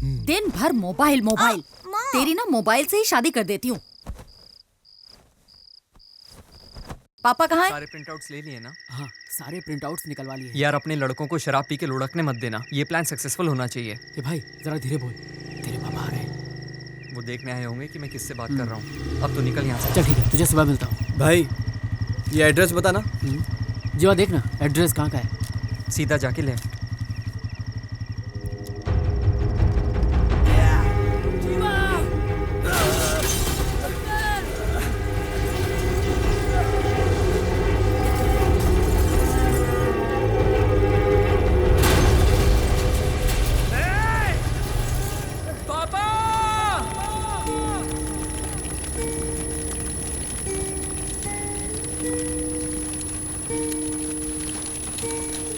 दिन भर mobile mobile. तेरी ना मोबाइल से ही शादी कर देती हूँ। पापा कहाँ हैं? सारे प्रिंटआउट्स ले लिए ना? हाँ, सारे प्रिंटआउट्स निकलवा लिए हैं। यार अपने लड़कों को शराब पी के लुढ़कने मत देना, ये प्लान सक्सेसफुल होना चाहिए। ये भाई जरा धीरे बोल, तेरे पापा आ रहे हैं। वो देखने आए होंगे कि मैं किससे बात कर रहा हूँ। अब तो निकल यहाँ से। चल ठीक है, तुझे सुबह मिलता हूँ। भाई ये एड्रेस बता ना। जीवा देखना एड्रेस कहाँ का है। सीधा जाके लेफ्ट।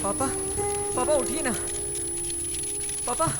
पापा, पापा उठिए ना। पापा।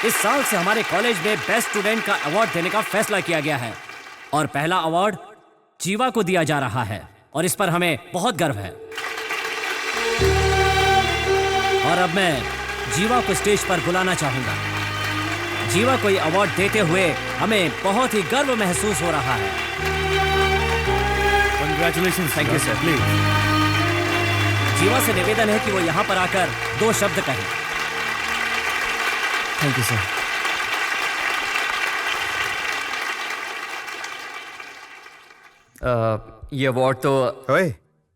इस साल से हमारे कॉलेज में बेस्ट स्टूडेंट का अवार्ड देने का फैसला किया गया है और पहला अवार्ड जीवा को दिया जा रहा है और इस पर हमें बहुत गर्व है। और अब मैं जीवा को स्टेज पर बुलाना चाहूंगा। जीवा को ये अवार्ड देते हुए हमें बहुत ही गर्व महसूस हो रहा है। Congratulations, Thank you, sir. Please. जीवा से निवेदन है कि वो यहाँ पर आकर 2 शब्द कहें। Thank you sir. ये अवार्ड तो ओए,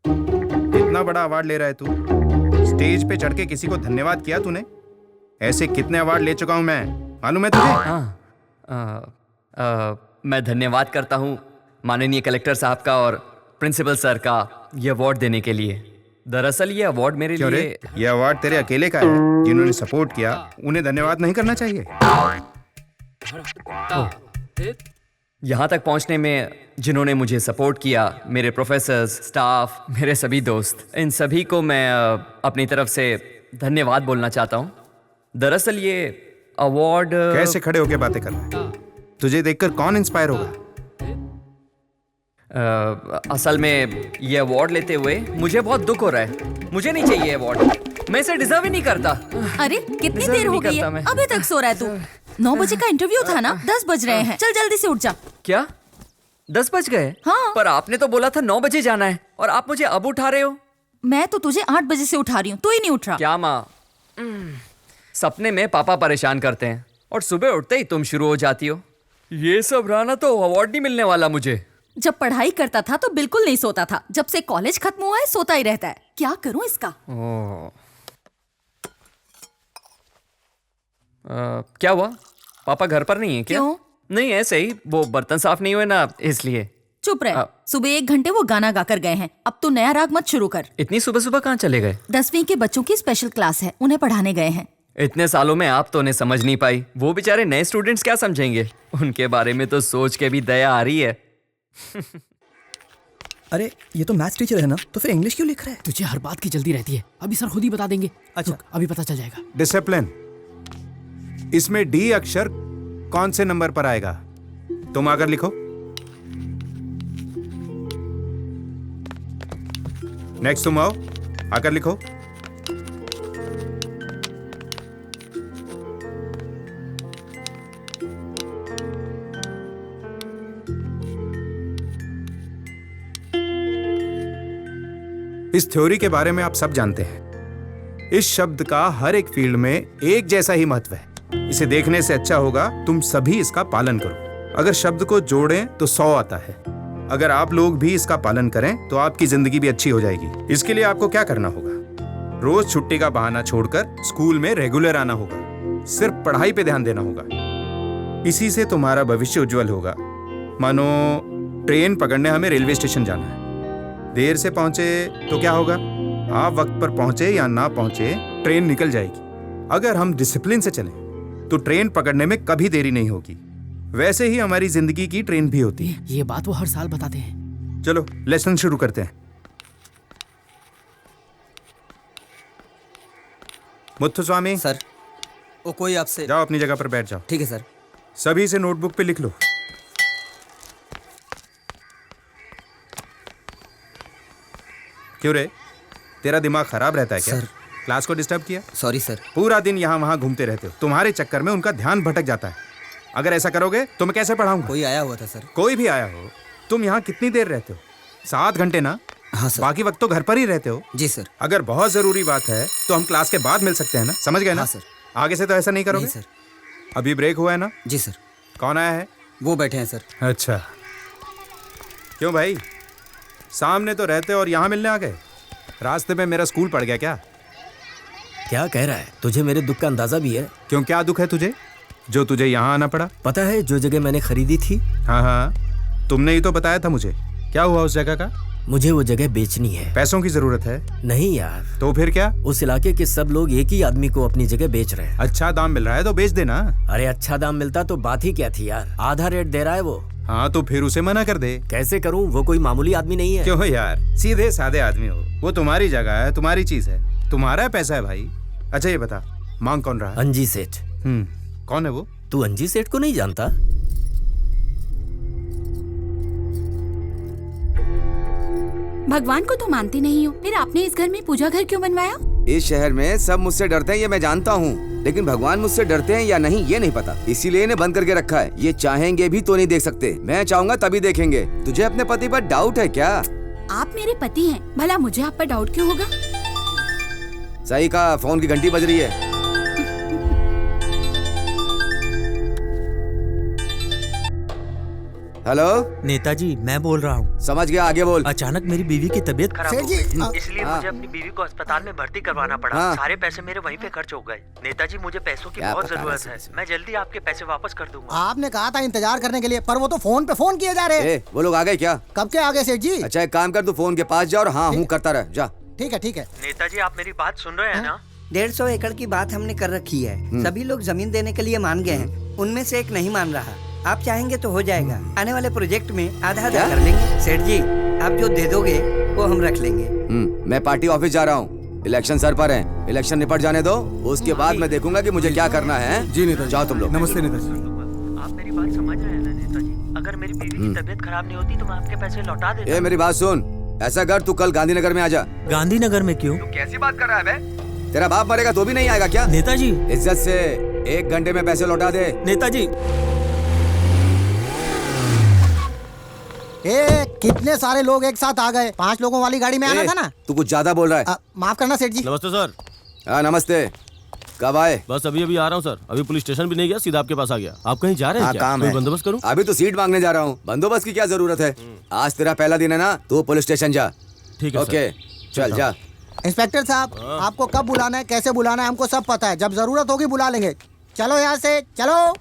इतना बड़ा अवार्ड ले रहा है तू? स्टेज पे चढ़ के किसी को धन्यवाद किया तूने? ऐसे कितने अवार्ड ले चुका हूं मैं, मालूम है तुझे? मैं धन्यवाद करता हूँ माननीय कलेक्टर साहब का और प्रिंसिपल सर का ये अवार्ड देने के लिए। दरअसल ये अवार्ड मेरे क्यों रे? लिए ये अवार्ड तेरे अकेले का है। जिन्होंने सपोर्ट किया उन्हें धन्यवाद नहीं करना चाहिए? यहाँ तक पहुँचने में जिन्होंने मुझे सपोर्ट किया, मेरे प्रोफेसर्स, स्टाफ, मेरे सभी दोस्त, इन सभी को मैं अपनी तरफ से धन्यवाद बोलना चाहता हूँ। दरअसल ये अवार्ड कैसे खड़े होके बातें कर रहा है? तुझे देखकर कौन इंस्पायर होगा? असल में ये अवार्ड लेते हुए मुझे बहुत दुख हो रहा है। मुझे नहीं चाहिए अवार्ड, मैं इसे डिजर्व ही नहीं करता। अरे कितनी Deserve देर हो नहीं गई है? करता मैं। अभी तक सो रहा है तू? 9 बजे का इंटरव्यू था ना? 10 बज रहे हैं। चल जल्दी से उठ जा। क्या 10 बज गए? हाँ। पर आपने तो बोला था 9 बजे जाना है और आप मुझे अब उठा रहे हो। मैं तो तुझे 8 बजे से उठा रही हूँ, तू ही नहीं उठ रहा। क्या माँ? सपने में पापा परेशान करते हैं और सुबह उठते ही तुम शुरू हो जाती हो। ये सब रहा ना तो अवार्ड नहीं मिलने वाला मुझे। जब पढ़ाई करता था तो बिल्कुल नहीं सोता था। जब से कॉलेज खत्म हुआ है सोता ही रहता है। क्या करूं इसका? क्या हुआ? पापा घर पर नहीं है क्या? क्यों? नहीं, ऐसे ही वो बर्तन साफ नहीं हुए ना, इसलिए। चुप रह। सुबह 1 घंटे वो गाना गाकर गए हैं। अब तू नया राग मत शुरू कर। इतनी सुबह सुबह कहाँ चले गए? 10वीं के बच्चों की स्पेशल क्लास है, उन्हें पढ़ाने गए हैं। इतने सालों में आप तो उन्हें समझ नहीं पाई, वो बेचारे नए स्टूडेंट्स क्या समझेंगे? उनके बारे में तो सोच के भी दया आ रही है। अरे ये तो मैथ्स टीचर है ना, तो फिर इंग्लिश क्यों लिख रहा है? तुझे हर बात की जल्दी रहती है। अभी सर खुद ही बता देंगे। अच्छा। रुक, अभी पता चल जाएगा। डिसिप्लिन। इसमें डी अक्षर कौन से नंबर पर आएगा? तुम आकर लिखो। नेक्स्ट तुम आओ, आकर लिखो। इस थ्योरी के बारे में आप सब जानते हैं। इस शब्द का हर एक फील्ड में एक जैसा ही महत्व है। इसे देखने से अच्छा होगा तुम सभी इसका पालन करो। अगर शब्द को जोड़ें तो 100 आता है। अगर आप लोग भी इसका पालन करें तो आपकी जिंदगी भी अच्छी हो जाएगी। इसके लिए आपको क्या करना होगा? रोज छुट्टी का बहाना छोड़कर स्कूल में रेगुलर आना होगा। सिर्फ पढ़ाई पे ध्यान देना होगा। इसी से तुम्हारा भविष्य उज्जवल होगा। मानो ट्रेन पकड़ने हमें रेलवे स्टेशन जाना है। देर से पहुंचे तो क्या होगा? आप वक्त पर पहुंचे या ना पहुंचे, ट्रेन निकल जाएगी। अगर हम डिसिप्लिन से चलें तो ट्रेन पकड़ने में कभी देरी नहीं होगी। वैसे ही हमारी जिंदगी की ट्रेन भी होती है। ये बात वो हर साल बताते हैं। चलो लेसन शुरू करते हैं। मुत्थुस्वामी सर, वो कोई आपसे। जाओ अपनी जगह पर बैठ जाओ। ठीक है सर। सभी से नोटबुक पे लिख लो। क्यों रे, तेरा दिमाग खराब रहता है क्या? सर। क्लास को डिस्टर्ब किया? Sorry sir. पूरा दिन यहाँ वहाँ घूमते रहते हो। तुम्हारे चक्कर में उनका ध्यान भटक जाता है। अगर ऐसा करोगे तो मैं कैसे पढ़ाऊंगा? कोई आया हुआ था सर। कोई भी आया हो। तुम यहाँ कितनी देर रहते हो? 7 घंटे ना? हाँ सर। बाकी वक्त तो घर पर ही रहते हो। जी सर। अगर बहुत जरूरी बात है तो हम क्लास के बाद मिल सकते हैं ना? समझ गए ना? हाँ सर। आगे से तो ऐसा नहीं करोगे? नहीं सर। अभी ब्रेक हुआ है ना? जी सर। कौन आया है? वो बैठे हैं सर। अच्छा, क्यों भाई, सामने तो रहते और यहाँ मिलने आ गए? रास्ते में मेरा स्कूल पड़ गया क्या? क्या कह रहा है? तुझे मेरे दुख का अंदाजा भी है? क्यों, क्या दुख है तुझे जो तुझे यहाँ आना पड़ा? पता है जो जगह मैंने खरीदी थी, हाँ हाँ, तुमने ही तो बताया था मुझे। क्या हुआ उस जगह का? मुझे वो जगह बेचनी है। पैसों की जरूरत है? नहीं यार, तो फिर क्या? उस इलाके के सब लोग एक ही आदमी को अपनी जगह बेच रहे हैं। अच्छा दाम मिल रहा है तो बेच देना। अरे अच्छा दाम मिलता तो बात ही क्या थी यार। आधा रेट दे रहा है वो। हाँ तो फिर उसे मना कर दे। कैसे करूं? वो कोई मामूली आदमी नहीं है। क्यों यार, सीधे साधे आदमी हो। वो तुम्हारी जगह है, तुम्हारी चीज है, तुम्हारा पैसा है भाई। अच्छा ये बता, मांग कौन रहा है? अंजी सेठ। कौन है वो? तू अंजी सेठ को नहीं जानता? भगवान को तो मानती नहीं हो, फिर आपने इस घर में पूजा घर क्यों बनवाया? इस शहर में सब मुझसे डरते हैं ये मैं जानता हूँ, लेकिन भगवान मुझसे डरते हैं या नहीं ये नहीं पता, इसीलिए इन्हें बंद करके रखा है। ये चाहेंगे भी तो नहीं देख सकते, मैं चाहूँगा तभी देखेंगे। तुझे अपने पति पर डाउट है क्या? आप मेरे पति हैं, भला मुझे आप पर डाउट क्यों होगा? सही कहा, फोन की घंटी बज रही है। हेलो नेताजी, मैं बोल रहा हूँ। समझ गया, आगे बोल। अचानक मेरी बीवी की तबीयत खराब हो गई, इसलिए हाँ। मुझे अपनी बीवी को अस्पताल में भर्ती करवाना पड़ा। हाँ। सारे पैसे मेरे वहीं पे खर्च हो गए। नेताजी मुझे पैसों की क्या बहुत पता जरूरत है है, मैं जल्दी आपके पैसे वापस कर दूंगा। आपने कहा था इंतजार करने के लिए, पर वो तो फोन पे फोन किए जा रहे हैं। वो लोग आ गए क्या? कब के आगे सेठ जी? अच्छा एक काम कर, तू फोन के पास जा और हाँ हूँ करता रह, जा। ठीक है ठीक है। नेताजी आप मेरी बात सुन रहे हैं ना? 150 एकड़ की बात हमने कर रखी है। सभी लोग जमीन देने के लिए मान गए हैं, उनमें से एक नहीं मान रहा। आप चाहेंगे तो हो जाएगा। आने वाले प्रोजेक्ट में आधा आधा कर लेंगे। सेठ जी आप जो दे दोगे वो हम रख लेंगे। मैं पार्टी ऑफिस जा रहा हूँ, इलेक्शन सर पर है, इलेक्शन निपट जाने दो, उसके बाद मैं देखूंगा कि मुझे क्या करना है। जी नेताजी। जाओ तुम लोग। नमस्ते नेताजी। आप मेरी बात समझ रहे हैं ना नेताजी? अगर मेरी बीवी की तबीयत खराब नहीं होती तो मैं आपके पैसे लौटा देता। ए मेरी बात सुन, ऐसा कर तू कल गांधीनगर में आ जा। गांधीनगर में क्यों? कैसी बात कर रहा है बे? तेरा बाप मरेगा तो भी नहीं आएगा क्या? नेताजी। इज्जत से 1 घंटे में पैसे लौटा दे। नेताजी। कितने सारे लोग एक साथ आ गए। 5 लोगों वाली गाड़ी में आना था ना? तू कुछ ज्यादा बोल रहा है। माफ करना सेठ जी। नमस्ते सर। हाँ नमस्ते, कब आए? बस अभी अभी आ रहा हूँ सर, अभी पुलिस स्टेशन भी नहीं गया, सीधा आपके पास आ गया। आप कहीं जा रहे हैं क्या? काम कोई है, बंदोबस्त करूँ? अभी तो सीट मांगने जा रहा हूँ, बंदोबस्त की क्या जरूरत है? आज तेरा पहला दिन है ना, तू पुलिस स्टेशन जा। ठीक है ओके चल जा। इंस्पेक्टर साहब आपको कब बुलाना है, कैसे बुलाना है, हमको सब पता है। जब जरूरत होगी बुला लेंगे। चलो यहाँ से चलो।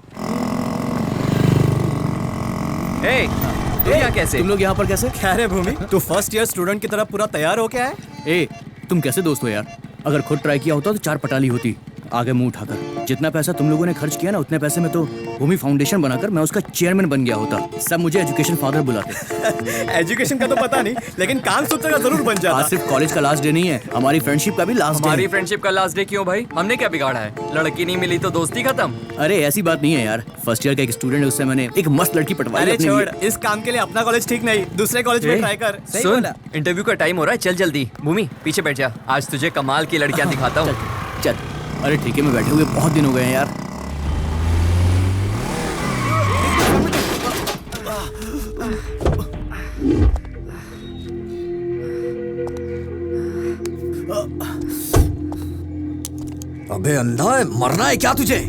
तुम यहाँ कैसे? तुम लोग यहाँ पर कैसे? क्या रे भूमि, तू फर्स्ट ईयर स्टूडेंट की तरह पूरा तैयार हो क्या है? ए, तुम कैसे दोस्त हो यार? अगर खुद ट्राई किया होता तो 4 पटाली होती। आगे मुंह उठाकर। जितना पैसा तुम लोगों ने खर्च किया ना, उतने पैसे में तो भूमि फाउंडेशन बनाकर मैं उसका चेयरमैन बन गया होता। सब मुझे एजुकेशन फादर बुलाते। एजुकेशन का तो पता नहीं, लेकिन काम सूत्र का जरूर बन जाता। आज सिर्फ कॉलेज का लास्ट डे नहीं है, हमारी फ्रेंडशिप का भी लास्ट डे। हमारी फ्रेंडशिप का लास्ट डे क्यों भाई? हमने क्या बिगाड़ा है? लड़की नहीं मिली तो दोस्ती खत्म? अरे ऐसी बात नहीं है यार। फर्स्ट ईयर का एक स्टूडेंट है, उससे मैंने एक मस्त लड़की पटवाई। अरे छोड़, इस काम के लिए अपना कॉलेज ठीक नहीं, दूसरे कॉलेज में ट्राई कर। सुन, इंटरव्यू का टाइम हो रहा है, चल जल्दी। भूमि पीछे बैठ जा, आज तुझे कमाल की लड़कियां दिखाता हूँ। चल। अरे ठीक है, मैं बैठे हुए बहुत दिन हो गए हैं यार। अबे अंधा है, मरना है क्या तुझे?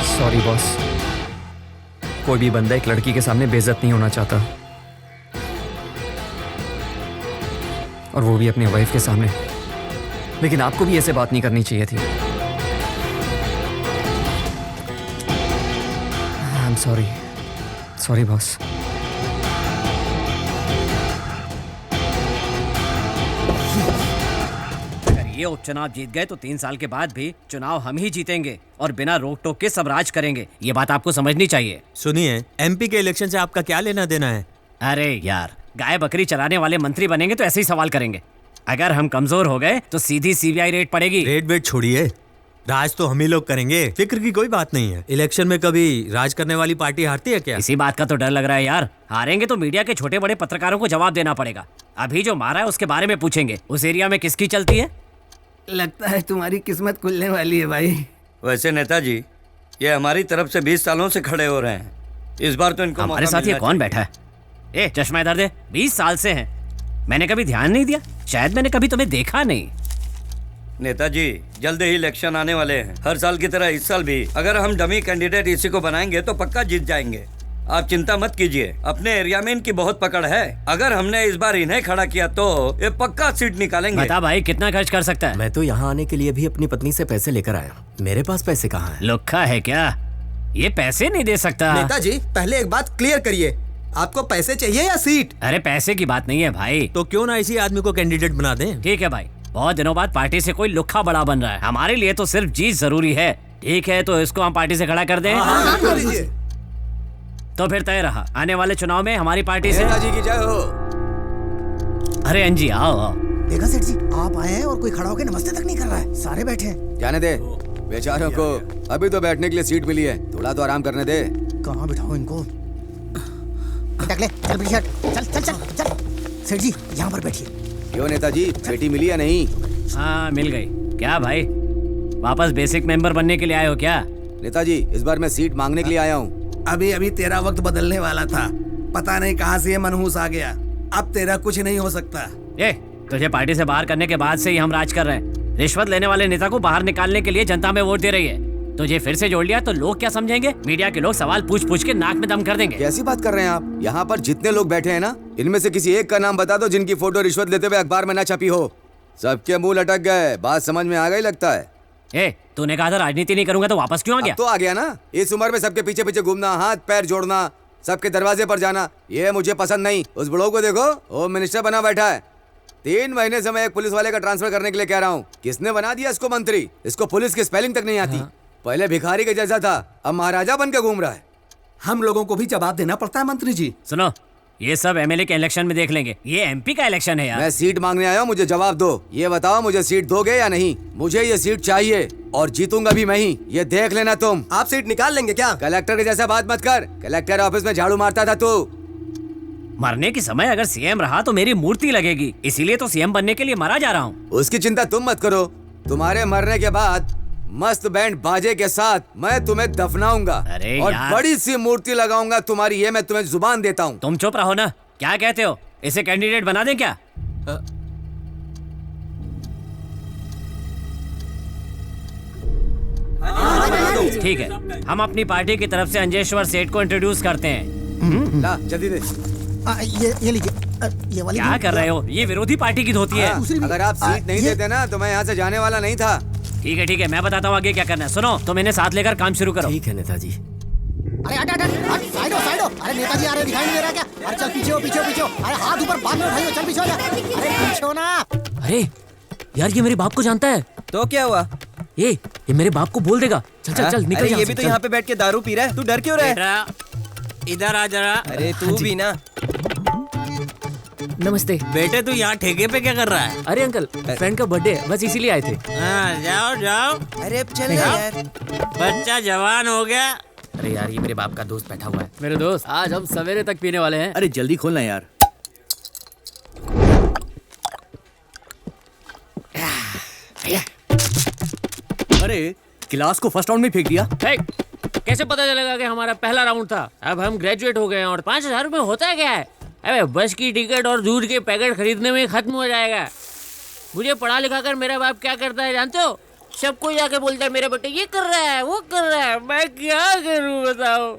सॉरी बॉस, कोई भी बंदा एक लड़की के सामने बेइज्जत नहीं होना चाहता, और वो भी अपनी वाइफ के सामने। लेकिन आपको भी ऐसे बात नहीं करनी चाहिए थी। I am sorry, sorry boss. ये उपचुनाव जीत गए तो 3 साल के बाद भी चुनाव हम ही जीतेंगे और बिना रोक टोक के सब राज करेंगे। ये बात आपको समझनी चाहिए। सुनिए, एमपी के इलेक्शन से आपका क्या लेना देना है? अरे यार, गाय बकरी चलाने वाले मंत्री बनेंगे तो ऐसे ही सवाल करेंगे। अगर हम कमजोर हो गए तो सीधी सीबीआई रेड पड़ेगी। रेड वेट छोड़िए, राज तो हम ही लोग करेंगे, फिक्र की कोई बात नहीं है। इलेक्शन में कभी राज करने वाली पार्टी हारती है क्या? इसी बात का तो डर लग रहा है यार। हारेंगे तो मीडिया के छोटे बड़े पत्रकारों को जवाब देना पड़ेगा। अभी जो मारा है उसके बारे में पूछेंगे। उस एरिया में किसकी चलती है? लगता है तुम्हारी किस्मत खुलने वाली है भाई। वैसे नेताजी, ये हमारी तरफ से 20 सालों से खड़े हो रहे हैं। इस बार तो इनको हमारे साथ ये कौन बैठा है? ए, चश्मा इधर दे। 20 साल से हैं। मैंने कभी ध्यान नहीं दिया, शायद मैंने कभी तुम्हें देखा नहीं। नेताजी, जल्द ही इलेक्शन आने वाले हैं। हर साल की तरह इस साल भी अगर हम डमी कैंडिडेट इसी को बनाएंगे तो पक्का जीत जाएंगे। आप चिंता मत कीजिए, अपने एरिया में इनकी बहुत पकड़ है। अगर हमने इस बार इन्हें खड़ा किया तो ये पक्का सीट निकालेंगे। बता भाई, कितना खर्च कर सकता है? मैं तो यहाँ आने के लिए भी अपनी पत्नी से पैसे लेकर आया। मेरे पास पैसे कहाँ हैं? लुक्खा है क्या? ये पैसे नहीं दे सकता। नेताजी, पहले एक बात क्लियर करिए, आपको पैसे चाहिए या सीट? अरे पैसे की बात नहीं है भाई। तो क्यों ना इसी आदमी को कैंडिडेट बना दें? ठीक है भाई, बहुत दिनों बाद पार्टी से कोई लुक्खा बड़ा बन रहा है। हमारे लिए तो सिर्फ जीत जरूरी है। ठीक है, तो इसको हम पार्टी से खड़ा कर दें। कर दीजिए। तो फिर तय रहा, आने वाले चुनाव में हमारी पार्टी से। नेताजी की जय हो। अरे अंजी, आओ आओ। देखा सेठ जी, आप आए हैं और कोई खड़ा होकर नमस्ते तक नहीं कर रहा है। सारे बैठे हैं। जाने दे, बेचारों को अभी तो बैठने के लिए सीट मिली है, थोड़ा तो आराम करने दे। कहाँ बिठाओ इनको? टकले, चल पीछे हट। चल चल चल चल। सेठ जी, यहाँ पर बैठिए। क्यों नेताजी, बेटी मिली या नहीं? हाँ, मिल गई। क्या भाई, वापस बेसिक मेंबर बनने के लिए आए हो क्या? नेताजी, इस बार मैं सीट मांगने के लिए आया हूँ। अभी अभी तेरा वक्त बदलने वाला था, पता नहीं कहाँ से ये मनहूस आ गया। अब तेरा कुछ नहीं हो सकता। ए, तुझे पार्टी से बाहर करने के बाद से ही हम राज कर रहे हैं। रिश्वत लेने वाले नेता को बाहर निकालने के लिए जनता में वोट दे रही है। तुझे फिर से जोड़ लिया तो लोग क्या समझेंगे? मीडिया के लोग सवाल पूछ पूछ के नाक में दम कर देंगे। कैसी बात कर रहे हैं आप? यहाँ पर जितने लोग बैठे हैं ना, इनमें से किसी एक का नाम बता दो जिनकी फोटो रिश्वत लेते हुए अखबार में न छपी हो। सबके मुंह लटक गए। बात समझ में आ गई लगता है। ए, तूने कहा था राजनीति नहीं करूंगा, तो वापस क्यों आ गया? अब तो आ गया ना। इस उम्र में सबके पीछे पीछे घूमना, हाथ पैर जोड़ना, सबके दरवाजे पर जाना, ये मुझे पसंद नहीं। उस बुढ़ो को देखो, होम मिनिस्टर बना बैठा है। 3 महीने से मैं एक पुलिस वाले का ट्रांसफर करने के लिए कह रहा हूँ। किसने बना दिया इसको मंत्री? इसको पुलिस की स्पेलिंग तक नहीं आती। पहले भिखारी के जैसा था, अब महाराजा बन के घूम रहा है। हम लोगों को भी जवाब देना पड़ता है मंत्री जी। सुनो, ये सब एमएलए के इलेक्शन में देख लेंगे, ये एमपी का इलेक्शन है यार। मैं सीट मांगने आया हूँ, मुझे जवाब दो। ये बताओ, मुझे सीट दोगे या नहीं? मुझे ये सीट चाहिए और जीतूंगा भी मैं ही, ये देख लेना तुम। आप सीट निकाल लेंगे क्या? कलेक्टर के जैसा बात मत कर। कलेक्टर ऑफिस में झाड़ू मारता था तू। मरने के समय अगर सीएम रहा तो मेरी मूर्ति लगेगी, इसीलिए तो सीएम बनने के लिए मरा जा रहा हूँ। उसकी चिंता तुम मत करो। तुम्हारे मरने के बाद मस्त बैंड बाजे के साथ मैं तुम्हें दफनाऊंगा और यार। बड़ी सी मूर्ति लगाऊंगा तुम्हारी, ये मैं तुम्हें जुबान देता हूँ। तुम चुप रहो ना। क्या कहते हो, इसे कैंडिडेट बना दें क्या? ठीक है, हम अपनी पार्टी की तरफ से अंजेश्वर सेठ को इंट्रोड्यूस करते हैं। ला, जल्दी दे। ये लीजिए। ये वाली क्या कर रहे हो? ये विरोधी पार्टी की धोती है। अगर आप सीट नहीं देते ना तो मैं यहाँ से जाने वाला नहीं था। ठीक है, मैं बताता हूँ आगे क्या करना है। सुनो, तुम इन्हें साथ लेकर काम शुरू करो। ठीक है नेताजी। अरे हट हट हट, साइड हो साइड हो। अरे नेताजी आ रहे, दिखाई नहीं दे रहा क्या? अरे चल पीछे हो पीछे हो पीछे हो। अरे हाथ ऊपर, बाद में उठाइए, चल पीछे हो जा। अरे पीछे हो ना। अरे यार, ये मेरे बाप को जानता है। तो क्या हुआ? ये मेरे बाप को बोल देगा। चल चल चल, निकल। ये भी तो यहाँ पे बैठ के दारू पी रहा है, तू डर क्यों रहा है? इधर आ जरा। अरे तू भी ना। नमस्ते बेटे, तू यहाँ ठेके पे क्या कर रहा है? अरे अंकल, फ्रेंड का बर्थडे है, बस इसीलिए आए थे। हाँ, जाओ जाओ। अरे अब चले यार। बच्चा जवान हो गया, अरे यार ये मेरे बाप का दोस्त बैठा हुआ है। मेरे दोस्त आज हम सवेरे तक पीने वाले हैं। अरे जल्दी खोलना यार। अरे गिलास को फर्स्ट राउंड में फेंक दिया। कैसे पता चलेगा कि हमारा पहला राउंड था? अब हम ग्रेजुएट हो गए हैं और 5,000 रुपए होता है क्या है? अबे बस की टिकट और दूध के पैकेट खरीदने में खत्म हो जाएगा। मुझे पढ़ा लिखा कर मेरा बाप क्या करता है जानते हो? सबको जाके बोलता है मेरा बेटा ये कर रहा है वो कर रहा है। मैं क्या करूं बताओ?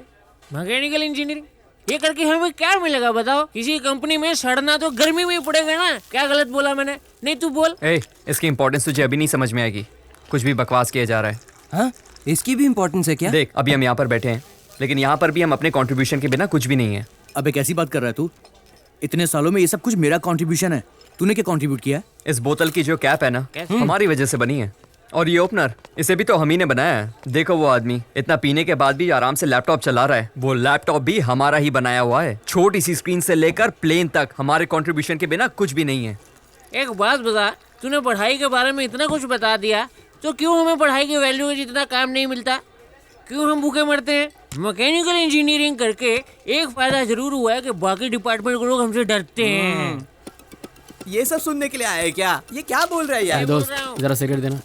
मैकेनिकल इंजीनियरिंग ये करके हमें क्या मिलेगा बताओ? किसी कंपनी में सड़ना तो गर्मी में ही पड़ेगा ना। क्या गलत बोला मैंने? नहीं तू बोल। इसकी इम्पोर्टेंस तुझे अभी नहीं समझ में आएगी। कुछ भी बकवास किया जा रहा है। हाँ? इसकी भी इम्पोर्टेंस है क्या? देख अभी हम यहाँ पर बैठे हैं लेकिन यहाँ पर भी हम अपने कंट्रीब्यूशन के बिना कुछ भी नहीं है। अबे कैसी बात कर रहा है तू? इतने सालों में ये सब कुछ मेरा कंट्रीब्यूशन है। तूने क्या कंट्रीब्यूट किया है? इस बोतल की जो कैप है ना हमारी वजह से बनी है। और ये ओपनर इसे भी तो हम ही ने बनाया है। देखो वो आदमी इतना पीने के बाद भी आराम से लैपटॉप चला रहा है। वो लैपटॉप भी हमारा ही बनाया हुआ है। छोटी सी स्क्रीन से लेकर प्लेन तक हमारे कंट्रीब्यूशन के बिना कुछ भी नहीं है। एक बात बता, तूने पढ़ाई के बारे में इतना कुछ बता दिया तो क्यों हमें पढ़ाई की वैल्यू जितना काम नहीं मिलता? क्यों हम भूखे मरते हैं? मैकेनिकल इंजीनियरिंग करके एक फायदा जरूर हुआ है कि बाकी डिपार्टमेंट के लोग हमसे डरते हैं। ये सब सुनने के लिए आए क्या? ये क्या बोल रहा है यार? दोस्त जरा सिगरेट देना।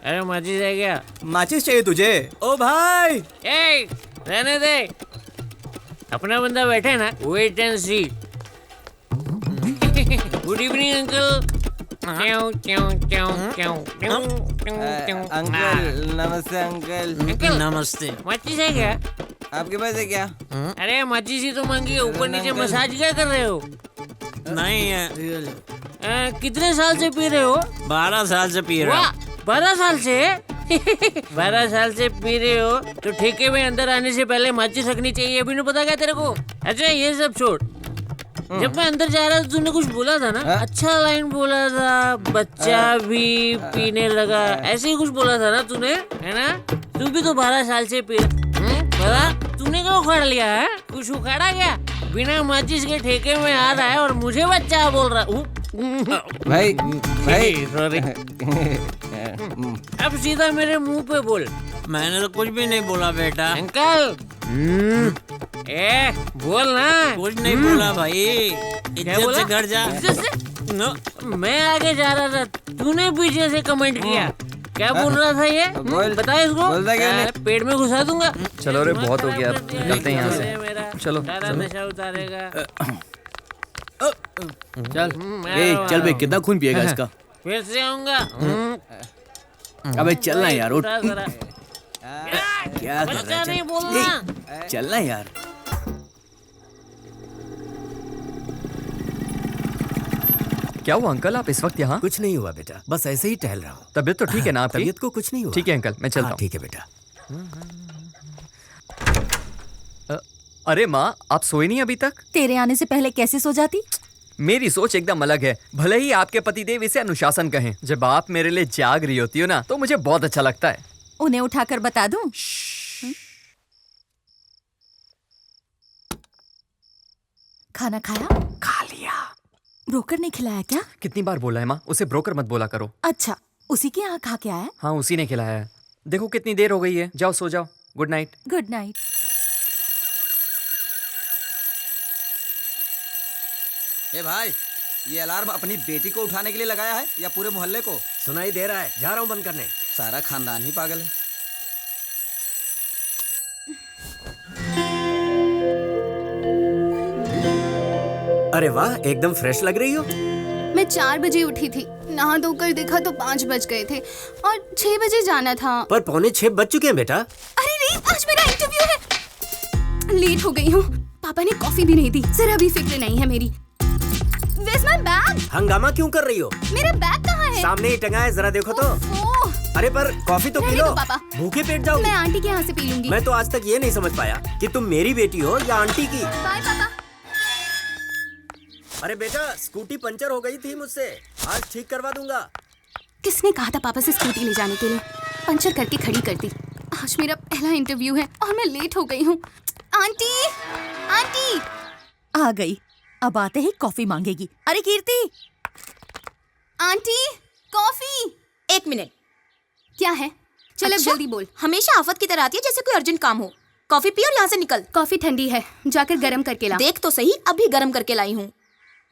अरे माचिस है क्या? माचिस चाहिए तुझे? ओ भाई रहने दे, अपना बंदा बैठे ना, wait and see. Good evening uncle. Uncle नमस्ते। अंकल नमस्ते। माचिस है क्या आपके पास है क्या? अरे माचिस ही तो मांगी, ऊपर नीचे मसाज क्या कर रहे हो? नहीं है। कितने साल से पी रहे हो? 12 साल से पी रहा हूँ। 12 साल से 12 साल से पी रहे हो तो ठेके में अंदर आने से पहले माचिस रखनी चाहिए। अभी नहीं पता क्या तेरे को? अच्छा ये सब छोड़, जब मैं अंदर जा रहा था तूने कुछ बोला था ना? अच्छा लाइन बोला था, बच्चा भी पीने लगा, ऐसे ही कुछ बोला था ना तूने, है ना? तू भी तो 12 साल से पी रहा। तूने क्या उखाड़ लिया है? कुछ उखाड़ा क्या? बिना माचिस के ठेके में आ रहा है और मुझे बच्चा बोल रहा। भाई सॉरी। अब सीधा मेरे मुंह पे बोल। मैंने तो कुछ भी नहीं बोला बेटा। अंकल बोल ना। कुछ नहीं बोला भाई। इज्जत से घर जा। मैं आगे जा रहा था, तूने पीछे से कमेंट किया। क्या बोल रहा था ये? बता इसको। पेट में घुसा दूंगा। चलो रे बहुत हो गया, निकलते हैं यहाँ से। चलो नशा उतारेगा। चल चल बे, कितना खून पिएगा इसका? फिर से आऊंगा। अबे चलना यार, उठ। क्या बच्चा नहीं बोलना। चलना यार। क्या हुआ अंकल, आप इस वक्त यहाँ? कुछ नहीं हुआ बेटा, बस ऐसे ही टहल रहा हूँ। तबीयत तो ठीक है ना आपकी? तबीयत को कुछ नहीं हुआ। ठीक है अंकल, मैं चलता हूँ। ठीक है बेटा। अरे माँ, आप सोई नहीं अभी तक? तेरे आने से पहले कैसे सो जाती? मेरी सोच एकदम अलग है। भले ही आपके पतिदेव इसे अनुशासन कहें, जब आप मेरे लिए जाग रही होती हो ना तो मुझे बहुत अच्छा लगता है। उन्हें उठाकर बता दूं? खाना खाया? खा लिया। ब्रोकर ने खिलाया क्या? कितनी बार बोला है माँ, उसे ब्रोकर मत बोला करो। अच्छा, उसी के यहाँ खा के आया? हाँ उसी ने खिलाया है। देखो कितनी देर हो गई है, जाओ सो जाओ। Good night. Good night. ए भाई, ये अलार्म अपनी बेटी को उठाने के लिए लगाया है या पूरे मोहल्ले को? सुनाई दे रहा है, जा रहा हूँ बंद करने। सारा खानदान ही पागल है। अरे वाह, एकदम फ्रेश लग रही हो। मैं 4 बजे उठी थी, नहा धोकर देखा तो 5 बज गए थे और 6 बजे जाना था। पर 5:45 बज चुके हैं बेटा। अरे नहीं, आज मेरा इंटरव्यू है। लेट हो गई हूँ। पापा ने कॉफी भी नहीं दी, जरा भी फिक्र नहीं है मेरी। Where's my bag? हंगामा क्यों कर रही हो? मेरा बैग कहाँ है? सामने ही टंगा है, जरा देखो तो। अरे पर कॉफी तो पी लो, पापा। भूखे पेट जाओगी। मैं आंटी के यहाँ से पी लूंगी। मैं तो आज तक ये नहीं समझ पाया कि तुम मेरी बेटी हो या आंटी की। बाय पापा। अरे बेटा, स्कूटी पंचर हो गई थी मुझसे, आज ठीक करवा दूंगा। किसने कहा था पापा से स्कूटी ले जाने के लिए? पंचर करके खड़ी कर दी। आज मेरा पहला इंटरव्यू है और मैं लेट हो गई हूँ। आंटी, आंटी आ गई। अब आते ही कॉफी मांगेगी। अरे कीर्ति, आंटी कॉफी। 1 मिनट। क्या है? चलो अच्छा? जल्दी बोल। हमेशा आफत की तरह आती है जैसे कोई अर्जेंट काम हो। कॉफी पी और यहाँ से निकल। कॉफी ठंडी है, जाकर गरम करके ला। देख तो सही, अभी गरम करके लाई हूँ।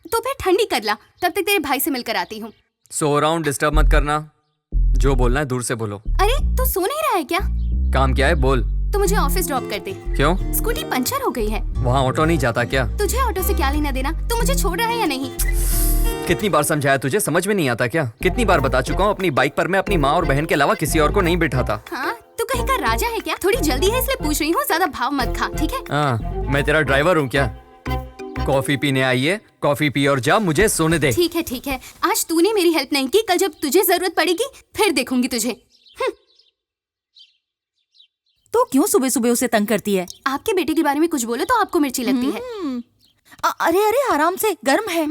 तो फिर ठंडी कर ला, तब तक तेरे भाई से मिलकर आती हूँ। सो रहा हूँ, डिस्टर्ब मत करना। जो बोलना है दूर से बोलो। अरे तू सो नहीं रहा है क्या? काम क्या है बोल। तो मुझे ऑफिस ड्रॉप कर दे। क्यों? स्कूटी पंचर हो गई है। वहाँ ऑटो नहीं जाता क्या? तुझे ऑटो से क्या लेना देना? तू मुझे छोड़ रहा है या नहीं? कितनी बार समझाया तुझे, समझ में नहीं आता क्या? कितनी बार बता चुका हूँ, अपनी बाइक पर मैं अपनी माँ और बहन के अलावा किसी और को नहीं बिठाता। हाँ, तू कहीं का राजा है क्या? थोड़ी जल्दी है इसलिए पूछ रही हूँ, ज्यादा भाव मत खा, ठीक है? हाँ, मैं तेरा ड्राइवर हूँ क्या? कॉफी पीने आई है, कॉफी पी और जा, मुझे सोने दे। ठीक है ठीक है, आज तूने मेरी हेल्प नहीं की, कल जब तुझे जरूरत पड़ेगी फिर देखूंगी तुझे। तो क्यों सुबह सुबह उसे तंग करती है? आपके बेटे के बारे में कुछ बोलो तो आपको मिर्ची लगती है। अरे अरे आराम से, गर्म है।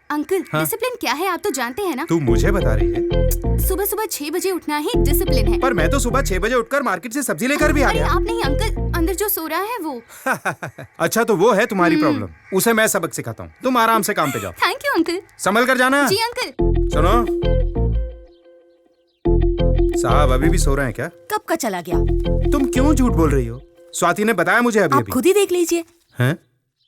अंकल, हाँ? डिसिप्लिन क्या है आप तो जानते हैं ना? तू मुझे बता रही है? सुबह सुबह 6 बजे उठना ही डिसिप्लिन है। पर मैं तो सुबह 6 बजे उठकर मार्केट से सब्जी लेकर भी आ अरे गया। आप नहीं अंकल, अंदर जो सो रहा है वो। अच्छा तो वो है तुम्हारी प्रॉब्लम, उसे मैं सबक सिखाता हूँ। तुम आराम से काम पे जाओ। Thank you uncle. संभल कर जाना। जी अंकल। सुनो, साहब अभी भी सो रहे हैं क्या? कब का चला गया? तुम क्यों झूठ बोल रही हो? स्वाति ने बताया मुझे अभी आप अभी। खुद ही देख लीजिए। हैं?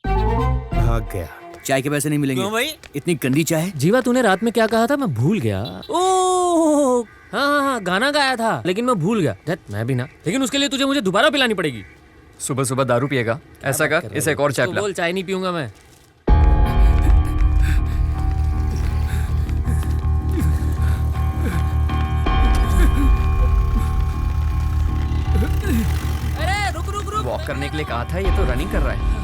भाग गया। चाय के पैसे नहीं मिलेंगे। क्यों भाई? इतनी गंदी चाय। जीवा तूने रात में क्या कहा था, मैं भूल गया। ओह हाँ, गाना गाया था लेकिन मैं भूल गया। धत, मैं भी ना। लेकिन उसके लिए तुझे मुझे दोबारा पिलानी पड़ेगी। सुबह सुबह दारू पिएगा? ऐसा कर, इसे एक और चाय पिला। बोल चाय नहीं पीऊंगा मैं। अरे रुक रुक रुक। वॉक करने के लिए कहा था, ये तो रनिंग कर रहा है।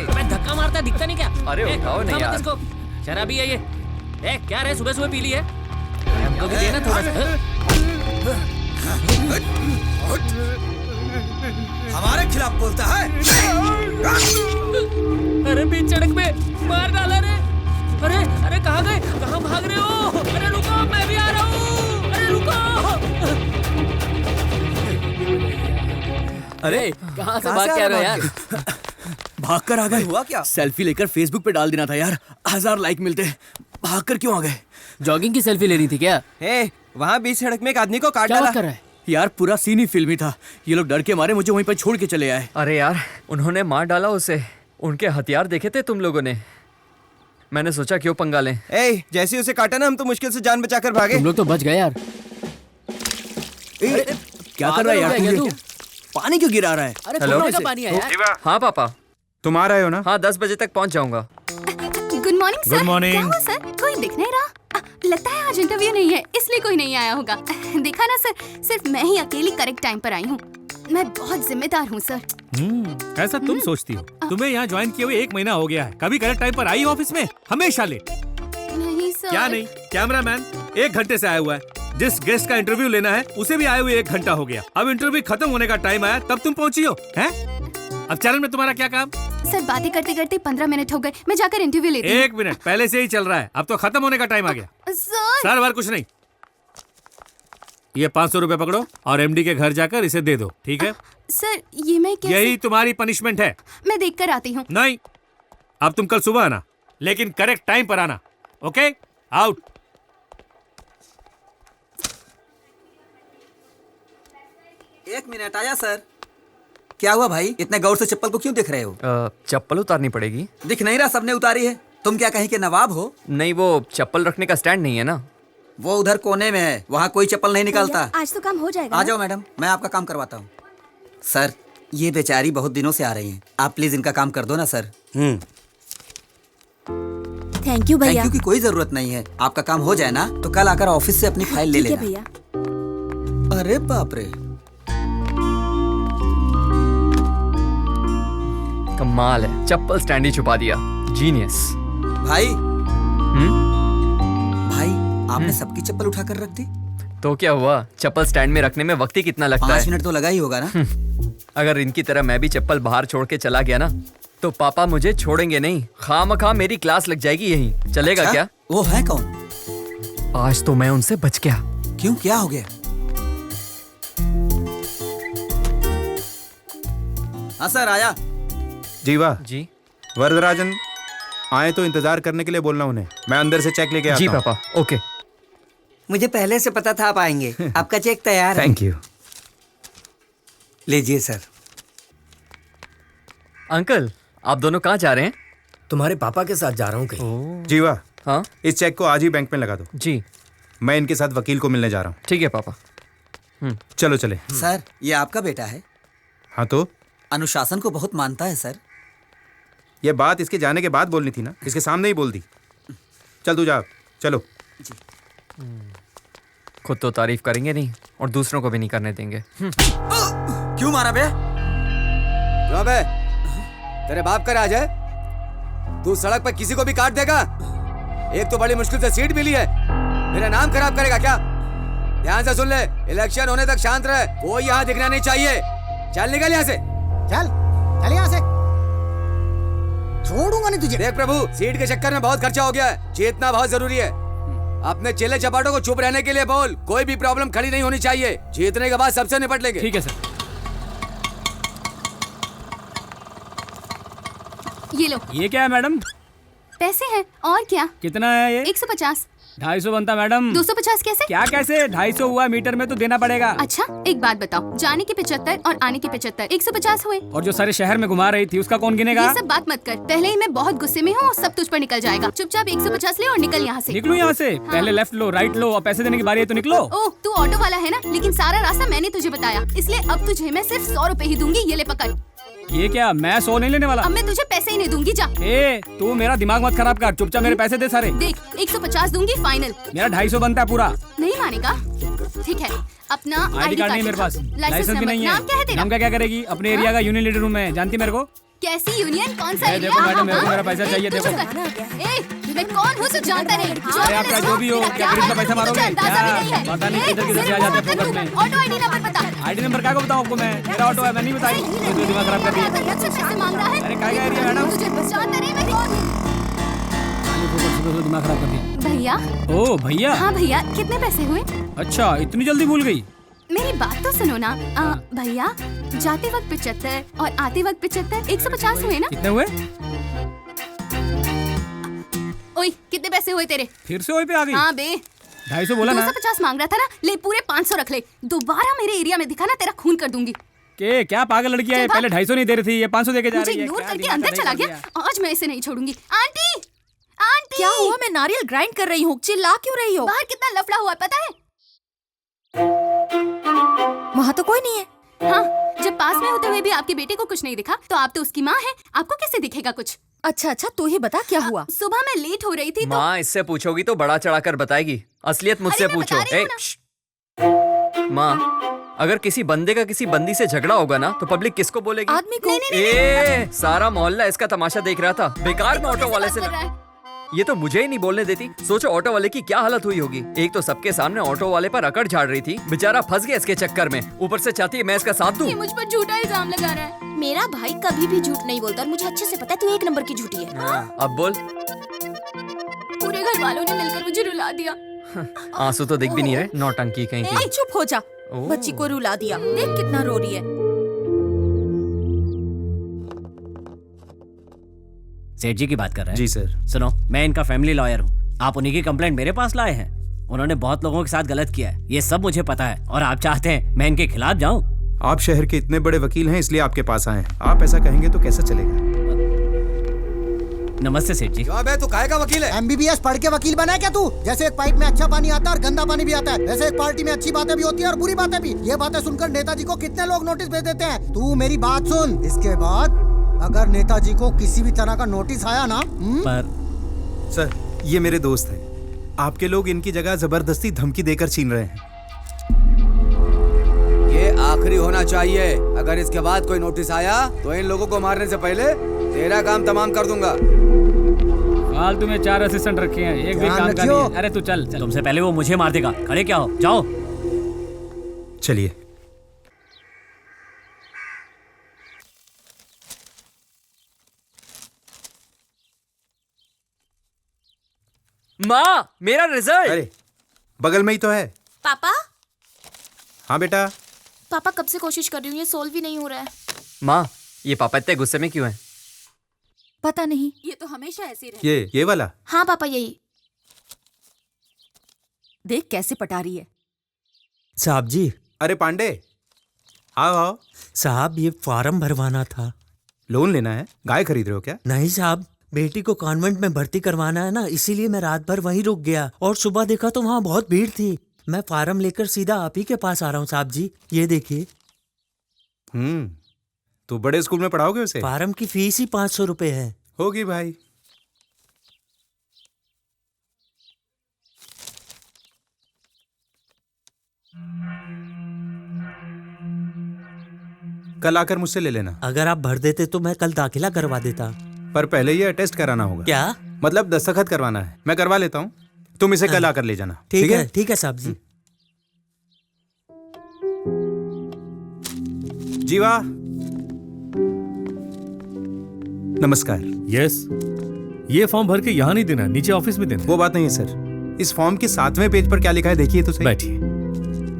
मैं धक्का मारता दिखता नहीं क्या? अरे उठाओ नहीं यार। इसको शराबी है ये। क्या रे, सुबह सुबह पी ली है? हमको भी देना थोड़ा सा। हमारे खिलाफ बोलता है? अरे बीच सड़क पे मार डाला रे। अरे अरे कहाँ गए, कहाँ भाग रहे हो? अरे रुको, मैं भी आ रहा हूँ। अरे रुको। अरे कहाँ से भाग के आ रहे हो यार? भाग कर आ गए। हुआ क्या? सेल्फी लेकर फेसबुक पे डाल देना था यार, 1000 लाइक मिलते। भाग कर क्यों आ गए? जॉगिंग की सेल्फी लेनी थी क्या? वहाँ बीच सड़क में एक आदमी को काट क्या डाला। बात कर रहा है? यार पूरा सीन ही फिल्मी था। ये लोग डर के मारे मुझे वहीं पर छोड़ के चले आए। अरे यार, उन्होंने मार डाला उसे। उनके हथियार देखे थे तुम लोगों ने? मैंने सोचा क्यों पंगा लें। जैसे ही उसे काटा ना, हम तो मुश्किल से जान बचाकर भागे। तुम लोग तो बच गए यार। क्या कर रहा है यार तू? पानी क्यों गिरा रहा है? अरे हेलो? का पानी है यार। हाँ पापा, तुम आ रहे हो ना? हाँ 10 बजे तक पहुँच जाऊंगा। Good morning sir. Good morning। क्या हुआ सर, कोई दिख नहीं रहा? लगता है आज इंटरव्यू नहीं है इसलिए कोई नहीं आया होगा। देखा ना सर, सिर्फ मैं ही अकेली करेक्ट टाइम पर आई हूँ। मैं बहुत जिम्मेदार हूँ सर। ऐसा तुम सोचती हो? तुम्हें यहाँ ज्वाइन किए हुए 1 महीना हो गया है, कभी करेक्ट टाइम पर आई हो ऑफिस में? हमेशा लेट। नहीं सर। क्या नहीं? कैमरामैन 1 घंटे से आया हुआ है। जिस गेस्ट का इंटरव्यू लेना है उसे भी आए हुए 1 घंटा हो गया। अब इंटरव्यू खत्म होने का टाइम आया तब तुम पहुंची हो हैं? अब चैनल में तुम्हारा क्या काम? सर बातें करते करते 15 मिनट हो गए, मैं जाकर इंटरव्यू लेती हूँ। 1 मिनट पहले से ही चल रहा है, अब तो खत्म होने का टाइम आ गया। सर बार कुछ नहीं। ये 500 रुपए पकड़ो और एमडी के घर जाकर इसे दे दो, ठीक है? सर ये मैं कैसे? यही तुम्हारी पनिशमेंट है। मैं देख कर आती हूँ। नहीं, अब तुम कल सुबह आना, लेकिन करेक्ट टाइम पर आना। Okay, out. एक मिनट, आया सर। क्या हुआ भाई, इतने गौर से चप्पल को क्यों देख रहे हो? चप्पल उतारनी पड़ेगी। दिख नहीं रहा, सबने उतारी है। तुम क्या कहीं के नवाब हो? नहीं, वो चप्पल रखने का स्टैंड नहीं है ना। वो उधर कोने में है, वहाँ कोई चप्पल नहीं निकालता। आज तो काम हो जाएगा। आ जाओ मैडम, मैं आपका काम करवाता हूँ। सर ये बेचारी बहुत दिनों से आ रही हैं, आप प्लीज इनका काम कर दो ना सर। थैंक यू भैया। थैंक यू की कोई जरूरत नहीं है। आपका काम हो जाए ना तो कल आकर ऑफिस से अपनी फाइल ले लेना। भैया। अरे बाप रे, कमाल है, चप्पल स्टैंड ही छुपा दिया। जीनियस। भाई भाई आपने सबकी चप्पल उठाकर रख दी। तो क्या हुआ, चप्पल स्टैंड में रखने में वक्त ही कितना लगता है? 5 मिनट तो लगा ही होगा ना। अगर इनकी तरह मैं भी चप्पल बाहर छोड़ के चला गया ना तो पापा मुझे छोड़ेंगे नहीं। खामखा मेरी क्लास लग जाएगी यहीं। चलेगा? अच्छा? क्या? वो है कौन? आज तो मैं उनसे बच गया। क्यों, क्या हो गया? हाँ सर आया। जीवा जी। वरदराजन आए तो इंतजार करने के लिए बोलना उन्हें। मैं अंदर से चेक लेके आता जी हूं। पापा। ओके। मुझे पहले से पता था आप आएंगे। आपका चेक तैयार है। Thank you. लीजिए सर। अंकल, आप दोनों कहाँ जा रहे हैं? तुम्हारे पापा के साथ जा रहा हूँ कहीं। जीवा, हाँ, इस चेक को आज ही बैंक में लगा दो। जी। मैं इनके साथ वकील को मिलने जा रहा हूँ। ठीक है पापा। चलो चले। सर, ये आपका बेटा है? हाँ तो? अनुशासन को बहुत मानता है सर। ये बात इसके जाने के बाद बोलनी थी ना, इसके सामने ही बोल दी। चल तू जा, चलो। खुद तो तारीफ करेंगे नहीं और दूसरों को भी नहीं करने देंगे। क्यों मारा बे? क्यों बे? तेरे बाप का राज है? तू सड़क पर किसी को भी काट देगा? एक तो बड़ी मुश्किल से सीट मिली है, मेरा नाम खराब करेगा क्या? ध्यान से सुन ले, इलेक्शन होने तक शांत रहे, कोई यहाँ दिखना नहीं चाहिए। चल निकल यहाँ से। चल यहाँ से, छोड़ूंगा नहीं तुझे। देख प्रभु, सीट के चक्कर में बहुत खर्चा हो गया है, जीतना बहुत जरूरी है। अपने चेले चपाटों को चुप रहने के लिए बोल, कोई भी प्रॉब्लम खड़ी नहीं होनी चाहिए। जीतने के बाद सबसे निपट लेंगे। ठीक है सर। ये लो। ये क्या है मैडम? पैसे हैं। और क्या? कितना है ये? 150। 250 बनता मैडम। 250 कैसे? क्या कैसे? 250 हुआ, मीटर में तो देना पड़ेगा। अच्छा, एक बात बताओ, जाने के 75 और आने के 75, 150 हुए। और जो सारे शहर में घुमा रही थी उसका कौन गिनेगा? ये सब बात मत कर, पहले ही मैं बहुत गुस्से में हूँ, सब तुझ पर निकल जाएगा। चुपचाप 150 ले और निकल यहाँ से। निकलूं यहाँ से? हाँ। पहले लेफ्ट लो, राइट लो, और पैसे देने की बारी है तो निकलो। ओह, तू ऑटो वाला है ना, लेकिन सारा रास्ता मैंने तुझे बताया, इसलिए अब तुझे मैं सिर्फ 100 रुपए ही दूंगी। ये ले पकड़। ये क्या? मैं 100 नहीं लेने वाला। अब मैं तुझे पैसे ही नहीं दूंगी, जा। ए, तू मेरा दिमाग मत खराब कर, चुपचाप मेरे पैसे दे सारे। देख, 150 दूंगी फाइनल। मेरा 250 बनता है पूरा। नहीं मानेगा? ठीक है, अपना आईडी कार्ड नहीं मेरे पास, लाइसेंस भी नहीं है। नाम क्या है तेरा? नाम क्या करेगी? अपने एरिया का यूनियन लीडर हूँ मैं, जानती मेरे को? कैसी यूनियन? कौन सा एरिया? देखो मैडम, मेरे को मेरा पैसा चाहिए। देखो मैं कौन हूँ तो जानता नहीं। अरे आपका जो भी हो, क्या गरीब का पैसा मारोगे? पता नहीं किधर किधर से आ जाते हैं फोकस में। ऑटो आईडी नंबर बता। आईडी नंबर क्या को बताऊँ आपको मैं? मेरा ऑटो है, मैं नहीं बताई। ये तो दिमाग खराब कर रही है। पैसे मांग रहा है। अरे क्या एरिया मैडम? तुझे जानता नहीं मैं कौन हूँ। दिमाग खराब कर दी। भैया। ओ भैया। हाँ भैया, कितने पैसे हुए? अच्छा, इतनी जल्दी भूल गई? मेरी बात तो सुनो ना। भैया, जाते वक्त 75 और आते वक्त 75, 150 हुए ना? कितने हुए? ओए, कितने पैसे हुए तेरे? फिर से वही पे आ गई? हाँ बे, 250 बोला ना। 250 मांग रहा था ना, ले पूरे 500 रख ले। दोबारा मेरे एरिया में दिखा ना, तेरा खून कर दूंगी। के क्या पागल लड़की है? पहले 250 नहीं दे रही थी, ये 500 देके जा मुझे रही है। इग्नोर करके अंदर चला गया। आज मैं इसे नहीं छोड़ूंगी। आंटी, आंटी, क्या हुआ? मैं नारियल ग्राइंड कर रही हूँ, चिल्ला क्यों रही हो? बाहर कितना लफड़ा हुआ है पता है? वहाँ तो कोई नहीं है। हाँ, जब पास में होते हुए भी आपके बेटे को कुछ नहीं दिखा, तो आप तो उसकी माँ है, आपको कैसे दिखेगा कुछ? अच्छा, तू ही बता क्या हुआ? सुबह मैं लेट हो रही थी तो माँ इससे पूछोगी तो बड़ा चढ़ाकर बताएगी, असलियत मुझसे पूछो। माँ, अगर किसी बंदे का किसी बंदी से झगड़ा होगा ना तो पब्लिक किसको बोलेगी? आदमी को। सारा मोहल्ला इसका तमाशा देख रहा था, बेकार में ऑटो वाले से ये तो मुझे ही नहीं बोलने देती। सोचो ऑटो वाले की क्या हालत हुई होगी। एक तो सबके सामने ऑटो वाले पर अकड़ झाड़ रही थी, बेचारा फंस गया इसके चक्कर में, ऊपर से चाहती है मैं इसका साथ दूं। ये मुझ पर झूठा इल्जाम लगा रहा है। मेरा भाई कभी भी झूठ नहीं बोलता और मुझे अच्छे से पता है तू 1 नंबर की झूठी है। अब बोल। पूरे घर वालों ने मिलकर मुझे रुला दिया। आंसू तो दिख भी नहीं रहे, नौटंकी कहीं की। चुप हो जा, बच्ची को रुला दिया, देख कितना रो रही है। सेठ जी की बात कर रहे हैं? जी सर। सुनो, मैं इनका फैमिली लॉयर हूँ, आप उन्हीं की कंप्लेंट मेरे पास लाए हैं। उन्होंने बहुत लोगों के साथ गलत किया है, ये सब मुझे पता है, और आप चाहते हैं मैं इनके खिलाफ जाऊँ? आप शहर के इतने बड़े वकील हैं, इसलिए आपके पास आए हैं। आप ऐसा कहेंगे तो कैसा चलेगा? नमस्ते सेठ जी। तू काहे का वकील है? MBBS पढ़ के वकील बना है क्या तू? जैसे एक पाइप में अच्छा पानी आता है और गंदा पानी भी आता है, वैसे एक पार्टी में अच्छी बातें भी होती है और बुरी बातें भी। ये बातें सुनकर नेताजी को कितने लोग नोटिस भेज देते हैं। तू मेरी बात सुन, इसके बाद अगर नेताजी को किसी भी तरह का नोटिस आया ना पर सर, ये मेरे दोस्त हैं, आपके लोग इनकी जगह जबरदस्ती धमकी देकर छीन रहे हैं। ये आखिरी होना चाहिए। अगर इसके बाद कोई नोटिस आया तो इन लोगों को मारने से पहले तेरा काम तमाम कर दूंगा। फालतू में 4 असिस्टेंट रखे हैं, एक भी काम का नहीं है। अरे तू चल, तुमसे पहले वो मुझे मार देगा, खड़े क्या हो, जाओ। चलिए। माँ, मेरा रिजल्ट। अरे बगल में ही तो है। पापा, हाँ बेटा। पापा कब से कोशिश कर रही हूँ, ये सोल्व ही नहीं हो रहा है। माँ, ये पापा इतने गुस्से में क्यों हैं? पता नहीं, ये तो हमेशा ऐसे ही रहता है। ये वाला? हाँ पापा, यही। देख कैसे पटा रही है। साहब जी। अरे पांडे, आओ आओ। साहब ये फॉर्म भरवाना था। लोन लेना है? गाय खरीद रहे हो क्या? नहीं साहब, बेटी को कॉन्वेंट में भर्ती करवाना है ना, इसीलिए मैं रात भर वहीं रुक गया और सुबह देखा तो वहाँ बहुत भीड़ थी। मैं फार्म लेकर सीधा आप ही के पास आ रहा हूँ साहब जी, ये देखिए। तो बड़े स्कूल में पढ़ाओगे उसे? फार्म की फीस ही 500 रुपए है। होगी भाई। कल आकर मुझसे ले लेना। अगर आप भर देते तो मैं कल दाखिला करवा देता। पर पहले ये टेस्ट कराना होगा। क्या मतलब? दस्तखत करवाना है। मैं करवा लेता हूँ, तुम इसे कल आकर ले जाना। ठीक है? ठीक है साहब जी। जीवा, नमस्कार। यस, ये फॉर्म भर के यहाँ नहीं देना, नीचे ऑफिस में देना। वो बात नहीं है सर। इस फॉर्म के 7वें पेज पर क्या लिखा है देखिए तो सही। बैठिए।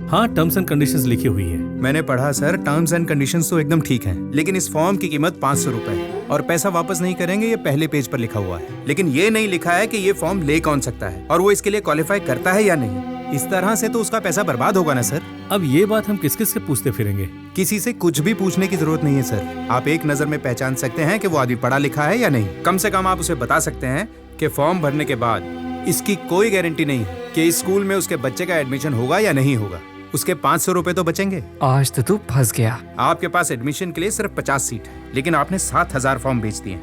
हाँ, टर्म्स एंड कंडीशंस लिखी हुई है। मैंने पढ़ा सर, टर्म्स एंड कंडीशंस तो एकदम ठीक हैं, लेकिन इस फॉर्म की कीमत 500 रुपए है और पैसा वापस नहीं करेंगे, ये पहले पेज पर लिखा हुआ है। लेकिन ये नहीं लिखा है कि ये फॉर्म ले कौन सकता है और वो इसके लिए क्वालिफाई करता है या नहीं। इस तरह से तो उसका पैसा बर्बाद होगा ना सर। अब ये बात हम किस किस से पूछते फिरेंगे? किसी से कुछ भी पूछने की जरूरत नहीं है सर। आप एक नजर में पहचान सकते हैं कि वो आदमी पढ़ा लिखा है या नहीं। कम से कम आप उसे बता सकते हैं कि फॉर्म भरने के बाद इसकी कोई गारंटी नहीं है कि इस स्कूल में उसके बच्चे का एडमिशन होगा या नहीं होगा। उसके 500 रुपए तो बचेंगे। आज तो तू फंस गया। आपके पास एडमिशन के लिए सिर्फ 50 सीट है, लेकिन आपने 7000 फॉर्म बेच दिए।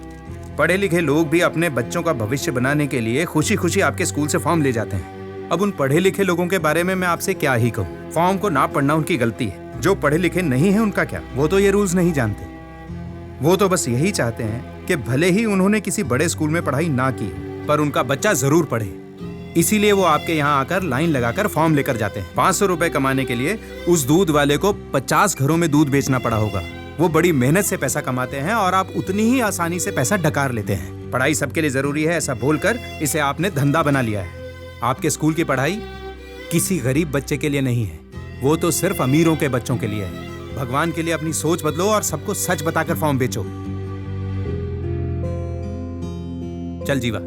पढ़े लिखे लोग भी अपने बच्चों का भविष्य बनाने के लिए खुशी खुशी आपके स्कूल से फॉर्म ले जाते हैं। अब उन पढ़े लिखे लोगों के बारे में मैं आपसे क्या ही कहूँ। फॉर्म को ना पढ़ना उनकी गलती है। जो पढ़े लिखे नहीं है उनका क्या, वो तो ये रूल्स नहीं जानते। वो तो बस यही चाहते हैं कि भले ही उन्होंने किसी बड़े स्कूल में पढ़ाई ना की, पर उनका बच्चा जरूर पढ़े। इसीलिए वो आपके यहाँ आकर लाइन लगाकर फॉर्म लेकर जाते हैं। 500 रुपए कमाने के लिए उस दूध वाले को 50 घरों में दूध बेचना पड़ा होगा। वो बड़ी मेहनत से पैसा कमाते हैं और आप उतनी ही आसानी से पैसा डकार लेते हैं। पढ़ाई सबके लिए जरूरी है ऐसा बोलकर इसे आपने धंधा बना लिया है। आपके स्कूल की पढ़ाई किसी गरीब बच्चे के लिए नहीं है, वो तो सिर्फ अमीरों के बच्चों के लिए है। भगवान के लिए अपनी सोच बदलो और सबको सच बताकर फॉर्म बेचो। चल जीवा।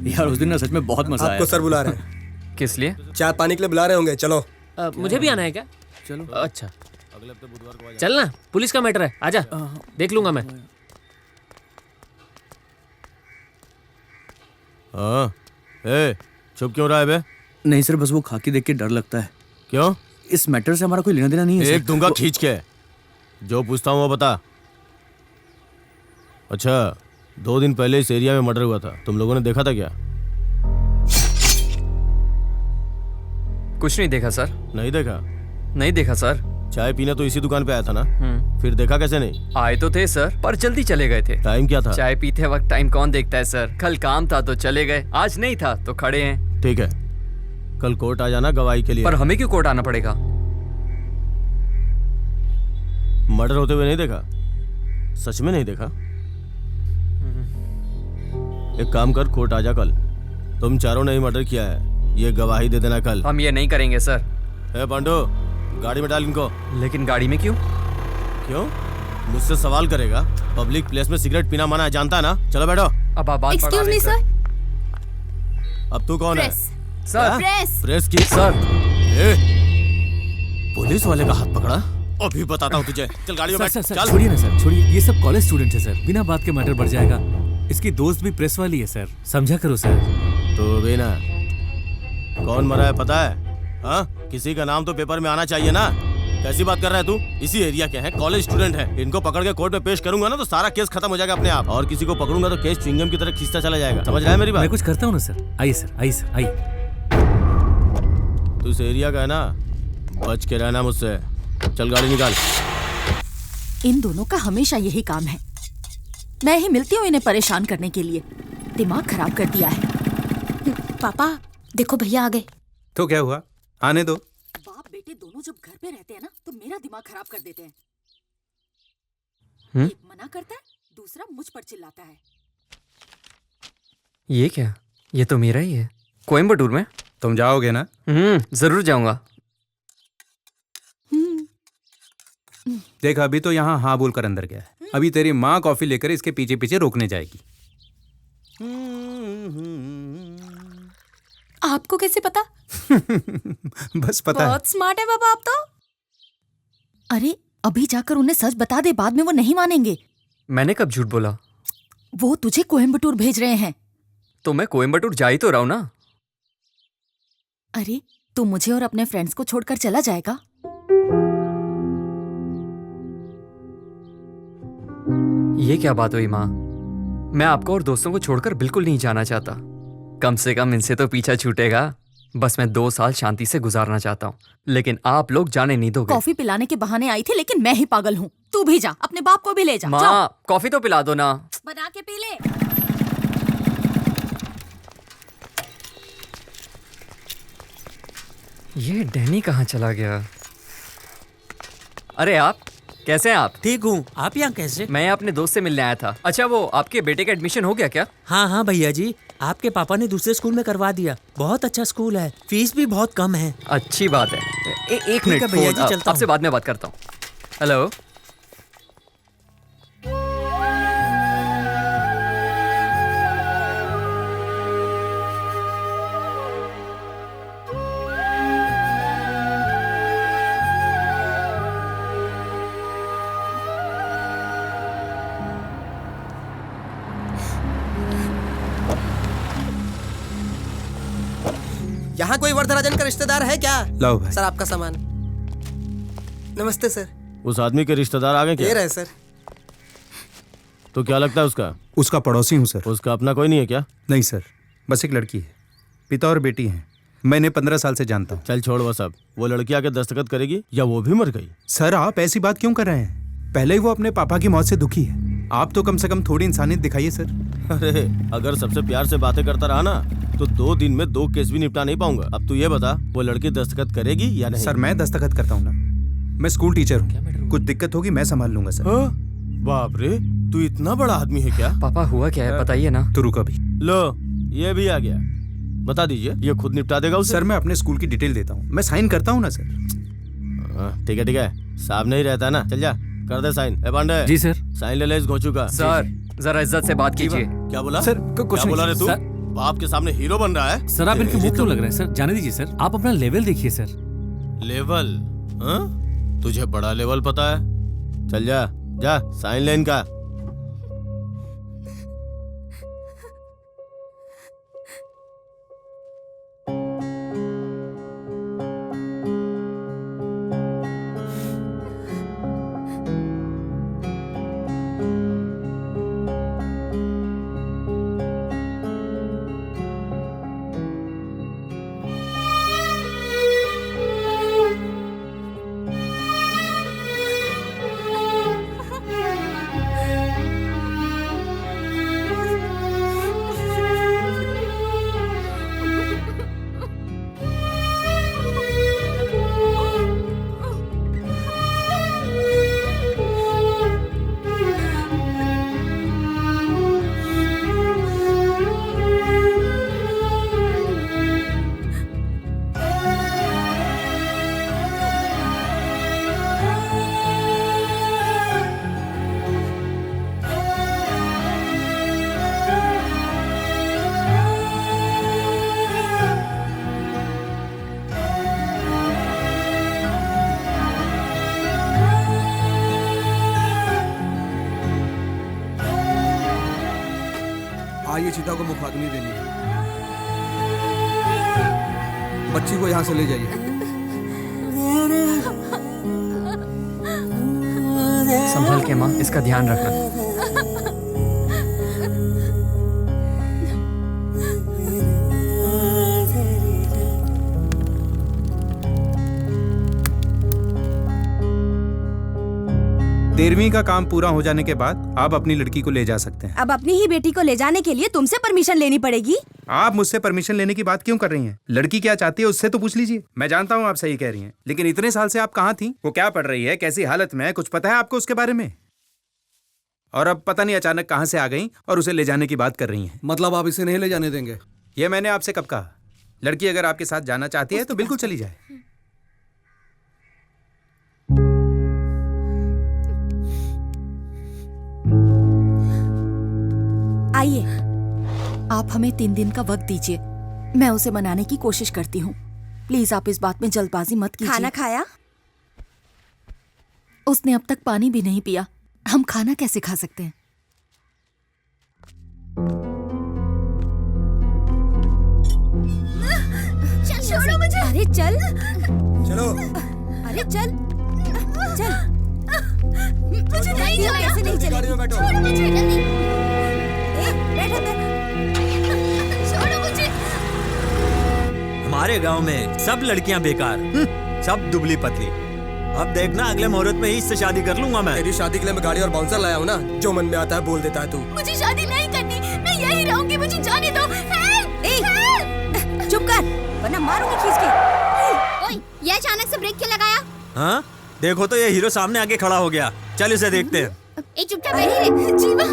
यार उस दिन ना सच में बहुत मजा आया। आपको सर बुला रहे हैं। किस लिए? चाय पानी के लिए बुला रहे होंगे, चलो। मुझे भी आना है क्या? चलो। अच्छा, चल ना, पुलिस का मैटर है, आजा, देख लूंगा मैं। हाँ, चुप क्यों रहा है बे? नहीं सर, बस वो खाकी देख के डर लगता है। क्यों? इस मैटर से हमारा कोई लेना देना नहीं है। एक दूंगा खींच के। जो पूछता हूँ वो बता। अच्छा, 2 दिन पहले इस एरिया में मर्डर हुआ था, तुम लोगों ने देखा था क्या? कुछ नहीं देखा सर। नहीं देखा? नहीं देखा सर। चाय पीने तो इसी दुकान पे आया था ना? फिर देखा कैसे नहीं? आए तो थे सर, पर जल्दी चले गए थे। टाइम क्या था? चाय पीते वक्त टाइम कौन देखता है सर। कल काम था तो चले गए, आज नहीं था तो खड़े हैं। ठीक है, कल कोर्ट आ जाना गवाही के लिए। पर हमें क्यों कोर्ट आना पड़ेगा? मर्डर होते हुए नहीं देखा? सच में नहीं देखा? एक काम कर, कोर्ट आ जा कल। तुम चारों ने ही मर्डर किया है, ये गवाही दे देना कल। हम ये नहीं करेंगे सर। पांडू, गाड़ी में डाल इनको। लेकिन गाड़ी में क्यों? क्यों? मुझसे सवाल करेगा? पब्लिक प्लेस में सिगरेट पीना मना है, जानता है ना? चलो बैठो। अब आप बात एक्सक्यूज मी सर। अब तू कौन है? सर। प्रेस की सर। पुलिस वाले का हाथ पकड़ा? अभी बताता हूँ तुझे। चल गाड़ी में बैठ। चल। छोड़िए ना सर, छोड़िए, ये सब कॉलेज स्टूडेंट है सर, बिना बात के मैटर बढ़ जाएगा। इसकी दोस्त भी प्रेस वाली है सर, समझा करो सर। तो भी ना, कौन मरा है पता है? हाँ, किसी का नाम तो पेपर में आना चाहिए ना। कैसी बात कर रहा है तू? इसी एरिया के हैं, कॉलेज स्टूडेंट हैं। इनको पकड़ के कोर्ट में पेश करूंगा ना तो सारा केस खत्म हो जाएगा अपने आप, और किसी को पकड़ूंगा तो केस च्युइंगम की तरह खींचता चला जाएगा। समझ रहा है मेरी बात? मैं कुछ करता हूँ ना सर। आइए सर, आइए सर, आइए। तू इस एरिया का है ना, बच के रहना मुझसे। चल गाड़ी निकाल। इन दोनों का हमेशा यही काम है। मैं ही मिलती हूँ इन्हें परेशान करने के लिए। दिमाग खराब कर दिया है। पापा देखो भैया आ गए। तो क्या हुआ, आने दो। बाप बेटे दोनों जब घर पे रहते हैं ना तो मेरा दिमाग खराब कर देते हैं। एक मना करता है, दूसरा मुझ पर चिल्लाता है। ये क्या? ये तो मेरा ही है। कोयम्बटूर में? तुम जाओगे ना? जरूर जाऊंगा। देख, अभी तो यहाँ हाँ बोलकर अंदर गया है। अभी तेरी माँ कॉफी लेकर इसके पीछे पीछे रोकने जाएगी। आपको कैसे पता? बस पता है। बहुत स्मार्ट है बाबा आप तो। अरे अभी जाकर उन्हें सच बता दे, बाद में वो नहीं मानेंगे। मैंने कब झूठ बोला? वो तुझे कोयम्बटूर भेज रहे हैं। तो मैं कोयम्बटूर जा ही तो रहा हूं ना। अरे तू मुझे और अपने फ्रेंड्स को छोड़कर चला जाएगा? ये क्या बात हुई माँ? मैं आपको और दोस्तों को छोड़कर बिल्कुल नहीं जाना चाहता। कम से कम इनसे तो पीछा छूटेगा। बस मैं 2 साल शांति से गुजारना चाहता हूँ, लेकिन आप लोग जाने नहीं दोगे। कॉफी पिलाने के बहाने आई थी, लेकिन मैं ही पागल हूँ। तू भी जा, अपने बाप को भी ले जा। माँ कॉफी तो पिला दो ना। बना के पी ले। ये डैनी कहाँ चला गया? अरे आप कैसे हैं? आप ठीक हूँ। आप यहाँ कैसे? मैं अपने दोस्त से मिलने आया था। अच्छा वो आपके बेटे का एडमिशन हो गया क्या? हाँ हाँ भैया जी, आपके पापा ने दूसरे स्कूल में करवा दिया। बहुत अच्छा स्कूल है, फीस भी बहुत कम है। अच्छी बात है। एक ठीक मिनट है भैया जी, चलता आपसे बाद में बात करता हूँ। हेलो। यहाँ कोई वरदराजन का रिश्तेदार है क्या? लाओ भाई। सर आपका सामान। नमस्ते सर। उस आदमी के रिश्तेदार आ गए क्या? ये रहे सर। तो क्या लगता है उसका? उसका पड़ोसी हूँ सर। उसका अपना कोई नहीं है क्या? नहीं सर, बस एक लड़की है। पिता और बेटी हैं। मैंने 15 साल से जानता हूँ। चल छोड़ वो सब। वो लड़की आके दस्तखत करेगी या वो भी मर गई? सर आप ऐसी बात क्यों कर रहे हैं? पहले ही वो अपने पापा की मौत से दुखी है। आप तो कम से कम थोड़ी इंसानियत दिखाइए सर। अरे अगर सबसे प्यार से बातें करता रहा ना तो 2 दिन में 2 केस भी निपटा नहीं पाऊंगा। अब तू ये बता, वो लड़की दस्तखत करेगी या नहीं? सर मैं दस्तखत करता हूँ ना। मैं स्कूल टीचर हूँ। कुछ दिक्कत होगी मैं संभाल लूंगा सर। बाप रे, तू इतना बड़ा आदमी है क्या? पापा हुआ क्या है बताइए ना। तो रुको अभी। लो ये भी आ गया। बता दीजिए, ये खुद निपटा देगा उसे? सर मैं अपने स्कूल की डिटेल देता हूँ, मैं साइन करता हूँ ना सर। ठीक है, साहब नहीं रहता ना। चल जा कर दे साइन। ए पांडे। जी सर। साइन ले ले इस घोचू का। सर जरा इज्जत से बात कीजिए। क्या बोला सर? कुछ क्या बोला रे तू? सर। बाप के सामने हीरो बन रहा है? सर आप इनके मुंह क्यों लग रहे हैं सर? जाने दीजिए सर, आप अपना लेवल देखिए सर। लेवल? हाँ? तुझे बड़ा लेवल पता है? चल जा जा साइन ले इनका। आइए चिता को मुखाग्नि देनी है। बच्ची को यहाँ से ले जाइए। संभल के माँ, इसका ध्यान रखना। तेरहवीं का काम पूरा हो जाने के बाद आप अपनी लड़की को ले जा सकते हैं। अब अपनी ही बेटी को ले जाने के लिए तुमसे परमिशन लेनी पड़ेगी। आप मुझसे परमिशन लेने की बात क्यों कर रही हैं? लड़की क्या चाहती है उससे तो पूछ लीजिए। मैं जानता हूँ आप सही कह रही हैं, लेकिन इतने साल से आप कहाँ थी? वो क्या पढ़ रही है, कैसी हालत में है, कुछ पता है आपको उसके बारे में? और अब पता नहीं अचानक कहाँ से आ गई और उसे ले जाने की बात कर रही हैं। मतलब आप इसे नहीं ले जाने देंगे? ये मैंने आपसे कब कहा? लड़की अगर आपके साथ जाना चाहती है तो बिल्कुल चली जाए। आइए। आप हमें 3 दिन का वक्त दीजिए, मैं उसे मनाने की कोशिश करती हूँ। प्लीज आप इस बात में जल्दबाजी मत कीजिए। खाना खाया? उसने अब तक पानी भी नहीं पिया, हम खाना कैसे खा सकते हैं? छोड़ो मुझे। अरे चल। चलो। अरे चल चल। मुझे नहीं जाना। ऐसे नहीं चलेगी। छोड़ो मुझे जल्दी। बैठ अंदर। छोड़ो मुझे। हमारे गांव में सब लड़कियां बेकार, सब दुबली पतली। अब देखना अगले मुहूर्त में ही इससे शादी कर लूंगा मैं। तेरी शादी के लिए मैं गाड़ी और बाउंसर लाया हूँ ना, जो मन में आता है बोल देता है तू। मुझे शादी नहीं करनी, मैं यही रहूंगी, मुझे जाने दो। चुप कर, वरना मारूंगी खींच के। ओए, ये अचानक से ब्रेक क्यों लगाया? हाँ, देखो तो ये हीरो सामने आके खड़ा हो गया। चल इसे देखते हैं। चुपचाप बैठी रहे। जीवा।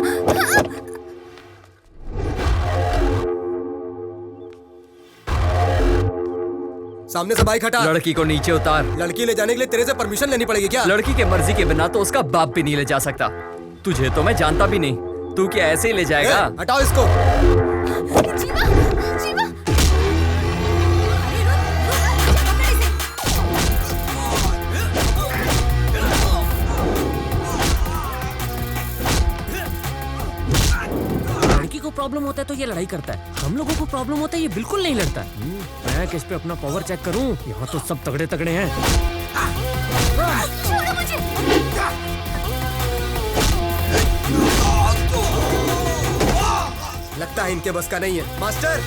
सामने से बाइक हटा। लड़की को नीचे उतार। लड़की ले जाने के लिए तेरे से परमिशन लेनी पड़ेगी क्या? लड़की के मर्जी के बिना तो उसका बाप भी नहीं ले जा सकता। तुझे तो मैं जानता भी नहीं, तू क्या ऐसे ही ले जाएगा? हटाओ इसको। जीवा, जीवा। लड़की को प्रॉब्लम होता है तो ये लड़ाई करता है, हम लोगों को प्रॉब्लम होता है ये बिल्कुल नहीं लड़ता। मैं किस पे अपना पावर चेक करूं? यहाँ तो सब तगड़े तगड़े हैं। छोड़ो मुझे। लगता है इनके बस का नहीं है। मास्टर।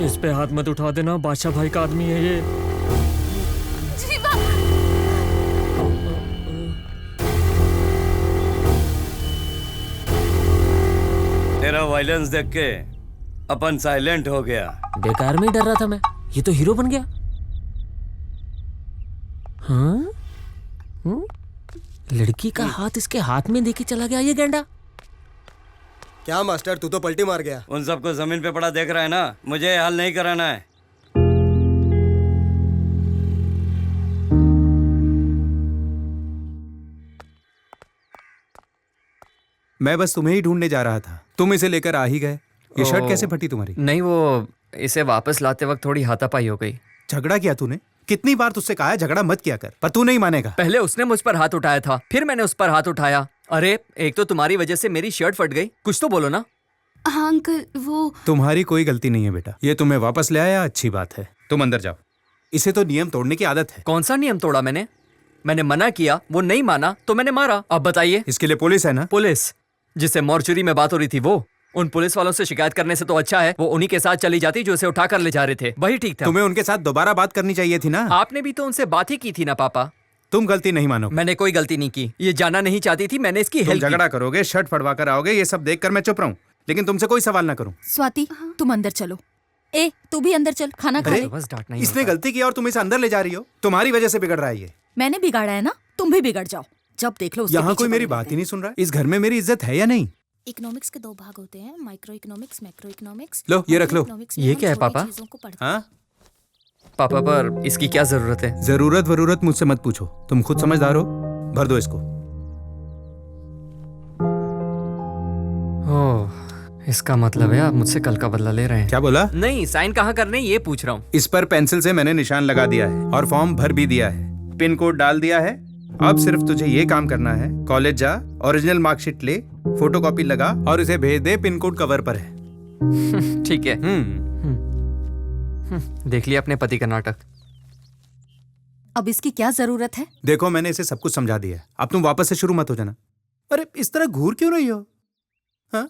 इस पे हाथ मत उठा देना, बादशाह भाई का आदमी है ये। जीवा। तेरा वायलेंस देख के अपन साइलेंट हो गया। बेकार में ही डर रहा था मैं, ये तो हीरो बन गया। हाँ? लड़की का हाथ इसके हाथ में देके चला गया ये गेंडा। क्या मास्टर, तू तो पलटी मार गया। उन सबको जमीन पे पड़ा देख रहा है ना, मुझे हाल नहीं कराना है। मैं बस तुम्हें ही ढूंढने जा रहा था, तुम इसे लेकर आ ही गए। ये शर्ट कैसे फटी तुम्हारी? नहीं, वो इसे वापस लाते वक्त थोड़ी हाथापाई हो गई। झगड़ा किया तूने? कितनी बार तुझसे कहा है झगड़ा मत किया कर, पर तू नहीं मानेगा। पहले उसने मुझ पर हाथ उठाया था, फिर मैंने उस पर हाथ उठाया। अरे एक तो तुम्हारी वजह से मेरी शर्ट फट गई, कुछ तो बोलो ना। हाँ अंकल, वो तुम्हारी कोई गलती नहीं है बेटा, ये तुम्हें वापस ले आया, अच्छी बात है। तुम अंदर जाओ, इसे तो नियम तोड़ने की आदत है। कौन सा नियम तोड़ा मैंने? मैंने मना किया, वो नहीं माना तो मैंने मारा। अब बताइए। इसके लिए पुलिस है ना? पुलिस जिससे मॉर्चुरी में बात हो रही थी वो। उन पुलिस वालों से शिकायत करने से तो अच्छा है वो उन्हीं के साथ चली जाती जो उसे उठा कर ले जा रहे थे, वही ठीक था। तुम्हें उनके साथ दोबारा बात करनी चाहिए थी ना। आपने भी तो उनसे बात ही की थी ना पापा। तुम गलती नहीं मानो। मैंने कोई गलती नहीं की, ये जाना नहीं चाहती थी, मैंने इसकी हेल्प की। झगड़ा करोगे, शर्ट फड़वा कर आओगे, ये सब देखकर मैं चुप रहूं, लेकिन तुमसे कोई सवाल ना करूं। स्वाति, तुम अंदर चलो। ए, तू भी अंदर चल, खाना खा ले। बस डांटना ही इसने होता है। गलती की और तुम इसे अंदर ले जा रही हो। तुम्हारी वजह से बिगड़ रहा है ये। मैंने बिगाड़ा है ना, तुम भी बिगड़ जाओ। जब देख लो उसके यहाँ पीछे कोई मेरी पड़े बात ही नहीं सुन रहा। इस घर में मेरी इज्जत है या नहीं? इकोनॉमिक्स के 2 भाग होते हैं, माइक्रो इकोनॉमिक्स, मैक्रो इकोनॉमिक्स। लो ये रख लो। ये क्या है पापा? हाँ पापा, पर इसकी क्या जरूरत है? जरूरत मुझसे मत पूछो, तुम खुद समझदार हो। भर दो इसको। ओह, इसका मतलब है आप मुझसे कल का बदला ले रहे हैं। क्या बोला? नहीं, साइन कहाँ करने ये पूछ रहा हूँ। इस पर पेंसिल से मैंने निशान लगा दिया है और फॉर्म भर भी दिया है, पिन कोड डाल दिया है। अब सिर्फ तुझे ये काम करना है, कॉलेज जा, ओरिजिनल मार्कशीट ले, फोटोकॉपी लगा और इसे भेज दे, पिन कोड कवर पर है। ठीक है। देख लिया अपने पति का नाटक। अब इसकी क्या जरूरत है? देखो मैंने इसे सब कुछ समझा दिया है, अब तुम वापस से शुरू मत हो जाना। अरे इस तरह घूर क्यों रही हो? हाँ?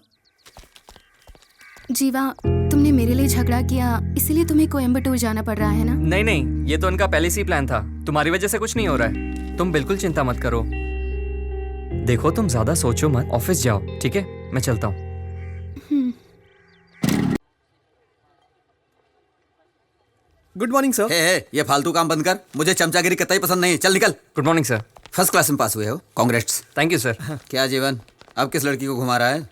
जीवा, तुमने मेरे लिए झगड़ा किया, इसीलिए तुम्हें कोयम्बटूर जाना पड़ रहा है ना? नहीं नहीं, ये तो उनका पहले से ही प्लान था। तुम्हारी वजह से कुछ नहीं हो रहा है, तुम बिल्कुल चिंता मत करो। देखो तुम ज्यादा सोचो मत, ऑफिस जाओ, ठीक है? मैं चलता हूँ। Good morning sir. ये फालतू काम बंद कर, मुझे चमचागिरी कतई पसंद नहीं। चल निकल। Good morning sir. First class में पास हुए हो, कांग्रेट्स। Thank you sir. क्या जीवन, अब किस लड़की को घुमा रहा है?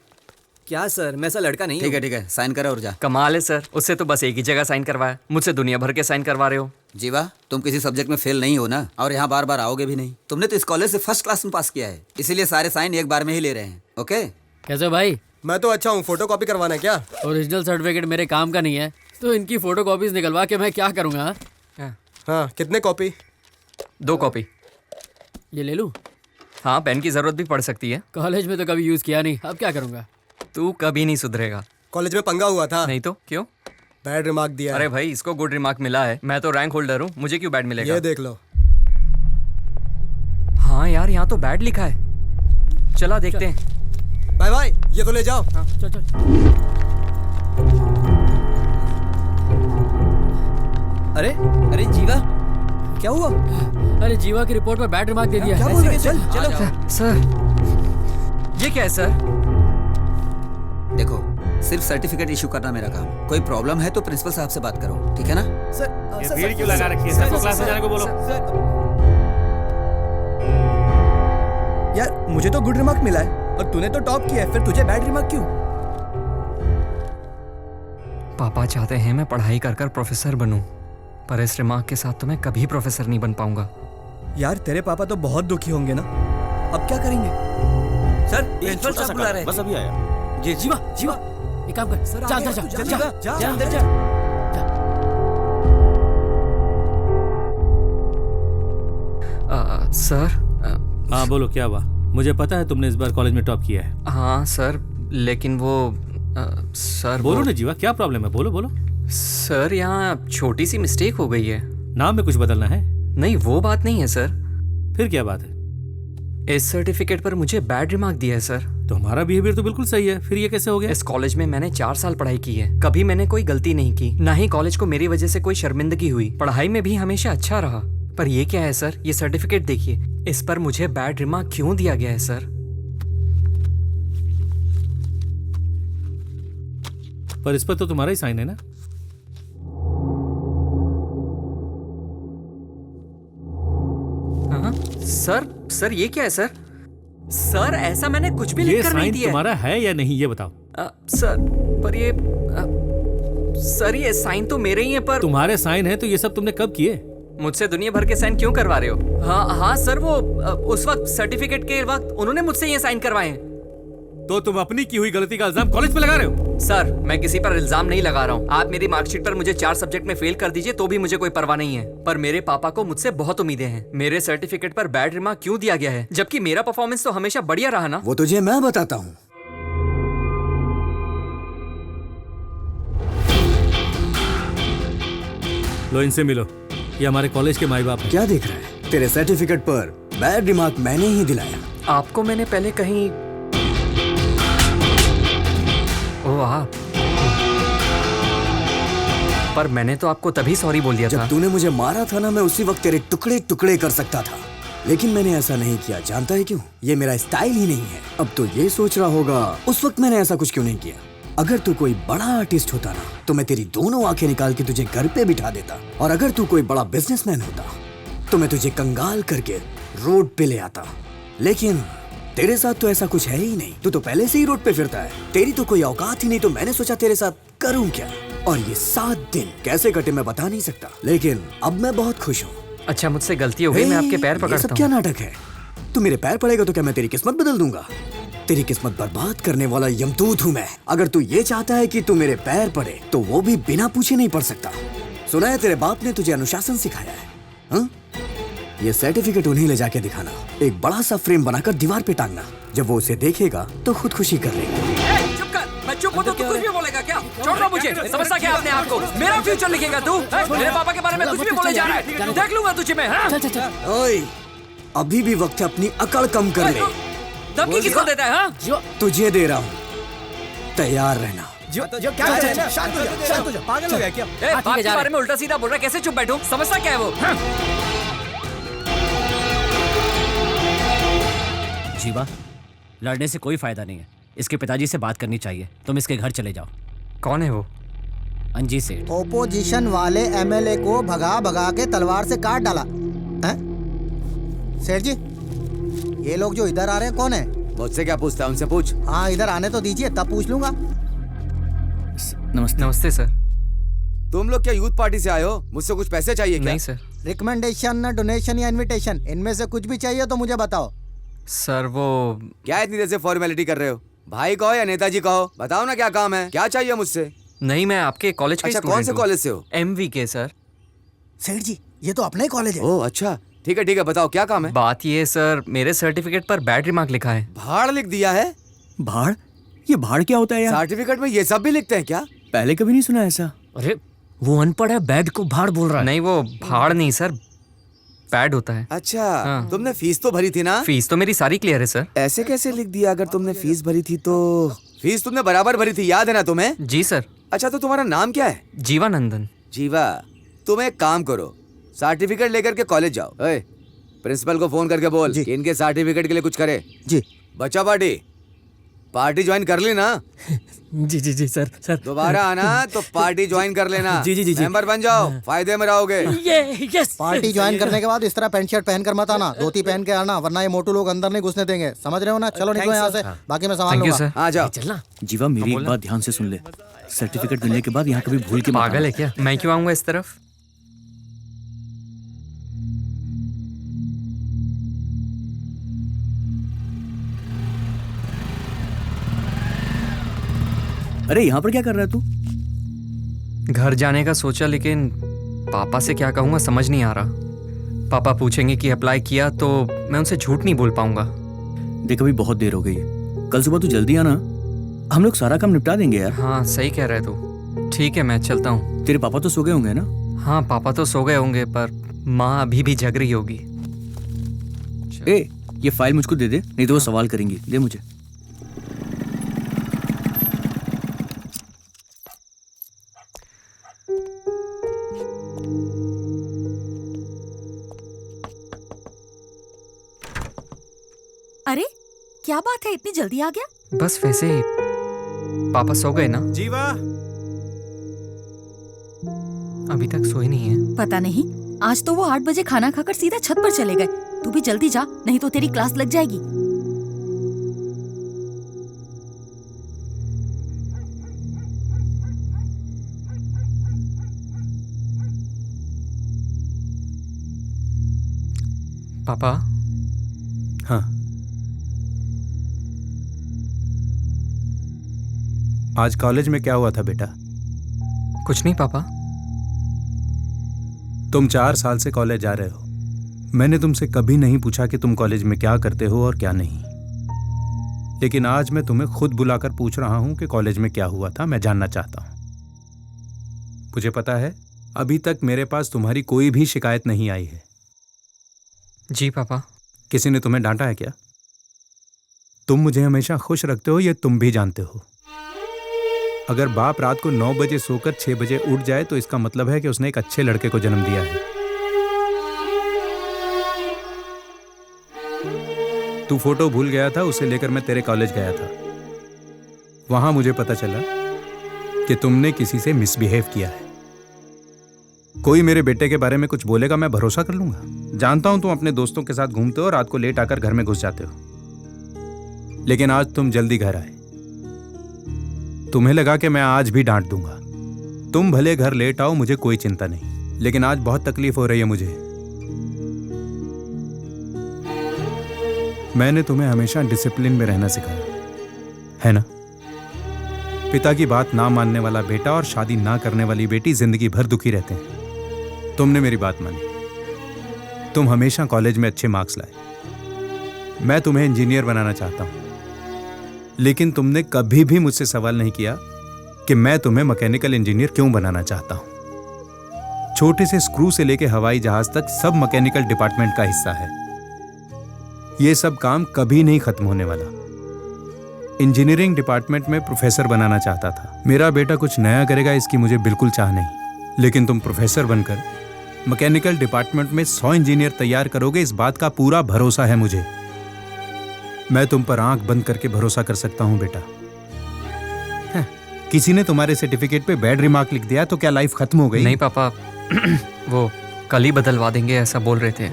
क्या सर, मैं ऐसा लड़का नहीं ठीक है ठीक है, साइन करो और जा। कमाल है सर, उससे तो बस एक ही जगह साइन करवाया, मुझसे दुनिया भर के साइन करवा रहे हो। जीवा, तुम किसी सब्जेक्ट में फेल नहीं हो ना, और यहाँ बार बार आओगे भी नहीं। तुमने तो इस कॉलेज से फर्स्ट क्लास में पास किया है, इसीलिए सारे साइन एक बार में ही ले रहे हैं। ओके? कैसे भाई? मैं तो अच्छा हूँ। फोटो कॉपी करवाना है क्या? ओरिजिनल सर्टिफिकेट मेरे काम का नहीं है, तो इनकी फोटो कॉपीज निकलवा के मैं क्या करूँगा? हाँ, कितने कॉपी? 2 कॉपी। ये ले लूँ? हाँ, पेन की जरूरत भी पड़ सकती है। कॉलेज में तो कभी यूज किया नहीं, अब क्या करूँगा? तू कभी नहीं सुधरेगा। कॉलेज में पंगा हुआ था? नहीं तो क्यों? बैड रिमार्क दिया। अरे भाई, इसको गुड रिमार्क मिला है, मैं तो रैंक होल्डर हूँ, मुझे क्यों बैड मिलेगा? ये देख लो। हाँ यार, यहाँ तो बैड लिखा है, चला देखते हैं। बाय बाय, ये तो ले जाओ। हाँ, चल चल। अरे जीवा, क्या हुआ? अरे जीवा की रिपोर्ट पर बैड रिमार्क दे दिया। क्या बोल रहे? चल चलो। सर, ये क्या है सर? देखो, सिर्फ सर्टिफिकेट इशू करना मेरा काम। कोई प्रॉब्लम है तो प्रिंसिपल साहब से बात करो, ठीक है ना? ये भीड़ क्यों लगा रखी है? सबको क्लास में जाने को बोलो। यार, मुझे तो गुड रिमार्क मिला है और तूने तो टॉप किया है, फिर तुझे बैड रिमार्क क्यों? पापा चाहते हैं मैं पढ़ाई कर कर प्रोफेसर बनूं, पर इस रिमार्क के साथ तो मैं कभी प्रोफेसर नहीं बन पाऊंगा। यार, तेरे पापा तो बहुत दुखी होंगे ना, अब क्या करेंगे? सर, प्रिंसिपल साहब बुला रहे हैं। बस अभी आया। जी जीवा, जीवा एक काम कर, सर, जा आगे जा तू जा जा, जा जा, जा अंदर जा। सर। हाँ बोलो, क्या हुआ? मुझे पता है तुमने इस बार कॉलेज में टॉप किया है। हाँ सर, लेकिन वो सर बोलो ना जीवा, क्या प्रॉब्लम है? बोलो बोलो। सर, यहाँ छोटी सी मिस्टेक हो गई है। नाम में कुछ बदलना है? नहीं, वो बात नहीं है सर। फिर क्या बात है? इस सर्टिफिकेट पर मुझे बैड रिमार्क दिया है सर। तो हमारा बिहेवियर तो बिल्कुल सही है, फिर ये कैसे हो गया? इस कॉलेज में मैंने 4 साल पढ़ाई की है, कभी मैंने कोई गलती नहीं की, ना ही कॉलेज को मेरी वजह से कोई शर्मिंदगी हुई। पढ़ाई में भी हमेशा अच्छा रहा। पर ये क्या है सर? ये सर्टिफिकेट देखिए, इस पर मुझे बैड रिमार्क क्यों दिया गया है सर? पर इस पर तो तुम्हारा ही साइन है ना? हाँ सर, ये क्या है सर? सर, ऐसा मैंने कुछ भी ये लिखकर नहीं साइन दिया। तुम्हारा है या नहीं, ये बताओ। सर, पर ये सर, ये साइन तो मेरे ही है, पर तुम्हारे साइन है तो ये सब तुमने कब किए? मुझसे दुनिया भर के साइन क्यों करवा रहे हो? हाँ सर, वो उस वक्त सर्टिफिकेट के वक्त उन्होंने मुझसे ये साइन करवाए हैं। तो तुम अपनी की हुई गलती का इल्जाम कॉलेज पे लगा रहे हो? सर, मैं किसी पर इल्जाम नहीं लगा रहा हूँ। आप मेरी मार्कशीट पर मुझे 4 सब्जेक्ट में फेल कर दीजिए तो भी मुझे कोई परवाह नहीं है, पर मेरे पापा को मुझसे बहुत उम्मीदें हैं। मेरे सर्टिफिकेट पर बैड रिमार्क क्यों दिया गया है, जबकि मेरा परफॉर्मेंस तो हमेशा बढ़िया रहा ना? वो तुझे मैं बताता हूँ। लो, इनसे मिलो, ये हमारे कॉलेज के माई बाप हैं। क्या देख रहा है? तेरे सर्टिफिकेट पर बैड रिमार्क मैंने ही दिलाया। आपको मैंने पहले कहीं आप, पर मैंने तो आपको तभी सॉरी बोल दिया था जब तूने मुझे मारा था ना, मैं उसी वक्त तेरे टुकड़े टुकड़े कर सकता था, लेकिन मैंने ऐसा नहीं किया। जानता है क्यों? ये मेरा स्टाइल ही नहीं है। अब तो ये सोच रहा होगा उस वक्त मैंने ऐसा कुछ क्यों नहीं किया। अगर तू कोई बड़ा आर्टिस्ट होता ना, तो मैं तेरी दोनों आंखें निकाल के तुझे घर पे बिठा देता, और अगर तू कोई बड़ा बिजनेसमैन होता तो मैं तुझे कंगाल करके रोड पे ले आता। लेकिन तेरे साथ तो ऐसा कुछ है ही नहीं, तू तो पहले से ही रोड पे फिरता है, तेरी तो कोई औकात ही नहीं, तो मैंने सोचा तेरे साथ करूं क्या। और ये 7 दिन कैसे कटे मैं बता नहीं सकता, लेकिन अब मैं बहुत खुश हूँ। अच्छा, मुझसे गलती हो गई, मैं आपके पैर पकड़ता हूँ। ये सब क्या नाटक है? तू मेरे पैर पड़ेगा तो क्या मैं तेरी किस्मत बदल दूंगा? तेरी किस्मत बर्बाद करने वाला यमदूत हूँ मैं। अगर तू ये चाहता है कि तू मेरे पैर पड़े, तो वो भी बिना पूछे नहीं पड़ सकता। सुना है तेरे बाप ने तुझे अनुशासन सिखाया है, हाँ? ये सर्टिफिकेट उन्हें ले जाके दिखाना, एक बड़ा सा फ्रेम बनाकर दीवार पे टांगना। जब वो उसे देखेगा तो खुदकुशी कर लेगा। चुप कर, मैं चुप हूँ तो तू कुछ भी बोलेगा क्या? छोड़ दो मुझे, समझता क्या अपने आप को? मेरा फ्यूचर लिखेगा तू? मेरे पापा के बारे में कुछ भी बोले जा रहा है, देख लूंगा तुझे मैं। ओए, अभी भी वक्त है, अपनी अकड़ कम कर ले। धमकी किसको देता है? हाँ, तुझे दे रहा हूँ, तैयार रहना। जो क्या कर रहे हैं? शांत हो जा, पागल हो गया क्या? बाप के बारे में उल्टा सीधा बोल रहा है, कैसे चुप बैठूं? समझता क्या है वो? जीवा, लड़ने से कोई फायदा नहीं है, इसके पिताजी से बात करनी चाहिए। तुम इसके घर चले जाओ। कौन है वो? अंजी सेठ। ओपोजिशन वाले एमएलए को भगा भगा के तलवार से काट डाला है। सेठ जी, ये लोग जो इधर आ रहे हैं कौन है? मुझसे क्या पूछता है, उनसे पूछ। हाँ इधर आने तो दीजिए, तब पूछ लूंगा। नमस्ते। नमस्ते सर। तुम लोग क्या यूथ पार्टी से आए हो? मुझसे कुछ पैसे चाहिए क्या? नहीं सर। रिकमेंडेशन, डोनेशन या इनविटेशन, इनमें से कुछ भी चाहिए तो मुझे बताओ। सर वो क्या इतनी देर से फॉर्मेलिटी कर रहे हो? भाई कहो या नेताजी कहो, बताओ ना क्या काम है, क्या चाहिए मुझसे? नहीं, मैं आपके कॉलेज का अच्छा, स्टूडेंट कौन से हूँ। कॉलेज से हो? MVK sir. सेठ जी ये तो अपना ही कॉलेज है। ओह अच्छा, ठीक है, बताओ क्या काम है? बात ये सर, मेरे सर्टिफिकेट पर बैड रिमार्क लिखा है। भाड़ लिख दिया है? भाड़? ये भाड़ क्या होता है यार? सर्टिफिकेट में ये सब भी लिखते हैं क्या? पहले कभी नहीं सुना ऐसा। अरे वो अनपढ़ है, बैड को भाड़ बोल रहा है। नहीं, वो भाड़ नहीं सर, बैड होता है। अच्छा, हाँ। तुमने फीस तो भरी थी ना? फीस तो मेरी सारी क्लियर है सर। ऐसे कैसे लिख दिया? अगर तुमने फीस भरी थी तो फीस तुमने बराबर भरी थी, याद है ना तुम्हें? जी सर। अच्छा, तो तुम्हारा नाम क्या है? जीवानंदन। जीवा, तुम एक काम करो, सर्टिफिकेट लेकर के कॉलेज जाओ। प्रिंसिपल को फोन करके बोल कि इनके सर्टिफिकेट के लिए कुछ करे। जी। बच्चा पार्टी ज्वाइन कर ली ना? जी सर। दोबारा आना तो पार्टी ज्वाइन कर लेना। जी। मेंबर बन जाओ, फायदे में रहोगे। यस। पार्टी ज्वाइन करने के बाद इस तरह पैंट शर्ट पहन कर मत आना, धोती पहन के आना, वरना ये मोटू लोग अंदर नहीं घुसने देंगे, समझ रहे हो ना? चलो निकलो यहाँ से, बाकी मैं संभाल लूंगा। आ जाओ। चलना। जीवा मेरी एक बात ध्यान से सुन ले, सर्टिफिकेट मिलने के बाद यहाँ कभी भूल के मत पागल आना। है क्या? मैं क्यों आऊंगा इस तरफ? अरे यहाँ पर क्या कर रहा है तू? घर जाने का सोचा, लेकिन पापा से क्या कहूँगा समझ नहीं आ रहा। पापा पूछेंगे कि अप्लाई किया तो मैं उनसे झूठ नहीं बोल पाऊंगा। देख अभी बहुत देर हो गई है, कल सुबह तू जल्दी आना, हम लोग सारा काम निपटा देंगे यार। हाँ सही कह रहे तू। ठीक है, मैं चलता हूँ। तेरे पापा तो सो गए होंगे ना? हाँ पापा तो सो गए होंगे, पर माँ अभी भी जग रही होगी। ए, ये फाइल मुझको दे दे, नहीं तो वो सवाल करेंगी। दे मुझे। अरे क्या बात है, इतनी जल्दी आ गया? बस वैसे ही। पापा सो गए ना? जीवा अभी तक सोए नहीं है। पता नहीं, आज तो वो 8 बजे खाना खाकर सीधा छत पर चले गए। तू भी जल्दी जा, नहीं तो तेरी क्लास लग जाएगी। पापा। हाँ, आज कॉलेज में क्या हुआ था बेटा? कुछ नहीं पापा। तुम 4 साल से कॉलेज जा रहे हो। मैंने तुमसे कभी नहीं पूछा कि तुम कॉलेज में क्या करते हो और क्या नहीं, लेकिन आज मैं तुम्हें खुद बुलाकर पूछ रहा हूं कि कॉलेज में क्या हुआ था। मैं जानना चाहता हूं। मुझे पता है अभी तक मेरे पास तुम्हारी कोई भी शिकायत नहीं आई है। जी पापा। किसी ने तुम्हें डांटा है क्या? तुम मुझे हमेशा खुश रखते हो, ये तुम भी जानते हो। अगर बाप रात को 9 बजे सोकर 6 बजे उठ जाए तो इसका मतलब है कि उसने एक अच्छे लड़के को जन्म दिया है। तू फोटो भूल गया था, उसे लेकर मैं तेरे कॉलेज गया था। वहां मुझे पता चला कि तुमने किसी से मिसबिहेव किया है। कोई मेरे बेटे के बारे में कुछ बोलेगा, मैं भरोसा कर लूंगा। जानता हूं तुम अपने दोस्तों के साथ घूमते हो, रात को लेट आकर घर में घुस जाते हो, लेकिन आज तुम जल्दी घर आए। तुम्हें लगा कि मैं आज भी डांट दूंगा। तुम भले घर लेट आओ, मुझे कोई चिंता नहीं, लेकिन आज बहुत तकलीफ हो रही है मुझे। मैंने तुम्हें हमेशा डिसिप्लिन में रहना सिखाया है ना? पिता की बात ना मानने वाला बेटा और शादी ना करने वाली बेटी जिंदगी भर दुखी रहते हैं। तुमने मेरी बात मानी, तुम हमेशा कॉलेज में अच्छे मार्क्स लाए। मैं तुम्हें इंजीनियर बनाना चाहता हूं, लेकिन तुमने कभी भी मुझसे सवाल नहीं किया कि मैं तुम्हें मैकेनिकल इंजीनियर क्यों बनाना चाहता हूं। छोटे से स्क्रू से लेकर हवाई जहाज तक सब मैकेनिकल डिपार्टमेंट का हिस्सा है। यह सब काम कभी नहीं खत्म होने वाला। इंजीनियरिंग डिपार्टमेंट में प्रोफेसर बनाना चाहता था। मेरा बेटा कुछ नया करेगा इसकी मुझे बिल्कुल चाह नहीं, लेकिन तुम प्रोफेसर बनकर मैकेनिकल डिपार्टमेंट में 100 इंजीनियर तैयार करोगे, इस बात का पूरा भरोसा है मुझे। मैं तुम पर आंख बंद करके भरोसा कर सकता हूं बेटा। किसी ने तुम्हारे सर्टिफिकेट पे बैड रिमार्क लिख दिया तो क्या लाइफ खत्म हो गई? नहीं पापा, वो कल ही बदलवा देंगे ऐसा बोल रहे थे।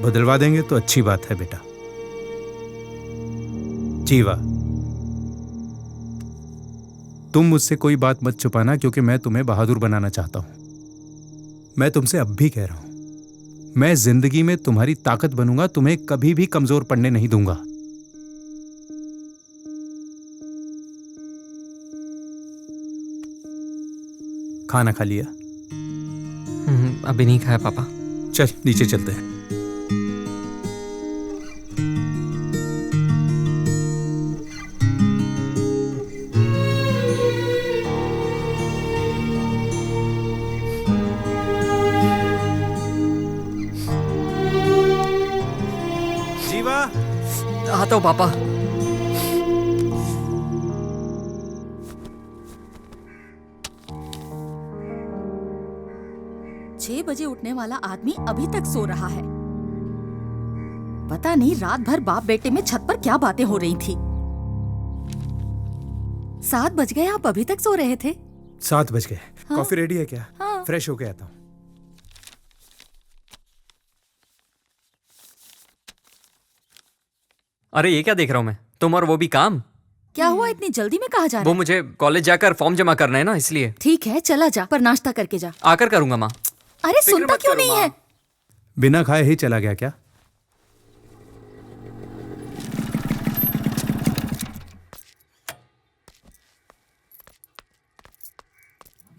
बदलवा देंगे तो अच्छी बात है बेटा। जीवा, तुम मुझसे कोई बात मत छुपाना, क्योंकि मैं तुम्हें बहादुर बनाना चाहता हूं। मैं तुमसे अब भी कह रहा हूं, मैं जिंदगी में तुम्हारी ताकत बनूंगा, तुम्हें कभी भी कमजोर पड़ने नहीं दूंगा। खाना खा लिया? अभी नहीं खाया पापा। चल नीचे चलते हैं। जीवा, आता हूँ पापा। 6 बजे उठने वाला आदमी अभी तक सो रहा है। पता नहीं रात भर बाप बेटे में छत पर क्या बातें हो रही थी। 7 बज गए, आप अभी तक सो रहे थे? 7 बज गए। हाँ? कॉफी रेडी है क्या? हाँ। फ्रेश होके आता हूँ। अरे ये क्या देख रहा हूँ मैं? तुम और वो भी काम? क्या हुआ, इतनी जल्दी में कहाँ जा रहा वो है? मुझे कॉलेज जाकर फॉर्म जमा करना है ना, इसलिए। ठीक है चला जा, पर नाश्ता करके जा। आकर करूंगा माँ। अरे सुनता क्यों नहीं है? बिना खाए ही चला गया क्या?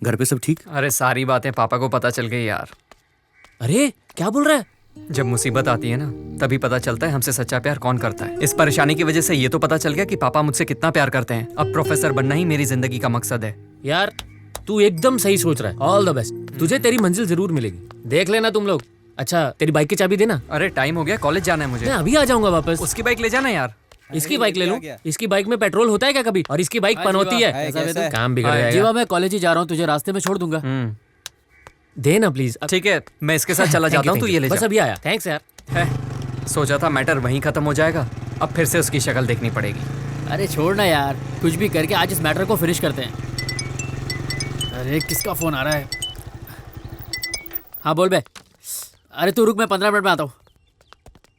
घर पे सब ठीक? अरे सारी बातें पापा को पता चल गई यार। अरे क्या बोल रहा है? जब मुसीबत आती है ना, तभी पता चलता है हमसे सच्चा प्यार कौन करता है। इस परेशानी की वजह से ये तो पता चल गया कि पापा मुझसे कितना प्यार करते हैं। अब प्रोफेसर बनना ही मेरी जिंदगी का मकसद है। यार तू एकदम सही सोच रहा है। All the best. तुझे तेरी मंजिल जरूर मिलेगी, देख लेना तुम लोग। अच्छा तेरी बाइक की चाबी देना। अरे टाइम हो गया, कॉलेज जाना है मुझे। मैं अभी आ जाऊंगा वापस। उसकी बाइक ले जाना यार। इसकी बाइक ले लूं? इसकी बाइक में पेट्रोल होता है क्या कभी? और इसकी बाइक पन होती है। काम बिगड़ जाएगा। जीवा मैं कॉलेज ही जा रहा हूँ, तुझे रास्ते में छोड़ दूंगा। देना प्लीज। ठीक है मैं इसके साथ चला जाता हूँ, तू ये ले जा। बस अभी आया। थैंक्स यार। सोचा था मैटर वहीं खत्म हो जाएगा, अब फिर से उसकी शक्ल देखनी पड़ेगी। अरे छोड़ना यार, कुछ भी करके आज इस मैटर को फिनिश करते हैं। अरे किसका फोन आ रहा है? हाँ बोल बे। अरे तू रुक, मैं 15 मिनट में आता हूँ।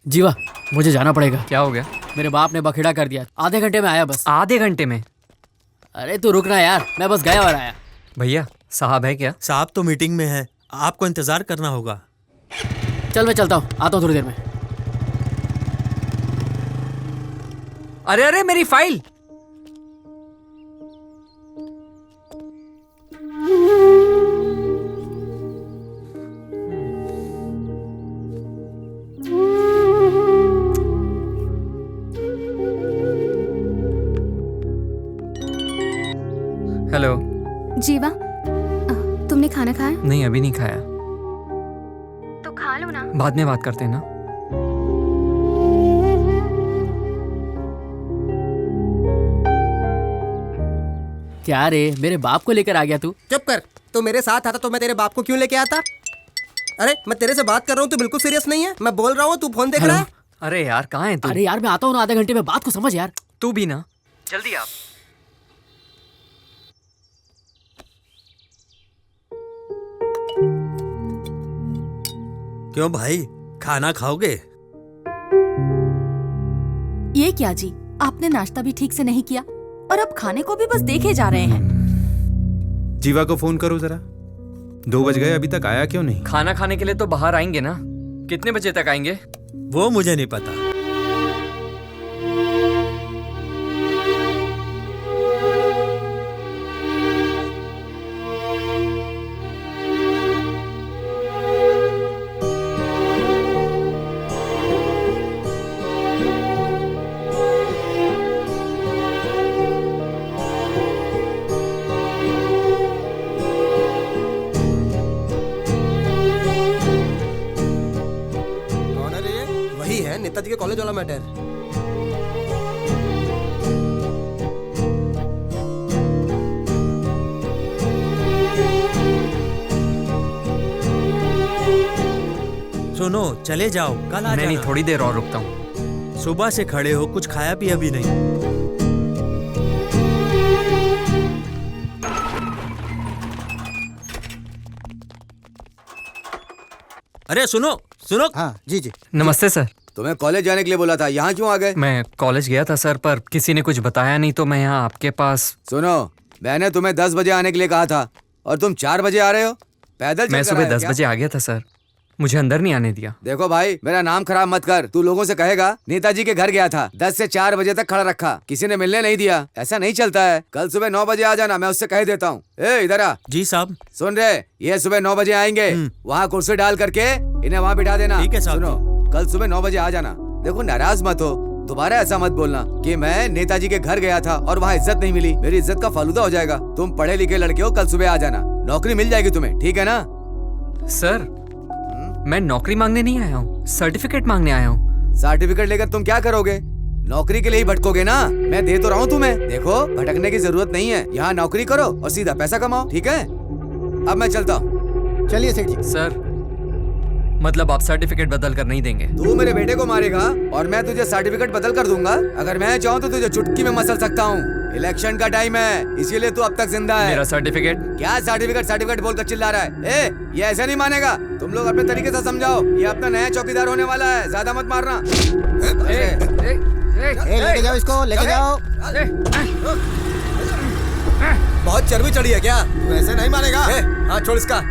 जीवा मुझे जाना पड़ेगा। क्या हो गया? मेरे बाप ने बखेड़ा कर दिया। आधे घंटे में आया बस। आधे घंटे में? अरे तू रुकना यार, मैं बस गया और आया। भैया साहब है क्या? साहब तो मीटिंग में है, आपको इंतजार करना होगा। चल मैं चलता हूँ, आता हूँ थोड़ी देर में। अरे अरे मेरी फाइल। हेलो। जीवा तुमने खाना खाया? नहीं अभी नहीं खाया। तो खा लो ना। बाद में बात करते हैं ना। क्या रे, मेरे बाप को लेकर आ गया तू? चुप कर। तो मेरे साथ आता तो मैं तेरे बाप को क्यों लेके आता? अरे मैं तेरे से बात कर रहा हूँ, तू बिल्कुल सीरियस नहीं है। मैं बोल रहा हूँ, तू फोन देख रहा है। अरे यार कहाँ है तू? अरे यार मैं आता हूँ ना, आधे घंटे में। बात को समझ यार। तू भी ना, जल्दी आ। क्यों भाई, खाना खाओगे? ये क्या जी, आपने नाश्ता भी ठीक से नहीं किया और अब खाने को भी बस देखे जा रहे हैं। जीवा को फोन करो जरा। 2 बज गए, अभी तक आया क्यों नहीं? खाना खाने के लिए तो बाहर आएंगे ना। कितने बजे तक आएंगे? वो मुझे नहीं पता। नेताजी के कॉलेज वाला मैटर। सुनो चले जाओ, कल आ जाना। नहीं थोड़ी देर और रुकता हूँ। सुबह से खड़े हो, कुछ खाया पिया भी नहीं। अरे सुनो सुनो। हाँ जी जी। नमस्ते सर। तुम्हें कॉलेज जाने के लिए बोला था, यहाँ क्यों आ गए? मैं कॉलेज गया था सर, पर किसी ने कुछ बताया नहीं तो मैं यहाँ आपके पास। सुनो, मैंने तुम्हें 10 बजे आने के लिए कहा था और तुम 4 बजे आ रहे हो। पैदल मैं चलकर सुबह आए 10 क्या? बजे आ गया था सर, मुझे अंदर नहीं आने दिया। देखो भाई, मेरा नाम खराब मत कर। तू लोगों से कहेगा नेताजी के घर गया था, 10 से 4 बजे तक खड़ा रखा, किसी ने मिलने नहीं दिया। ऐसा नहीं चलता है। कल सुबह 9 बजे आ जाना, मैं उससे कह देता हूँ। ए इधर आ। जी साहब। सुन रहे, ये सुबह 9 बजे आएंगे, वहाँ कुर्सी डाल करके इन्हें वहाँ बिठा देना। ठीक है साहब। सुनो, कल सुबह 9 बजे आ जाना। देखो नाराज मत हो, दोबारा ऐसा मत बोलना कि मैं नेताजी के घर गया था और वहाँ इज्जत नहीं मिली। मेरी इज्जत का फालूदा हो जाएगा। तुम पढ़े लिखे लड़के हो, कल सुबह आ जाना, नौकरी मिल जाएगी तुम्हें, ठीक है ना? सर मैं नौकरी मांगने नहीं आया हूँ, सर्टिफिकेट मांगने आया हूँ। सर्टिफिकेट लेकर तुम क्या करोगे? नौकरी के लिए ही भटकोगे ना। मैं दे तो रहा हूँ तुम्हें। देखो, भटकने की जरूरत नहीं है, यहाँ नौकरी करो और सीधा पैसा कमाओ, ठीक है? अब मैं चलता हूँ। चलिए सेठ जी। सर मतलब आप सर्टिफिकेट बदल कर नहीं देंगे? तू मेरे बेटे को मारेगा और मैं तुझे सर्टिफिकेट बदल कर दूंगा। अगर मैं चाहूँ तो तुझे चुटकी में मसल सकता हूँ। इलेक्शन का टाइम है, इसीलिए तू अब तक जिंदा है। मेरा सर्टिफिकेट? क्या सर्टिफिकेट सर्टिफिकेट बोलकर चिल्ला रहा है? ए, ये ऐसा नहीं मानेगा। तुम लोग अपने तरीके से समझाओ, ये अपना नया चौकीदार होने वाला है, ज्यादा मत मारना। लेके जाओ इसको, लेके जाओ। बहुत चर्बी चढ़ी है क्या? तू ऐसे नहीं मानेगा। हाँ, छोड़ इसका।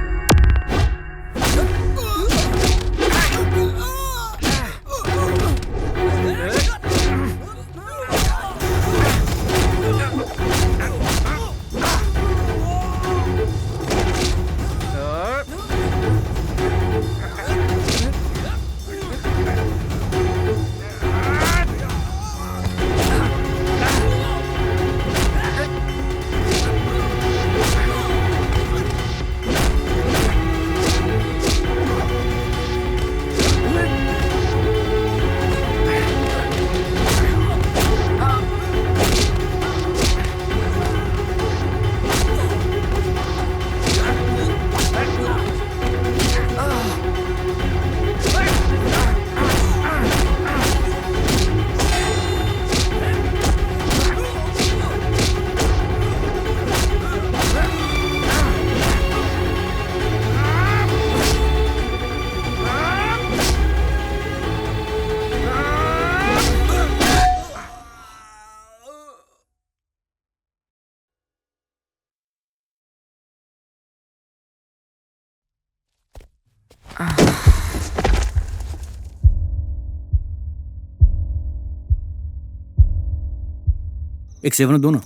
एक 7 दो ना।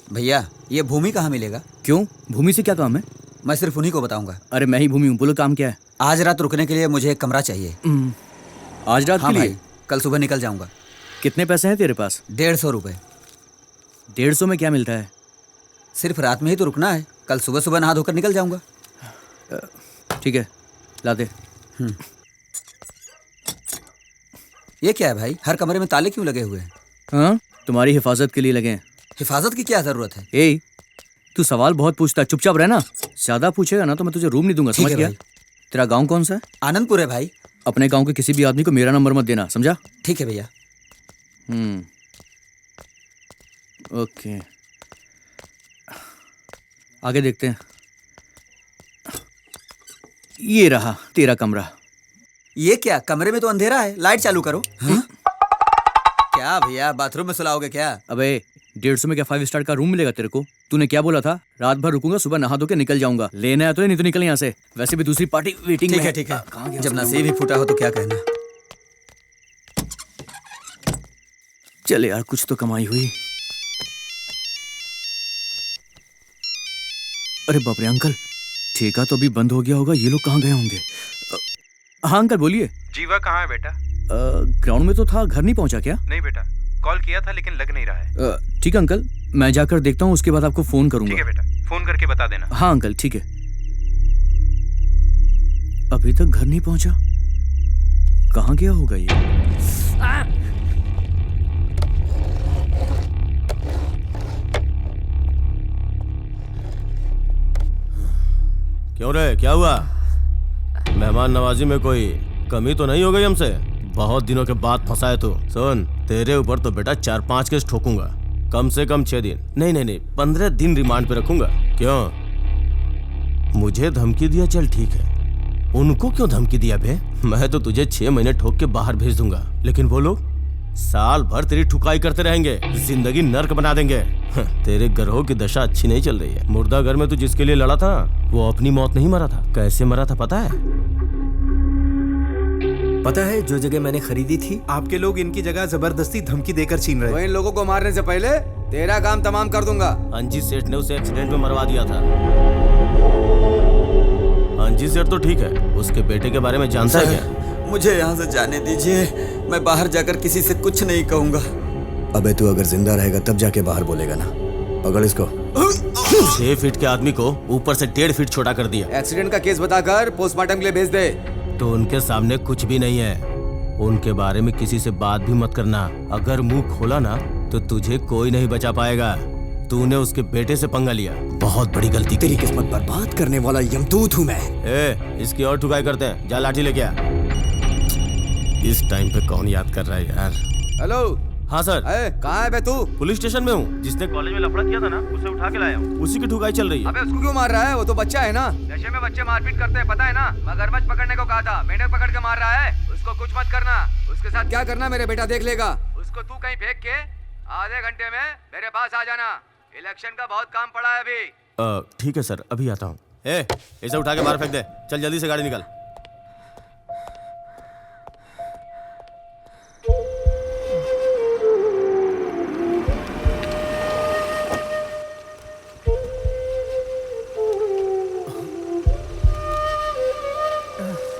भैया ये भूमि कहाँ मिलेगा? क्यों, भूमि से क्या काम है? मैं सिर्फ उन्हीं को बताऊंगा। अरे मैं ही भूमि हूँ, बोलो काम क्या है? आज रात रुकने के लिए मुझे एक कमरा चाहिए। आज रात हाँ के लिए? भाई, कल सुबह निकल जाऊंगा। कितने पैसे हैं तेरे पास? 150 रुपए। 150 में क्या मिलता है? सिर्फ रात में ही तो रुकना है, कल सुबह सुबह नहा धोकर निकल जाऊंगा। ठीक है, ला दे। ये क्या है भाई, हर कमरे में ताले क्यों लगे हुए हैं? हाँ, तुम्हारी हिफाजत के लिए लगे हैं। हिफाजत की क्या जरूरत है? ए, तू सवाल बहुत पूछता है, चुपचाप रहना। ज्यादा पूछेगा ना तो मैं तुझे रूम नहीं दूंगा, समझ गया? तेरा गांव कौन सा है? आनंदपुर है भाई। अपने गांव के किसी भी आदमी को मेरा नंबर मत देना, समझा? ठीक है भैया। ओके, आगे देखते हैं। ये रहा तेरा कमरा। ये क्या, कमरे में तो अंधेरा है, लाइट चालू करो। हाँ? क्या भैया, बाथरूम में सुलाओगे क्या? अबे 150 में क्या 5 स्टार का रूम मिलेगा तेरे को? तूने क्या बोला था? रात भर रुकूंगा, सुबह नहा धो के निकल जाऊंगा। लेना है तो नहीं तो निकल यहाँ से। वैसे भी दूसरी पार्टी वेटिंग में है। ठीक है। जब नसीब ही फूटा हो तो क्या कहना। चले यार, कुछ तो कमाई हुई। अरे बाप रे अंकल, ठेका तो अभी बंद हो गया होगा, ये लोग कहाँ गए होंगे? हाँ अंकल बोलिए। जीवा कहाँ है बेटा? ग्राउंड में तो था, घर नहीं पहुंचा क्या? नहीं बेटा, कॉल किया था लेकिन लग नहीं रहा है। ठीक है अंकल, मैं जाकर देखता हूँ, उसके बाद आपको फोन करूंगा। ठीक है बेटा, फोन करके बता देना। हाँ अंकल ठीक है। अभी तक घर नहीं पहुंचा, कहाँ गया होगा ये? क्यों रे, क्या हुआ? मेहमान नवाजी में कोई कमी तो नहीं हो गई हमसे? बहुत दिनों के बाद फंसा है तू। सुन, तेरे ऊपर तो बेटा 4-5 केस ठोकूंगा, कम से कम 6 दिन, नहीं 15 दिन रिमांड पे रखूंगा। क्यों, मुझे धमकी दिया? चल ठीक है, उनको क्यों धमकी दिया बे? मैं तो तुझे 6 महीने ठोक के बाहर भेज दूंगा, लेकिन वो लोग साल भर तेरी ठुकाई करते रहेंगे, जिंदगी नर्क बना देंगे। तेरे ग्रहों की दशा अच्छी नहीं चल रही है। मुर्दा घर में तू जिसके लिए लड़ा था वो अपनी मौत नहीं मरा था। कैसे मरा था पता है? पता है जो जगह मैंने खरीदी थी, आपके लोग इनकी जगह जबरदस्ती धमकी देकर छीन रहे तो हैं। इन लोगों को मारने से पहले तेरा काम तमाम कर दूंगा। अंजी सेठ ने उसे एक्सीडेंट में मरवा दिया था। अंजी सेठ तो ठीक है, उसके बेटे के बारे में जानता है क्या? मुझे यहाँ से जाने दीजिए, मैं बाहर जाकर किसी से कुछ नहीं कहूँगा। अबे तू अगर जिंदा रहेगा तब जाके बाहर बोलेगा ना। पकड़ इसको। 6 फीट के आदमी को ऊपर से 1.5 फीट छोटा कर दिया। एक्सीडेंट का केस बताकर पोस्टमार्टम के लिए भेज दे। तो उनके सामने कुछ भी नहीं है, उनके बारे में किसी से बात भी मत करना। अगर मुंह खोला ना तो तुझे कोई नहीं बचा पाएगा। तूने उसके बेटे से पंगा लिया, बहुत बड़ी गलती की। तेरी किस्मत बर्बाद करने वाला यमदूत हूँ मैं। इसकी और ठुकाई करते हैं, जा लाठी लेके आ। इस टाइम पे कौन याद कर रहा है यार? हेलो। हाँ सर। कहाँ है बे तू? पुलिस स्टेशन में हूँ। जिसने कॉलेज में लफड़ा किया था ना, उसे उठा के लाया हूँ। उसी की ठुकाई चल रही है। अबे उसको क्यों मार रहा है? वो तो बच्चा है ना। नशे में बच्चे मारपीट करते हैं, पता है ना? मगरमच्छ पकड़ने को कहा था, मेंढक पकड़ के मार रहा है। उसको कुछ मत करना। उसके साथ क्या करना मेरे बेटा देख लेगा। उसको तू कहीं फेंक के आधे घंटे में मेरे पास आ जाना। इलेक्शन का बहुत काम पड़ा है अभी। ठीक है सर, अभी आता हूँ। इसे उठा के बाहर फेंक दे। चल जल्दी से गाड़ी निकाल।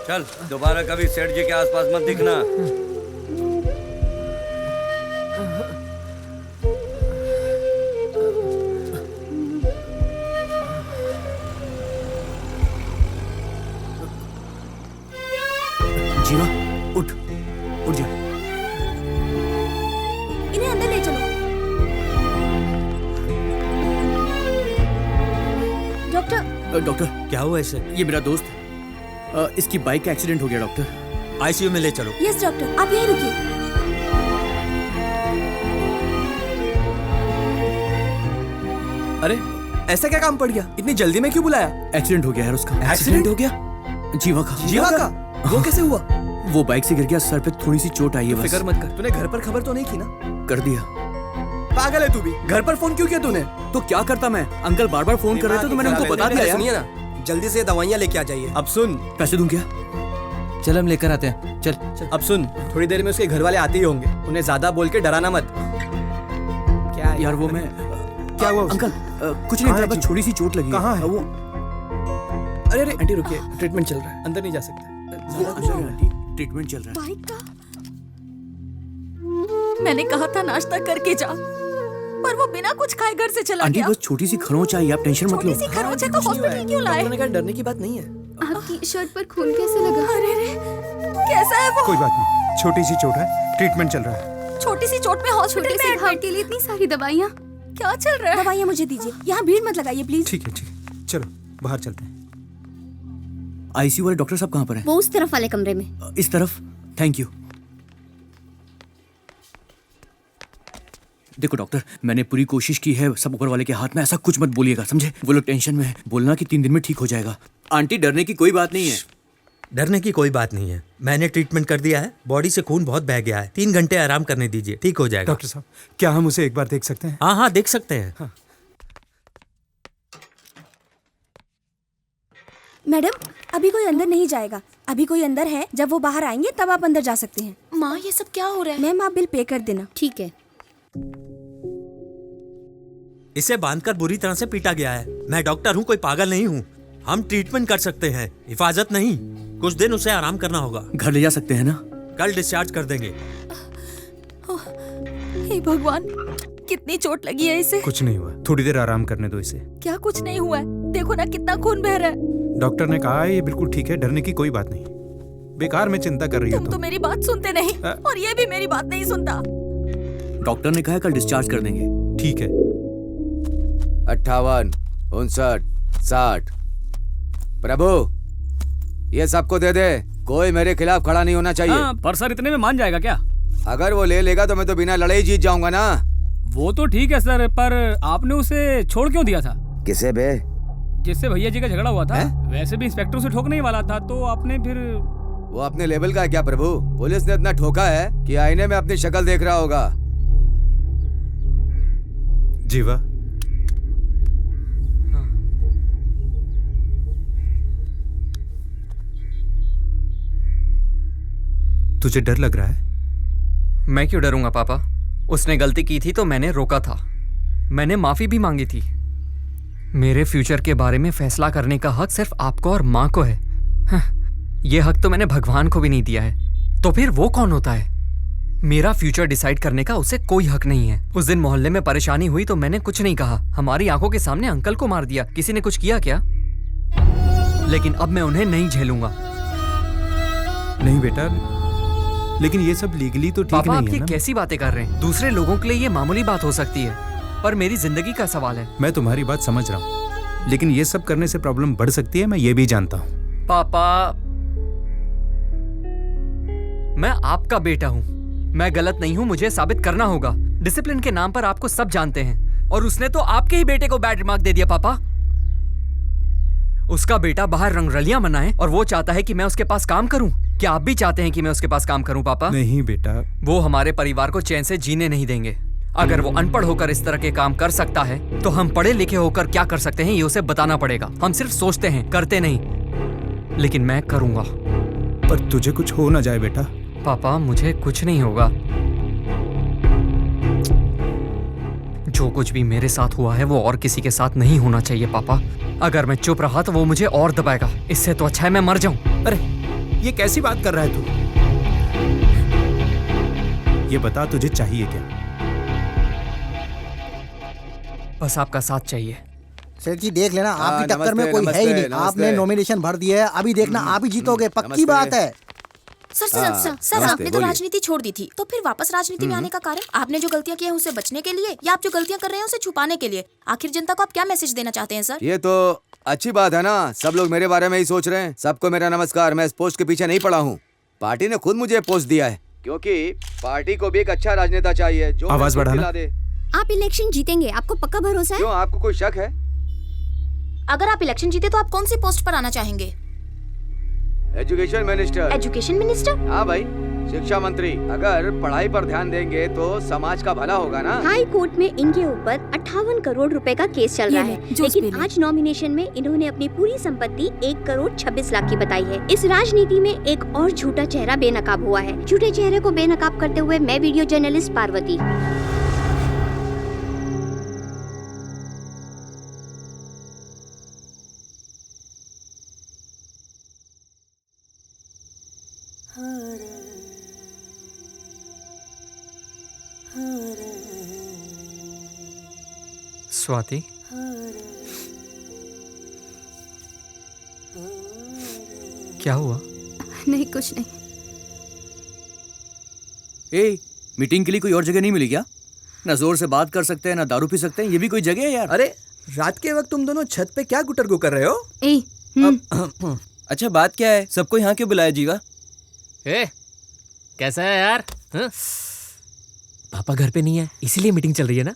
चल दोबारा कभी सेठ जी के आसपास मत दिखना। जीवा उठ जा। इन्हें अंदर ले चलो। डॉक्टर क्या हुआ ऐसे? ये मेरा दोस्त है। इसकी बाइक का एक्सीडेंट हो गया डॉक्टर। आईसीयू में ले चलो। यस डॉक्टर, आप यहीं रुकिए। अरे ऐसा क्या काम पड़ गया? इतनी जल्दी में क्यों बुलाया? एक्सीडेंट हो गया यार उसका। एक्सीडेंट हो गया? जीवा का। जीवा का? वो कैसे हुआ? वो बाइक से गिर गया, सर पे थोड़ी सी चोट आई है बस। फिक्र मत कर। तूने घर पर खबर तो नहीं की ना? कर दिया। पागल है तू भी। घर पर फोन क्यों किया तूने? तो क्या करता मैं? अंकल बार बार फोन कर रहे थे तो मैंने उनको बता दिया यार। सुनिए ना, जल्दी से दवाइयाँ लेके आ जाइए। अब सुन, पैसे दूं क्या? चल हम लेकर आते हैं। चल। अब सुन, थोड़ी देर में उसके घर वाले आते ही होंगे। उन्हें ज्यादा बोल के डराना मत। क्या यार वो मैं क्या हुआ अंकल? कुछ नहीं, बस छोटी सी चोट लगी। कहाँ है वो? अरे अरे आंटी रुकिए, ट्रीटमेंट चल रहा है, अंदर नहीं जा सकते। ट्रीटमेंट चल रहा है। बाइक का मैंने कहा था नाश्ता करके जा, पर वो बिना कुछ खाए घर से चला आंटी गया। बस छोटी सी खरोंच आई, आप टेंशन मत लो। छोटी सी खरोंच है तो हॉस्पिटल क्यों लाए? डॉक्टर ने कहा डरने की बात नहीं है। आपकी शर्ट पर खून कैसे लगा? अरे रे, कैसा है वो? कोई बात नहीं, छोटी सी चोट है, ट्रीटमेंट चल रहा है। छोटी सी चोट में हॉस्पिटल में एडमिट के लिए इतनी सारी दवाइयाँ। क्या चल रहा है? दवाइयाँ मुझे दीजिए, यहाँ भीड़ मत लगाइए प्लीज। ठीक है चलो बाहर चलते हैं। आईसीयू वाले डॉक्टर साहब कहाँ पर हैं? वो उस तरफ वाले कमरे में। इस तरफ। Thank you. देखो डॉक्टर, मैंने पूरी कोशिश की है, सब ऊपर वाले के हाथ में, ऐसा कुछ मत बोलिएगा, समझे? वो लोग टेंशन में है, बोलना कि 3 दिन में ठीक हो जाएगा। आंटी डरने की कोई बात नहीं है। डरने की कोई बात नहीं है, मैंने ट्रीटमेंट कर दिया है, बॉडी से खून बहुत बह गया है, 3 घंटे आराम करने दीजिए, ठीक हो जाएगा। डॉक्टर साहब क्या हम उसे एक बार देख सकते हैं? हाँ देख सकते हैं। हाँ। मैडम अभी कोई अंदर नहीं जाएगा, अभी कोई अंदर है, जब वो बाहर आएंगे तब आप अंदर जा सकते हैं। माँ ये सब क्या हो रहा है? मैम आप बिल पे कर देना। ठीक है। इसे बांधकर बुरी तरह से पीटा गया है। मैं डॉक्टर हूँ, कोई पागल नहीं हूँ। हम ट्रीटमेंट कर सकते हैं, हिफाजत नहीं। कुछ दिन उसे आराम करना होगा। घर ले जा सकते हैं ना? कल डिस्चार्ज कर देंगे। हे भगवान, कितनी चोट लगी है इसे? कुछ नहीं हुआ, थोड़ी देर आराम करने दो इसे। क्या कुछ नहीं हुआ है? देखो ना कितना खून बह रहा है। डॉक्टर ने कहा है ये बिल्कुल ठीक है, डरने की कोई बात नहीं। बेकार में चिंता कर रही हो तुम तो मेरी बात सुनते नहीं, और ये भी मेरी बात नहीं सुनता। डॉक्टर ने कहा है कल डिस्चार्ज कर देंगे। ठीक है। 58, 59, 60। प्रभु ये सबको दे दे, कोई मेरे खिलाफ खड़ा नहीं होना चाहिए। हाँ, पर सर इतने में मान जाएगा क्या? अगर वो ले लेगा तो मैं तो बिना लड़े ही जीत जाऊंगा ना। वो तो ठीक है सर, पर आपने उसे छोड़ क्यों दिया था? किसे बे? जिससे भैया जी का झगड़ा हुआ था वैसे भी इंस्पेक्टर से ठोकने ही वाला था, तो आपने फिर वो अपने लेवल का है क्या प्रभु? पुलिस ने इतना ठोका है कि आईने में अपनी शक्ल देख रहा होगा। जीवा, तुझे डर लग रहा है? मैं क्यों डरूंगा पापा? उसने गलती की थी तो मैंने रोका था, मैंने माफी भी मांगी थी। मेरे फ्यूचर के बारे में फैसला करने का हक सिर्फ आपको और माँ को है। ये हक तो मैंने भगवान को भी नहीं दिया है, तो फिर वो कौन होता है? मेरा फ्यूचर डिसाइड करने का उसे कोई हक नहीं है। उस दिन मोहल्ले में परेशानी हुई तो मैंने कुछ नहीं कहा, हमारी आंखों के सामने अंकल को मार दिया। किसी ने कुछ किया क्या? लेकिन अब मैं उन्हें नहीं झेलूंगा। नहीं बेटा, लेकिन ये सब लीगली तो ठीक पापा, नहीं आप है ये ना? कैसी बातें कर रहे हैं? दूसरे लोगों के लिए ये मामूली बात हो सकती है, पर मेरी जिंदगी का सवाल है। मैं तुम्हारी बात समझ रहा हूँ, लेकिन ये सब करने से प्रॉब्लम बढ़ सकती है, मैं ये भी जानता हूँ। पापा, मैं आपका बेटा हूँ, मैं गलत नहीं हूँ, मुझे साबित करना होगा। डिसिप्लिन के नाम पर आपको सब जानते हैं, और उसने तो आपके ही बेटे को बैड रिमार्क दे दिया। पापा, उसका बेटा बाहर रंगरलियां मनाए और वो चाहता है कि मैं उसके पास काम करूं। क्या आप भी चाहते हैं कि मैं उसके पास काम करूं पापा? नहीं बेटा, वो हमारे परिवार को चैन से जीने नहीं देंगे। अगर वो अनपढ़ होकर इस तरह के काम कर सकता है तो हम पढ़े लिखे होकर क्या कर सकते हैं ये उसे बताना पड़ेगा। हम सिर्फ सोचते हैं, करते नहीं। लेकिन मैं करूंगा। पर तुझे कुछ हो ना जाए बेटा। पापा, मुझे कुछ नहीं होगा। जो कुछ भी मेरे साथ हुआ है वो और किसी के साथ नहीं होना चाहिए पापा। अगर मैं चुप रहा तो वो मुझे और दबाएगा। इससे तो अच्छा है मैं मर जाऊं। अरे ये कैसी बात कर रहा है तू? ये बता, तुझे चाहिए क्या? बस आपका साथ चाहिए। सेठ जी देख लेना, आपकी टक्कर में नमस्ते, कोई है ही नहीं। नमस्ते। आपने नॉमिनेशन भर दिया है, अभी देखना आप ही जीतोगे, पक्की बात है। सर आपने तो राजनीति छोड़ दी थी, तो फिर वापस राजनीति में आने का कारण? आपने जो गलतियां की हैं उसे बचने के लिए, या आप जो गलतियां कर रहे हैं उसे छुपाने के लिए? आखिर जनता को आप क्या मैसेज देना चाहते हैं सर? ये तो अच्छी बात है ना, सब लोग मेरे बारे में ही सोच रहे हैं। सबको मेरा नमस्कार। मैं इस पोस्ट के पीछे नहीं पड़ा हूँ, पार्टी ने खुद मुझे पोस्ट दिया है, क्योंकि पार्टी को भी एक अच्छा राजनेता चाहिए जो आवाज बढ़ाना। दे। आप इलेक्शन जीतेंगे, आपको पक्का भरोसा है? क्यों, आपको कोई शक है? अगर आप इलेक्शन जीते तो आप कौन सी पोस्ट पर आना चाहेंगे? Education minister. Education minister? हाँ भाई, शिक्षा मंत्री। अगर पढ़ाई पर ध्यान देंगे तो समाज का भला होगा ना। हाई कोर्ट में इनके ऊपर 58 करोड़ रुपए का केस चल रहा है, लेकिन आज नॉमिनेशन में इन्होंने अपनी पूरी संपत्ति 1 करोड़ 26 लाख की बताई है। इस राजनीति में एक और झूठा चेहरा बेनकाब हुआ है। झूठे चेहरे को बेनकाब करते हुए मैं वीडियो जर्नलिस्ट पार्वती। स्वाति, क्या हुआ? नहीं, कुछ नहीं। ए, मीटिंग के लिए कोई और जगह नहीं मिली क्या? ना जोर से बात कर सकते हैं, ना दारू पी सकते हैं, ये भी कोई जगह है यार? अरे रात के वक्त तुम दोनों छत पे क्या गुटर गु कर रहे हो? अच्छा बात क्या है? सबको यहाँ क्यों बुलाया जीवा? कैसा है यार? पापा घर पे नहीं है, इसीलिए मीटिंग चल रही है ना?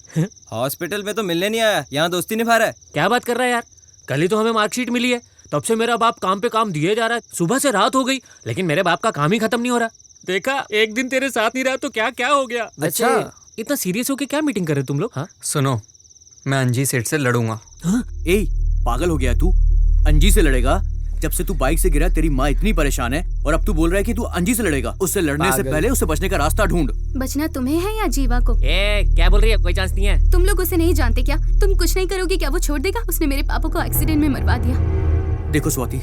हॉस्पिटल में तो मिलने नहीं आया, यहाँ दोस्ती निभा रहा है। क्या बात कर रहा है यार? कल ही तो हमें मार्कशीट मिली है, तब से मेरा बाप काम पे काम दिए जा रहा है। सुबह से रात हो गई, लेकिन मेरे बाप का काम ही खत्म नहीं हो रहा। देखा, एक दिन तेरे साथ नहीं रहा तो क्या क्या हो गया। अच्छा, इतना सीरियस होके क्या मीटिंग कर रहे तुम लोग? हाँ सुनो, मैं अंजी सेठ से लड़ूंगा। ए, पागल हो गया तू? अंजी से लड़ेगा? जब से तू बाइक से गिरा तेरी माँ इतनी परेशान है, और अब तू बोल रहा है कि तू अंजी से लड़ेगा। उससे लड़ने से पहले उससे बचने का रास्ता ढूंढ। बचना तुम्हें है या जीवा को? क्या बोल रही है? कोई चांस नहीं है। तुम लोग उसे नहीं जानते क्या? तुम कुछ नहीं करोगे क्या वो छोड़ देगा? उसने मेरे पापा को एक्सीडेंट में मरवा दिया। देखो स्वाति,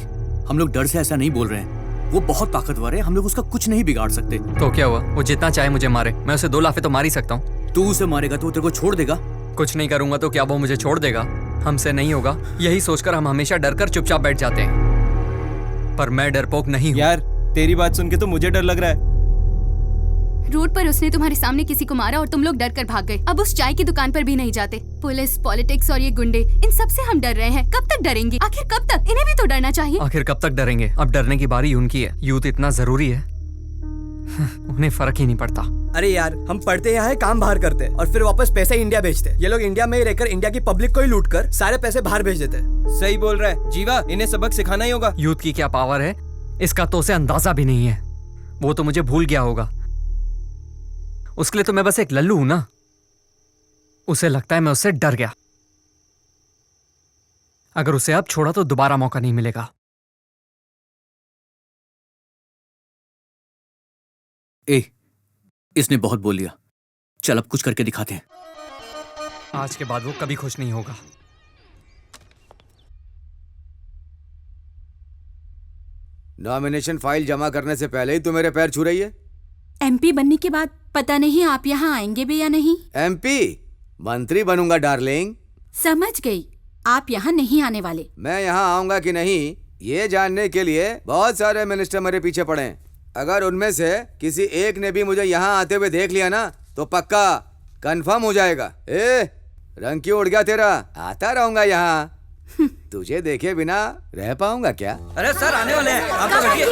हम लोग डर से ऐसा नहीं बोल रहे हैं, वो बहुत ताकतवर है, हम लोग उसका कुछ नहीं बिगाड़ सकते। तो क्या हुआ? वो जितना चाहे मुझे मारे, मैं उसे 2 लाफे तो मार ही सकता हूँ। तू उसे मारेगा तो वो तेरे को छोड़ देगा? कुछ नहीं करूंगा तो क्या वो मुझे छोड़ देगा? हमसे नहीं होगा, यही सोचकर हम हमेशा डरकर चुपचाप बैठ जाते हैं। पर मैं डरपोक नहीं हूँ। यार तेरी बात सुन के तो मुझे डर लग रहा है। रोड पर उसने तुम्हारे सामने किसी को मारा और तुम लोग डर कर भाग गए। अब उस चाय की दुकान पर भी नहीं जाते। पुलिस, पॉलिटिक्स और ये गुंडे, इन सब से हम डर रहे हैं। कब तक डरेंगे? आखिर कब तक? इन्हें भी तो डरना चाहिए। आखिर कब तक डरेंगे? अब डरने की बारी उनकी है। यूथ इतना जरूरी है। उन्हें फर्क ही नहीं पड़ता। अरे यार, हम पढ़ते यहाँ है, काम बाहर करते हैं और फिर वापस पैसे इंडिया भेजते। ये लोग इंडिया में ही रहकर इंडिया की पब्लिक को ही लूट कर सारे पैसे बाहर भेज देते। सही बोल रहा है जीवा, इन्हें सबक सिखाना ही होगा। यूथ की क्या पावर है इसका तो उसे अंदाजा भी नहीं है। वो तो मुझे भूल गया होगा। उसके लिए तो मैं बस एक लल्लू हूं ना। उसे लगता है मैं उससे डर गया। अगर उसे अब छोड़ा तो दोबारा मौका नहीं मिलेगा। इसने बहुत बोल लिया, चल अब कुछ करके दिखाते हैं। आज के बाद वो कभी खुश नहीं होगा। नॉमिनेशन फाइल जमा करने से पहले ही तू मेरे पैर छू रही है। एमपी बनने के बाद पता नहीं आप यहाँ आएंगे भी या नहीं। एमपी मंत्री बनूंगा डार्लिंग। समझ गई, आप यहाँ नहीं आने वाले। मैं यहाँ आऊंगा कि नहीं ये जानने के लिए बहुत सारे मिनिस्टर मेरे पीछे पड़े हैं। अगर उनमें से किसी एक ने भी मुझे यहाँ आते हुए देख लिया ना तो पक्का कंफर्म हो जाएगा। रंग क्यों उड़ गया तेरा? आता रहूंगा यहाँ। तुझे देखे बिना रह पाऊंगा क्या? अरे सर आने वाले हैं, आप तो बैठिए।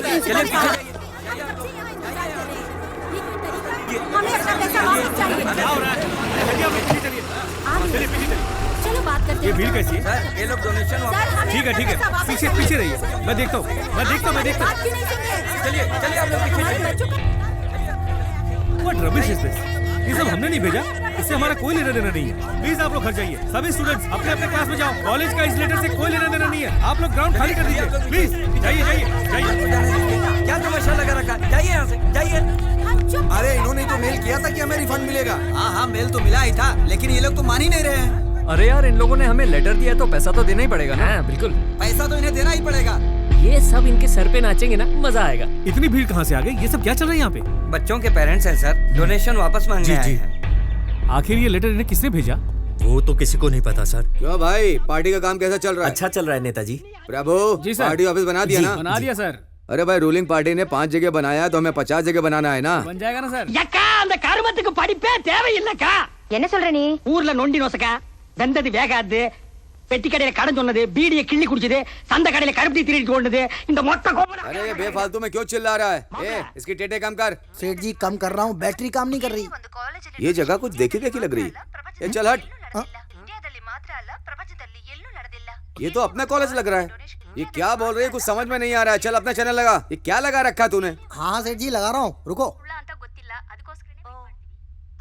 चलिए पीछे। चलो बात करते हैं। ये भीड़ कैसी है? सर ये लोग डोनेशन ठीक है पीछे पीछे रहिए। मैं देखता हूँ। चलिए आप लोग पीछे। What rubbish is this? ये सब हमने नहीं भेजा, इससे हमारा कोई लेना देना नहीं है। प्लीज आप लोग घर जाइए। सभी स्टूडेंट्स अपने अपने क्लास में जाओ। कॉलेज का इस लेटर से कोई लेना देना नहीं है। आप लोग ग्राउंड खाली कर दीजिए प्लीज। जाइए। क्या तमाशा लगा रखा? जाइए यहाँ से, जाइए। अरे इन्होंने तो मेल किया था कि हमें रिफंड मिलेगा। हाँ मेल तो मिला ही था, लेकिन ये लोग तो मान ही नहीं रहे हैं। अरे यार, इन लोगों ने हमें लेटर दिया है तो पैसा तो देना ही पड़ेगा ना। बिल्कुल, पैसा तो इन्हें देना ही पड़ेगा। ये सब इनके सर पे नाचेंगे ना, मजा आएगा। इतनी भीड़ कहाँ से आ गई? ये सब क्या चल रहा है यहाँ पे? बच्चों के पेरेंट्स हैं सर, डोनेशन वापस मांगने आए हैं। आखिर ये लेटर इन्हें किसने भेजा? वो तो किसी को नहीं पता सर। क्यों भाई, पार्टी का काम कैसा चल रहा है? अच्छा चल रहा है नेताजी। प्रभु जी सर। पार्टी ऑफिस बना दिया ना? बना दिया सर। अरे भाई, रूलिंग पार्टी ने 5 जगह बनाया तो हमें 50 जगह बनाना है ना। बन जाएगा ना सर। यक्का அந்த கருமத்துக்கு படிப்பே தேவையில்லைக்கா. என்ன சொல்ற நீ? ஊர்ல நொண்டி நோசக்கா, வெந்தது வேகாது, பெட்டி கடையில கடன் சொன்னது, பீடியை கிள்ளி குடிச்சது, சந்த கடையில கருப்பட்டி திருடிட்டு ஓடுனது, இந்த மொத்த கோபம்। अरे ये बेफालतू में क्यों चिल्ला रहा है? इसकी टेटे कम कर। सेठ जी कम कर रहा हूँ, बैटरी काम नहीं कर रही। ये जगह कुछ देखी लग रही है। ये चल हट। ये तो अपना कॉलेज लग रहा है। ये क्या बोल रही है, कुछ समझ में नहीं आ रहा है। चल अपना चैनल लगा। ये क्या लगा रखा है तूने? हाँ सेठ जी लगा रहा हूँ, रुको।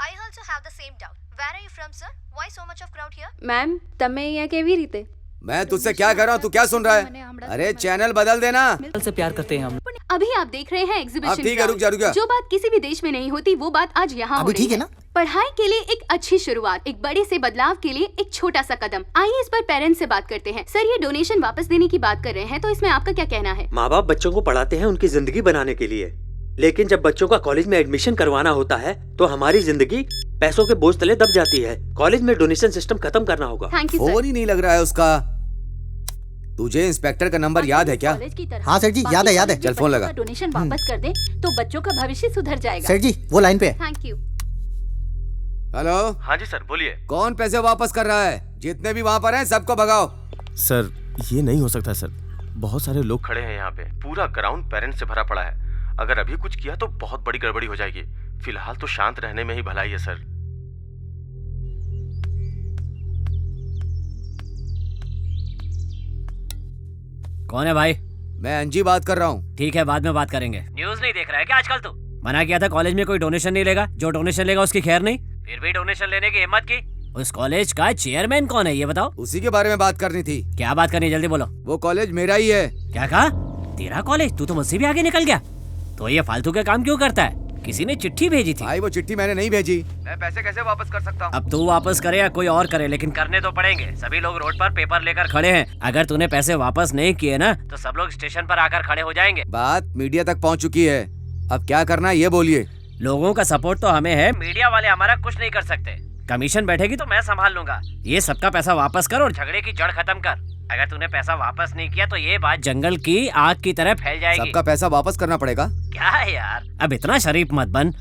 I also have the same doubt. Where are you from, sir? Why so much of crowd here? Ma'am તમે અહીંયા કેવી રીતે? मैं तुझसे क्या कर रहा हूँ, तू क्या सुन रहा है? अरे चैनल बदल देना। से प्यार करते हैं हम। अभी आप देख रहे हैं एग्जीबिशन। ठीक है, रुक जा। जो बात किसी भी देश में नहीं होती वो बात आज यहाँ हो रही ठीक है ना? पढ़ाई के लिए एक अच्छी शुरुआत, एक बड़े से बदलाव के लिए एक छोटा सा कदम। आइए इस पर पेरेंट्स से बात करते हैं। सर, ये डोनेशन वापस देने की बात कर रहे हैं तो इसमें आपका क्या कहना है? माँ बाप बच्चों को पढ़ाते हैं उनकी जिंदगी बनाने के लिए, लेकिन जब बच्चों का कॉलेज में एडमिशन करवाना होता है तो हमारी जिंदगी पैसों के बोझ तले दब जाती है। कॉलेज में डोनेशन सिस्टम खत्म करना होगा। थैंक यू फोन ही नहीं लग रहा है उसका। तुझे इंस्पेक्टर का नंबर याद है क्या? हाँ सेठ जी, याद है। चल फोन लगा। डोनेशन वापस कर दे तो बच्चों का भविष्य सुधर जाएगा। सेठ जी वो लाइन पे। Thank you. हेलो। हाँ जी सर, बोलिए। कौन पैसे वापस कर रहा है? जितने भी वहाँ पर हैं सबको भगाओ। सर ये नहीं हो सकता सर, बहुत सारे लोग खड़े हैं यहाँ पे, पूरा ग्राउंड पेरेंट्स से भरा पड़ा है। अगर अभी कुछ किया तो बहुत बड़ी गड़बड़ी हो जाएगी। फिलहाल तो शांत रहने में ही भलाई है सर। कौन है भाई? मैं अंजी बात कर रहा हूँ। ठीक है, बाद में बात करेंगे। न्यूज़ नहीं देख रहा है क्या आजकल तू? मना किया था कॉलेज में कोई डोनेशन नहीं लेगा, जो डोनेशन लेगा उसकी खैर नहीं, फिर भी डोनेशन लेने की हिम्मत की। उस कॉलेज का चेयरमैन कौन है ये बताओ? उसी के बारे में बात करनी थी। क्या बात करनी, जल्दी बोलो। वो कॉलेज मेरा ही है। क्या कहा? तेरा कॉलेज? तू तो मुझसे भी आगे निकल गया। तो ये फालतू के काम क्यों करता है? किसी ने चिट्ठी भेजी थी। भाई वो चिट्ठी मैंने नहीं भेजी। मैं पैसे कैसे वापस कर सकता हूँ? अब तू वापस करे या कोई और करे, लेकिन करने तो पड़ेंगे। सभी लोग रोड पर पेपर लेकर खड़े हैं। अगर तूने पैसे वापस नहीं किए ना तो सब लोग स्टेशन पर आकर खड़े हो जाएंगे। बात मीडिया तक पहुँच चुकी है, अब क्या करना है ये बोलिए। लोगों का सपोर्ट तो हमें है, मीडिया वाले हमारा कुछ नहीं कर सकते। कमीशन बैठेगी तो मैं संभाल लूंगा। ये सबका पैसा वापस कर और झगड़े की जड़ खत्म कर। अगर तूने पैसा वापस नहीं किया तो ये बात जंगल की आग की तरह फैल जाएगी। सबका पैसा वापस करना पड़ेगा? क्या है यार, अब इतना शरीफ मत बन।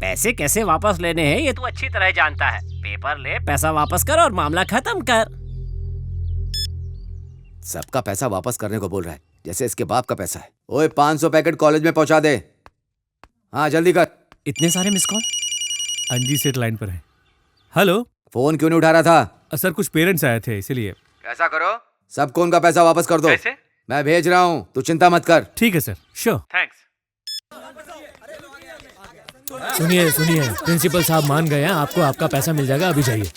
पैसे कैसे वापस लेने हैं ये तू अच्छी तरह जानता है। पेपर ले, पैसा वापस कर और मामला खत्म कर। सबका पैसा वापस करने को बोल रहा है, जैसे इसके बाप का पैसा है। ओए 500 पैकेट कॉलेज में पहुंचा दे। हाँ जल्दी कर। इतने सारे मिस कॉल। अंजी सेठ लाइन पर है। हेलो। फोन क्यों नहीं उठा रहा था? सर कुछ पेरेंट्स आए थे इसीलिए। ऐसा करो, सबको उनका पैसा वापस कर दो। कैसे? मैं भेज रहा हूँ, तू चिंता मत कर। ठीक है सर, श्योर। थैंक्स। सुनिए सुनिए, प्रिंसिपल साहब मान गए हैं, आपको आपका पैसा मिल जाएगा, अभी जाइए।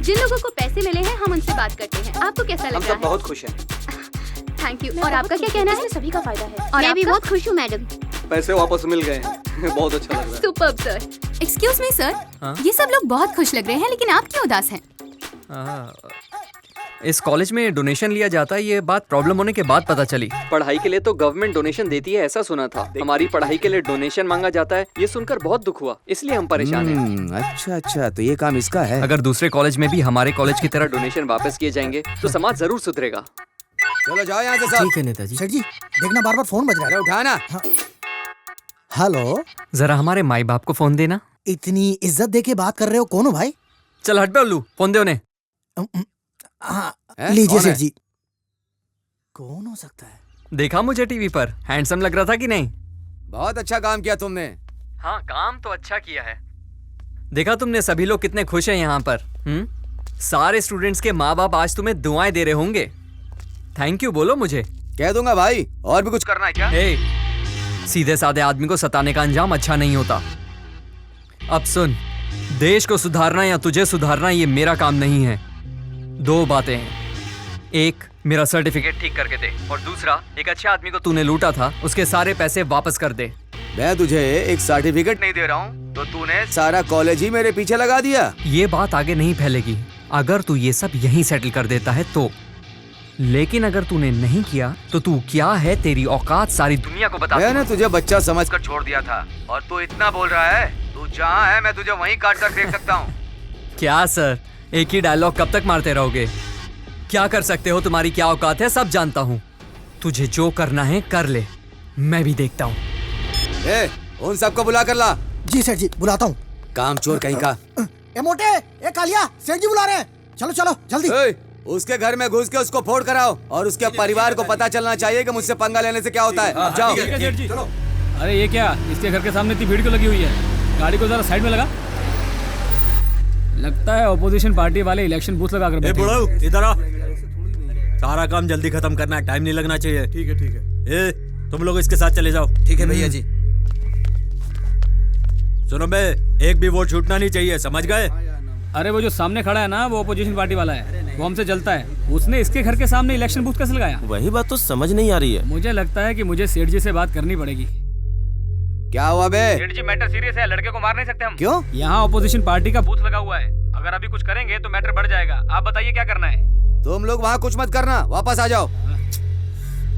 जिन लोगों को पैसे मिले हैं हम उनसे बात करते हैं। आपको कैसा लग रहा है? बहुत खुश हैं। Thank you. और आपका क्या कहना है? सभी का फायदा है। और मैं भी आपका? बहुत खुश हूँ मैडम। पैसे वापस मिल गए बहुत अच्छा लग रहा है। Superb sir. Excuse me sir, ये सब लोग बहुत खुश लग रहे हैं, लेकिन आप क्यों उदास हैं? इस कॉलेज में डोनेशन लिया जाता है, ये बात प्रॉब्लम होने के बाद पता चली। पढ़ाई के लिए तो गवर्नमेंट डोनेशन देती है ऐसा सुना था, हमारी पढ़ाई के लिए डोनेशन मांगा जाता है, ये सुनकर बहुत दुख हुआ, इसलिए हम परेशान हैं। अच्छा अच्छा, तो ये काम इसका है। अगर दूसरे कॉलेज में भी हमारे कॉलेज की तरह डोनेशन वापस किए जाएंगे तो समाज जरूर सुधरेगा। चलो जाओ यहाँ से सब। ठीक है नेताजी। सेठ जी देखना बार बार फोन बज रहा है। उठाना। हेलो। जरा हमारे माई बाप को फोन देना। इतनी इज्जत दे के बात कर रहे हो, कौन हो भाई? चल हट बे उल्लू, फोन दे उन्हें। लीजिए सेठ जी। कौन हो सकता है? देखा मुझे टीवी पर, हैंडसम लग रहा था कि नहीं? बहुत अच्छा काम किया तुमने। हाँ काम तो अच्छा किया है। देखा तुमने सभी लोग कितने खुश हैं यहाँ पर। सारे स्टूडेंट्स के माँ बाप आज तुम्हें दुआएं दे रहे होंगे। थैंक यू बोलो मुझे। कह दूंगा भाई। और भी कुछ करना है क्या? सीधे साधे आदमी को सताने का अंजाम अच्छा नहीं होता। अब सुन, देश को सुधारना या तुझे सुधारना ये मेरा काम नहीं है। दो बातें हैं, एक मेरा सर्टिफिकेट ठीक करके दे, और दूसरा एक अच्छे आदमी को तूने लूटा था उसके सारे पैसे वापस कर दे। मैं तुझे एक सर्टिफिकेट नहीं दे रहा हूँ तो तूने सारा कॉलेज ही मेरे पीछे लगा दिया। ये बात आगे नहीं फैलेगी अगर तू ये सब यहीं सेटल कर देता है तो, लेकिन अगर तूने नहीं किया तो तू क्या है, तेरी औकात सारी दुनिया को बता। मैंने तुझे बच्चा समझकर छोड़ दिया था और तू इतना बोल रहा है। तू जहाँ है मैं तुझे वहीं काट कर देख सकता हूँ। क्या सर, एक ही डायलॉग कब तक मारते रहोगे? क्या कर सकते हो, तुम्हारी क्या औकात है सब जानता हूँ। तुझे जो करना है कर ले, मैं भी देखता हूँ। उन सबको बुला कर ला। जी सेठ जी बुलाता हूँ। काम चोर कहीं का। ए मोटे, ए कालिया, सेठ जी बुला रहे हैं। चलो चलो जल्दी। उसके घर में घुस के उसको फोड़ कराओ और उसके परिवार को पता चलना चाहिए कि मुझसे पंगा लेने से क्या होता है। जाओ। चलो। अरे ये क्या, इसके घर के सामने इतनी भीड़ क्यों लगी हुई है? गाड़ी को जरा साइड में लगा। लगता है ऑपोजिशन पार्टी वाले इलेक्शन बूथ लगा कर बैठे। बुढ़ाऊ इधर आ, सारा काम जल्दी खत्म करना है, टाइम नहीं लगना चाहिए। ठीक है ठीक है। तुम लोग इसके साथ चले जाओ। ठीक है भैया जी। सुनो बे, एक भी वोट छूटना नहीं चाहिए, समझ गए? अरे वो जो सामने खड़ा है ना, वो ऑपोजिशन पार्टी वाला है, वो हमसे जलता है। उसने इसके घर के सामने इलेक्शन बूथ कैसे लगाया? वही बात तो समझ नहीं आ रही है। मुझे लगता है कि मुझे सेठ जी से बात करनी पड़ेगी। क्या हुआ बे? सेठ जी मैटर सीरियस है, लड़के को मार नहीं सकते हम। क्यों? यहाँ ऑपोजिशन पार्टी का बूथ लगा हुआ है, अगर अभी कुछ करेंगे तो मैटर बढ़ जाएगा। आप बताइए क्या करना है? तुम लोग वहाँ कुछ मत करना, वापस आ जाओ।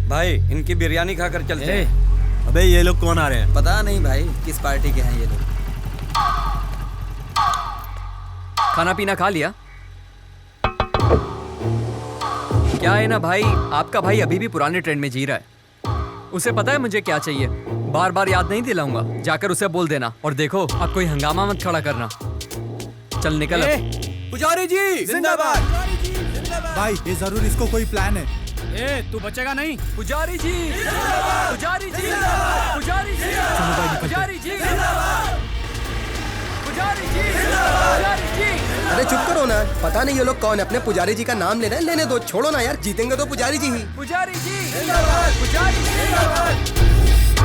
भाई इनकी बिरयानी खाकर चलते हैं। अबे ये लोग कौन आ रहे हैं? पता नहीं भाई किस पार्टी के हैं ये लोग। खाना पीना खा लिया? क्या है ना भाई, आपका भाई अभी भी पुराने ट्रेंड में जी रहा है। उसे पता है मुझे क्या चाहिए, बार बार याद नहीं दिलाऊंगा, जाकर उसे बोल देना। और देखो अब कोई हंगामा मत खड़ा करना। चल निकल। पुजारी जी जिंदाबाद। भाई ये जरूर इसको कोई प्लान है। तू बचेगा नहीं। पुजारी जी, पुजारी जी, पुजारी जी, पुजारी जी, पुजारी जी, पुजारी जी। अरे चुप करो ना, पता नहीं ये लोग कौन है, अपने पुजारी जी का नाम ले रहे हैं। लेने दो, छोड़ो ना यार, जीतेंगे तो पुजारी जी ही। पुजारी जी, पुजारी जी।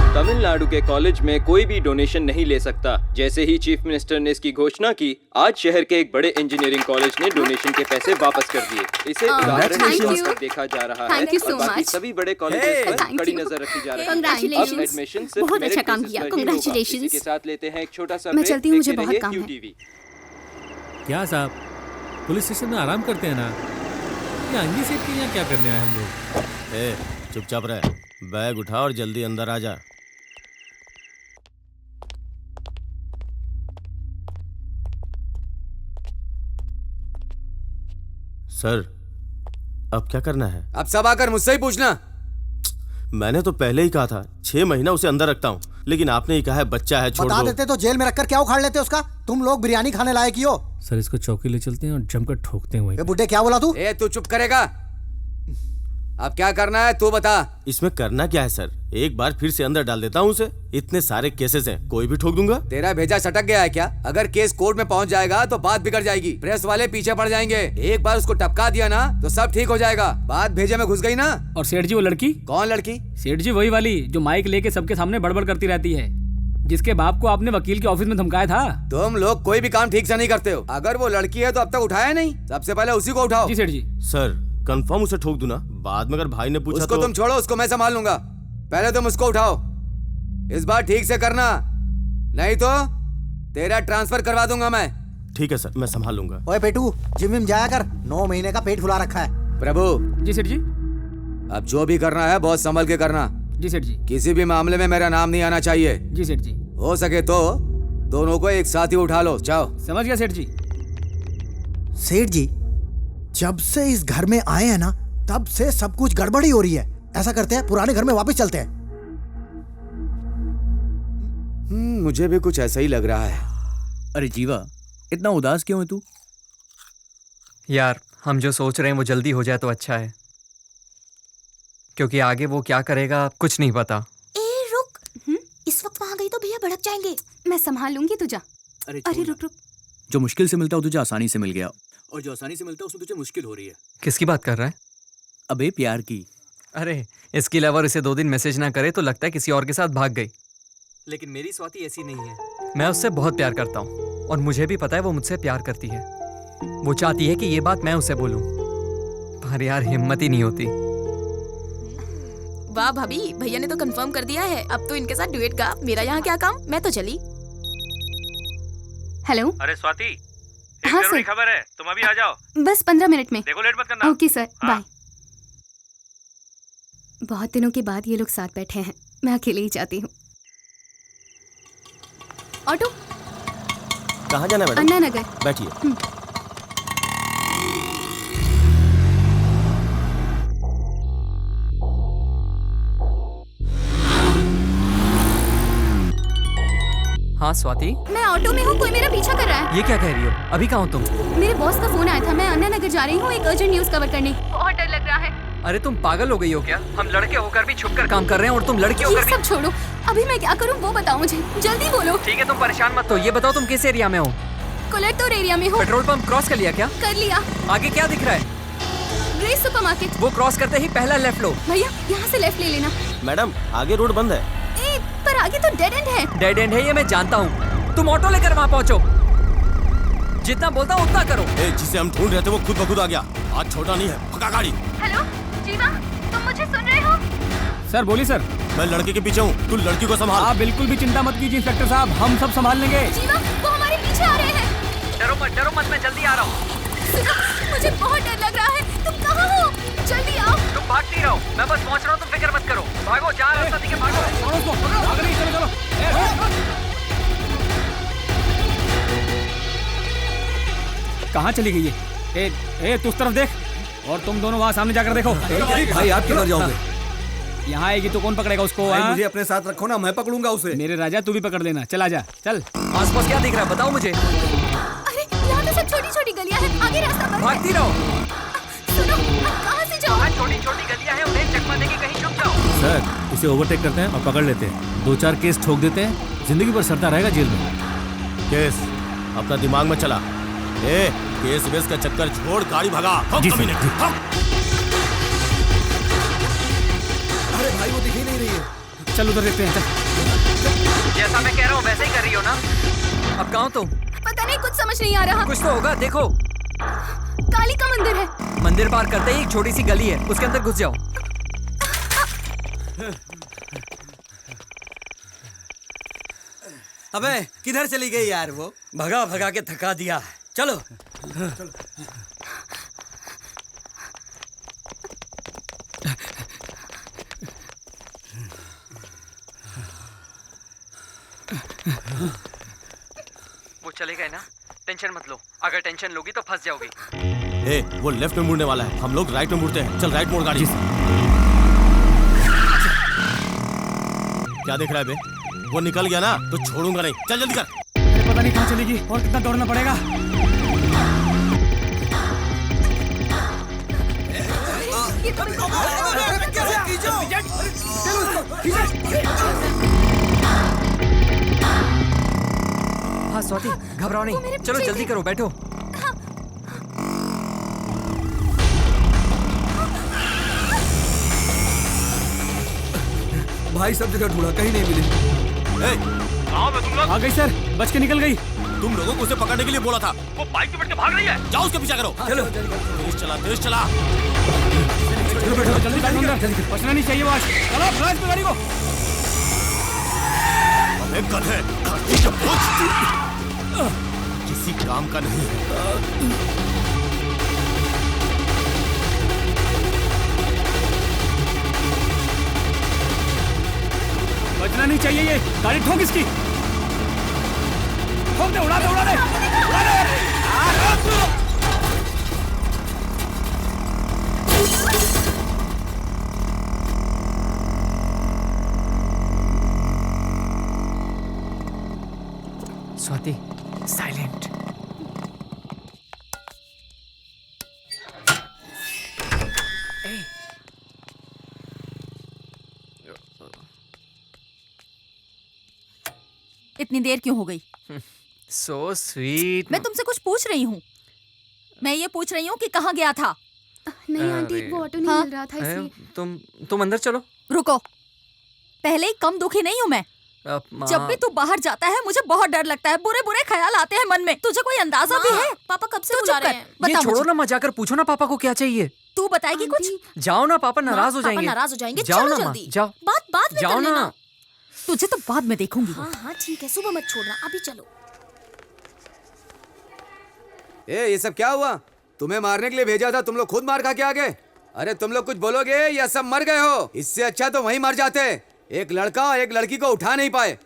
तमिलनाडु के कॉलेज में कोई भी डोनेशन नहीं ले सकता। जैसे ही चीफ मिनिस्टर ने इसकी घोषणा की, आज शहर के एक बड़े इंजीनियरिंग कॉलेज ने डोनेशन के पैसे वापस कर दिए। इसे उदाहरण के तौर पर देखा जा रहा है और बाकी सभी बड़े कॉलेजेस पर कड़ी नजर रखी जा रही है। अब एडमिशन सिर्फ बहुत अच्छा काम किया, कांग्रेचुलेशंस। के साथ लेते हैं एक छोटा सा मैं चलती हूँ, मुझे बहुत काम है। क्या साहब, पुलिस स्टेशन में आराम करते हैं ना, ये अंजी सेठ के यहाँ क्या करने आए हम लोग? चुपचाप रहे, बैग उठा और जल्दी अंदर आ जा। सर अब क्या करना है? अब सब आकर मुझसे ही पूछना। मैंने तो पहले ही कहा था 6 महीना उसे अंदर रखता हूँ, लेकिन आपने ही कहा है बच्चा है, छोड़ बता दो। देते तो जेल में रखकर क्या उखाड़ लेते उसका। तुम लोग बिरयानी खाने लायक ही हो। सर इसको चौकी ले चलते हैं और जमकर ठोकते हैं वहीं। बुड्ढे क्या बोला तू? ए तू चुप करेगा? अब क्या करना है तू बता। इसमें करना क्या है सर? एक बार फिर से अंदर डाल देता हूँ उसे। इतने सारे केसेस हैं, कोई भी ठोक दूंगा। तेरा भेजा सटक गया है क्या? अगर केस कोर्ट में पहुंच जाएगा तो बात बिगड़ जाएगी, प्रेस वाले पीछे पड़ जाएंगे। एक बार उसको टपका दिया ना तो सब ठीक हो जाएगा। बात भेजे में घुस गई ना। और सेठ जी वो लड़की? कौन लड़की? सेठ जी वही वाली जो माइक लेके सबके सामने बड़बड़ करती रहती है, जिसके बाप को आपने वकील के ऑफिस में धमकाया था। तुम लोग कोई भी काम ठीक से नहीं करते हो। अगर वो लड़की है तो अब तक उठाया नहीं, सबसे पहले उसी को उठाओ। जी सेठ जी। सर कंफर्म उसे ठोक दूं ना? बाद में अगर भाई ने पूछा उसको तो... तुम छोड़ो, उसको मैं संभाल लूंगा। पहले तुम उसको उठाओ। इस बार ठीक से करना, नहीं तो तेरा ट्रांसफर करवा दूंगा मैं। ठीक है सर, मैं संभाल लूंगा। ओए पेटू, जिम विम जाया कर, 9 महीने का पेट फुला रखा है। प्रभु। जी सेठ जी। अब जो भी करना है बहुत संभल के करना। जी सेठ जी। किसी भी मामले में मेरा नाम नहीं आना चाहिए। जी सेठ जी। हो सके तो दोनों को एक साथ ही उठा लो। जाओ। समझ गया सेठ जी। सेठ जी, जब से इस घर में आए हैं ना, तब से सब कुछ गड़बड़ी हो रही है। ऐसा करते हैं, पुराने घर में वापस चलते हैं। मुझे भी कुछ ऐसा ही लग रहा है। अरे जीवा, इतना उदास क्यों है तू? यार हम जो सोच रहे हैं वो जल्दी हो जाए तो अच्छा है, क्योंकि आगे वो क्या करेगा कुछ नहीं पता। ए रुक, इस वक्त वहाँ गई तो भैया भड़क जाएंगे। मैं संभाल लूंगी, तू जा। अरे रुक रुक। जो मुश्किल से मिलता है तुझे आसानी से मिल गया, और जो आसानी से मिलता है उसमें तुझे मुश्किल हो रही है। किसकी बात कर रहा है? अबे प्यार की। अरे इसकी लवर इसे 2 दिन मैसेज ना करे तो लगता है किसी और के साथ भाग गई, लेकिन मेरी स्वाति ऐसी नहीं है। मैं उससे बहुत प्यार करता हूँ और मुझे भी पता है वो मुझसे प्यार करती है। वो चाहती है कि ये बात मैं उसे बोलूं, पर यार हिम्मत ही नहीं होती। वाह भाभी, भैया ने तो कंफर्म कर दिया है। अब तो इनके साथ डुएट गा। मेरा यहाँ क्या काम, मैं तो चली। हेलो। अरे स्वाति, हाँ जरूरी सर। खबर है, तुम अभी आ जाओ। बस 15 मिनट में। देखो लेट मत करना। Okay sir, bye. बहुत दिनों के बाद ये लोग साथ बैठे हैं, मैं अकेले ही जाती हूँ। ऑटो। कहाँ जाना है मैडम? अन्ना नगर। बैठिए। हाँ स्वाति। मैं ऑटो में हूँ, कोई मेरा पीछा कर रहा है। ये क्या कह रही हो? अभी कहाँ हो तुम? मेरे बॉस का फोन आया था, मैं अन्ना नगर जा रही हूँ एक अर्जेंट न्यूज कवर करने। बहुत डर लग रहा है। अरे तुम पागल हो गई हो क्या? हम लड़के होकर भी छुपकर काम कर रहे हैं और तुम लड़की होकर भी... सब छोड़ो, अभी मैं क्या करूँ वो बताओ मुझे, जल्दी बोलो। ठीक है तुम परेशान मत हो, ये बताओ तुम किस एरिया में हो? कोलेटोर एरिया में हूँ। पेट्रोल पंप क्रॉस कर लिया क्या? कर लिया। आगे क्या दिख रहा है? Grace supermarket. वो क्रॉस करते ही पहला लेफ्ट लो। भैया यहाँ से लेफ्ट ले लेना। मैडम आगे रोड बंद है। पर आगे तो डेड एंड है। डेड एंड है ये मैं जानता हूँ, तुम ऑटो लेकर वहाँ पहुँचो। जितना बोलता हूँ उतना करो। जिसे हम ढूंढ रहे थे वो खुद ब खुद आ गया। आज छोटा नहीं है, पका गाड़ी। हेलो जीवा, तुम मुझे सुन रहे हो? सर बोलिए सर। मैं लड़के के पीछे हूँ, तू लड़की को संभाल। आप बिल्कुल भी चिंता मत कीजिए इंस्पेक्टर साहब, हम सब संभाल लेंगे। जीवा, वो हमारे पीछे आ रहे हैं। डरो मत, मैं जल्दी आ रहा हूँ। सुनो, मुझे बहुत डर लग रहा है, तुम कहाँ हो? जल्दी आओ। तुम भागती रहो, मैं बस पहुँच रहा हूँ, तुम फिक्र मत करो। भागो, जा रास्ता दिखे, भागो। चलो। कहाँ चली गई है? ए तू उस तरफ देख, और तुम दोनों वहाँ सामने जाकर देखो। भाई आप किधर जाओगे? यहाँ आएगी तो कौन पकड़ेगा उसको? मुझे अपने साथ रखो ना, मैं पकड़ूंगा उसे। मेरे राजा तू भी पकड़ लेना। चल आजा, चल। आसपास क्या दिख रहा है बताओ मुझे। अरे यहाँ तो सब छोटी छोटी गलियाँ हैं, आगे रास्ता बंद है। भागती रहो। सुनो, अब कहाँ से जाओ? छोटी छोटी गलियाँ हैं, उन्हें चकमा देके कहीं छुप जाओ। सर इसे ओवरटेक करते हैं और पकड़ लेते हैं, 2-4 केस ठोक देते हैं, जिंदगी भर सड़ता रहेगा जेल में। केस अपना दिमाग में चला। केस वेस का चक्कर छोड़, गाड़ी भगा। जी कमीने। अरे भाई वो दिख ही नहीं रही है। चल उधर देखते हैं, चल। जैसा मैं कह रहा हूँ वैसे ही कर रही हो ना? अब कहाँ हो तुम? पता नहीं, कुछ समझ नहीं आ रहा। कुछ तो होगा, देखो। कालिका मंदिर है। मंदिर पार करते ही एक छोटी सी गली है, उसके अंदर घुस जाओ। अबे किधर चली गई यार वो? भगा भगा के थका दिया। चलो। वो चले गए ना, टेंशन मत लो। अगर टेंशन लोगी तो फंस जाओगी। वो लेफ्ट में मुड़ने वाला है, हम लोग राइट में मुड़ते हैं। चल राइट मोड़ गाड़ी। क्या देख रहा है बे? वो निकल गया ना तो छोड़ूंगा नहीं। चल जल्दी कर। पता नहीं कहाँ चलेगी और कितना दौड़ना पड़ेगा। हाँ स्वाति, घबराओ नहीं, चलो जल्दी करो, बैठो। भाई सब जगह ढूंढा, कहीं नहीं मिली। कहाँ पे तुम लोग? आ गई सर, बच के निकल गई। तुम लोगों को उसे पकड़ने के लिए बोला था। वो बाइक पे बैठ के भाग रही है। जाओ उसके पीछा करो। चलो तेज चला, तेज चला। चलो बैठो, जल्दी बैठो अंदर, बचना नहीं चाहिए बॉस। चलो फ्लैश पे गाड़ी को। अबे गधे, धरती के बोझ किसी काम का नहीं है। बचना नहीं चाहिए ये। गाड़ी ठोक इसकी, ठोक दे, उड़ा दे, उड़ा दे, उड़ा दे। स्वाति, साइलेंट। इतनी देर क्यों हो गई? So sweet. मैं तुमसे कुछ पूछ रही हूँ। मैं ये पूछ रही हूँ कि कहाँ गया था? नहीं आंटी, वो ऑटो नहीं मिल रहा था इसलिए। तुम अंदर चलो। रुको, पहले ही कम दुखी नहीं हूँ मैं। जब भी तू बाहर जाता है मुझे बहुत डर लगता है, बुरे बुरे ख्याल आते हैं मन में। तुझे कोई अंदाजा भी है? पापा कब से तू बुला चुप रहे कर, हैं? ये बता छोड़ो मुझे। ना, माँ जाकर पूछो ना पापा को क्या चाहिए। तू बताएगी कुछ? जाओ ना, पापा नाराज हो पापा जाएंगे। नाराज हो जाएंगे। जाओ चलो ना माँ, जल्दी। जाओ। बात में जाओ कर ना। लेना। तुझे तो बाद में देखूंगी। हाँ ठीक है, सुबह मत छोड़ना, अभी चलो। ये सब क्या हुआ? तुम्हें मारने के लिए भेजा था, तुम लोग खुद मार खा के आ गए। अरे तुम लोग कुछ बोलोगे या सब मर गए हो? इससे अच्छा तो वहीं मर जाते। एक लड़का और एक लड़की को उठा नहीं पाए।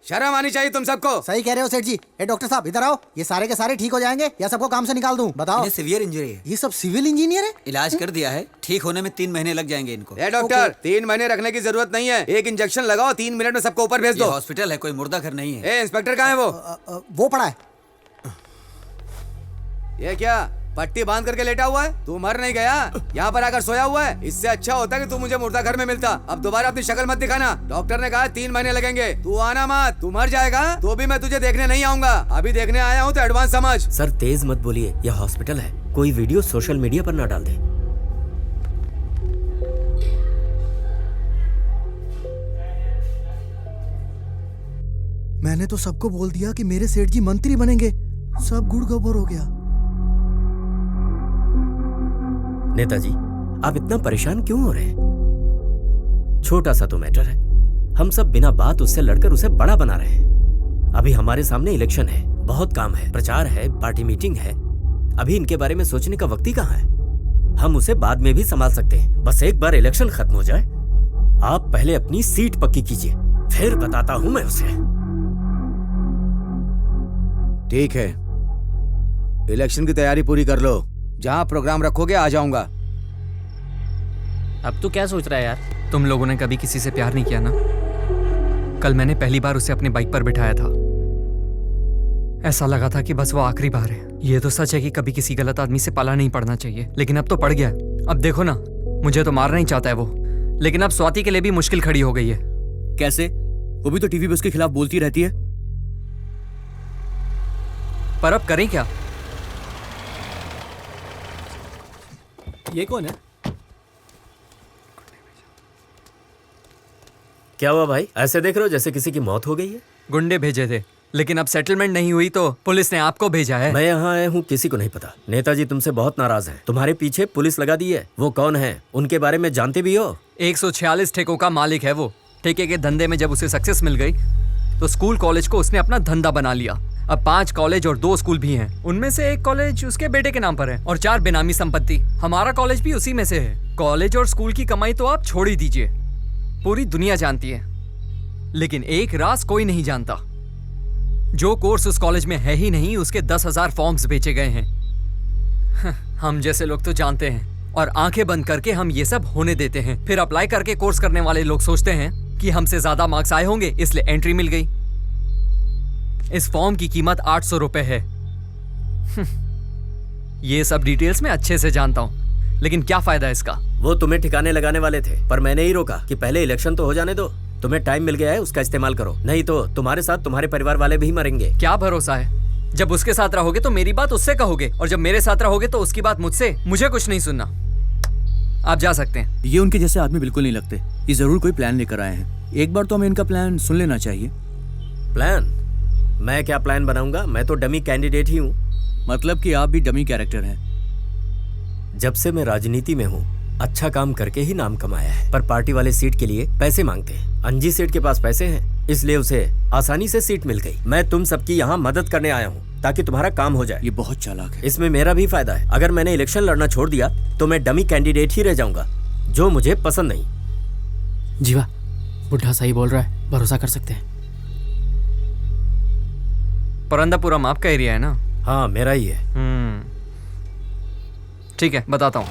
शर्म आनी चाहिए तुम सबको। सही कह रहे हो सेठ जी। ए डॉक्टर साहब इधर आओ, ये सारे के सारे ठीक हो जाएंगे या सबको काम से निकाल दूं? बताओ। इन्हें सीवियर इंजरी है। ये सब सिविल इंजीनियर है? इलाज कर दिया है, ठीक होने में 3 महीने लग जाएंगे इनको। ए डॉक्टर, 3 महीने रखने की जरूरत नहीं है। एक इंजेक्शन लगाओ, 3 मिनट में सबको ऊपर भेज दो। हॉस्पिटल है, कोई मुर्दा घर नहीं है। ए इंस्पेक्टर कहाँ है वो? वो पड़ा है। ये क्या पट्टी बांध करके लेटा हुआ है? तू मर नहीं गया, यहाँ पर आकर सोया हुआ है। इससे अच्छा होता कि तू मुझे मुर्दा घर में मिलता। अब दोबारा अपनी शक्ल मत दिखाना। डॉक्टर ने कहा 3 महीने लगेंगे। तू आना मत, तू मर जाएगा तो भी मैं तुझे देखने नहीं आऊंगा। अभी देखने आया हूँ तो एडवांस समझ। सर तेज मत बोलिए, यह हॉस्पिटल है। कोई वीडियो सोशल मीडिया पर ना डाल दे। मैंने तो सबको बोल दिया कि मेरे सेठ जी मंत्री बनेंगे, सब गुड़ गोबर हो गया। नेताजी, आप इतना परेशान क्यों हो रहे हैं? छोटा सा तो मैटर है, हम सब बिना बात उससे लड़कर उसे बड़ा बना रहे हैं। अभी हमारे सामने इलेक्शन है, बहुत काम है, प्रचार है, पार्टी मीटिंग है। अभी इनके बारे में सोचने का वक्त ही कहाँ है। हम उसे बाद में भी संभाल सकते हैं, बस एक बार इलेक्शन खत्म हो जाए। आप पहले अपनी सीट पक्की कीजिए, फिर बताता हूं मैं उसे। ठीक है, इलेक्शन की तैयारी पूरी कर लो। जहाँ प्रोग्राम रखोगे आ जाऊंगा। अब तू क्या सोच रहा है यार? तुम लोगों ने कभी किसी से प्यार नहीं किया ना? कल मैंने पहली बार उसे अपनी बाइक पर बिठाया था। ऐसा लगा था कि बस वो आखिरी बार है। ये तो सच है कि कभी किसी गलत आदमी से पाला नहीं पड़ना चाहिए, लेकिन अब तो पड़ गया। अब देखो ना, मुझे तो मारना ही चाहता है वो, लेकिन अब स्वाति के लिए भी मुश्किल खड़ी हो गई है। कैसे? वो भी तो टीवी पे उसके खिलाफ बोलती रहती है। पर अब करें क्या? ये कौन है? क्या हुआ भाई, ऐसे देख रहे हो जैसे किसी की मौत हो गई है? गुंडे भेजे थे, लेकिन अब सेटलमेंट नहीं हुई तो पुलिस ने आपको भेजा है। मैं यहाँ आया हूँ, किसी को नहीं पता। नेताजी तुमसे बहुत नाराज हैं। तुम्हारे पीछे पुलिस लगा दी है। वो कौन है, उनके बारे में जानते भी हो? 146 ठेकों का मालिक है वो। ठेके के धंधे में जब उसे सक्सेस मिल गई तो स्कूल कॉलेज को उसने अपना धंधा बना लिया। अब 5 कॉलेज और 2 स्कूल भी हैं। उनमें से एक कॉलेज उसके बेटे के नाम पर है और 4 बेनामी संपत्ति। हमारा कॉलेज भी उसी में से है। कॉलेज और स्कूल की कमाई तो आप छोड़ ही दीजिए, पूरी दुनिया जानती है, लेकिन एक राज कोई नहीं जानता। जो कोर्स उस कॉलेज में है ही नहीं, उसके 10,000 फॉर्म्स बेचे गए हैं। हम जैसे लोग तो जानते हैं और आंखें बंद करके हम ये सब होने देते हैं। फिर अप्लाई करके कोर्स करने वाले लोग सोचते हैं कि हमसे ज्यादा मार्क्स आए होंगे इसलिए एंट्री मिल गई। इस फॉर्म की कीमत 800 रुपए है। ये सब डिटेल्स मैं अच्छे से जानता हूँ, लेकिन क्या फायदा इसका? वो तुम्हें ठिकाने लगाने वाले थे, पर मैंने ही रोका कि पहले इलेक्शन तो हो जाने दो। तुम्हें टाइम मिल गया है, उसका इस्तेमाल करो, नहीं तो तुम्हारे साथ तुम्हारे परिवार वाले भी मरेंगे। क्या भरोसा है? जब उसके साथ रहोगे तो मेरी बात उससे कहोगे, और जब मेरे साथ रहोगे तो उसकी बात मुझसे। मुझे कुछ नहीं सुनना, आप जा सकते हैं। ये उनके जैसे आदमी बिल्कुल नहीं लगते। ये जरूर कोई प्लान लेकर आए हैं। एक बार तो हमें इनका प्लान सुन लेना चाहिए। प्लान? मैं क्या प्लान बनाऊंगा? मैं तो डमी कैंडिडेट ही हूँ। मतलब कि आप भी डमी कैरेक्टर हैं। जब से मैं राजनीति में हूँ अच्छा काम करके ही नाम कमाया है, पर पार्टी वाले सीट के लिए पैसे मांगते हैं। अंजी सेठ के पास पैसे हैं, इसलिए उसे आसानी से सीट मिल गई। मैं तुम सबकी यहाँ मदद करने आया हूँ ताकि तुम्हारा काम हो जाए। ये बहुत चालाक है। इसमें मेरा भी फायदा है। अगर मैंने इलेक्शन लड़ना छोड़ दिया तो मैं डमी कैंडिडेट ही रह जाऊंगा, जो मुझे पसंद नहीं। जीवा, बुढ़ा सही बोल रहा है, भरोसा कर सकते हैं। परंदापुरम आपका एरिया है ना? हाँ, मेरा ही है। ठीक है, बताता हूँ।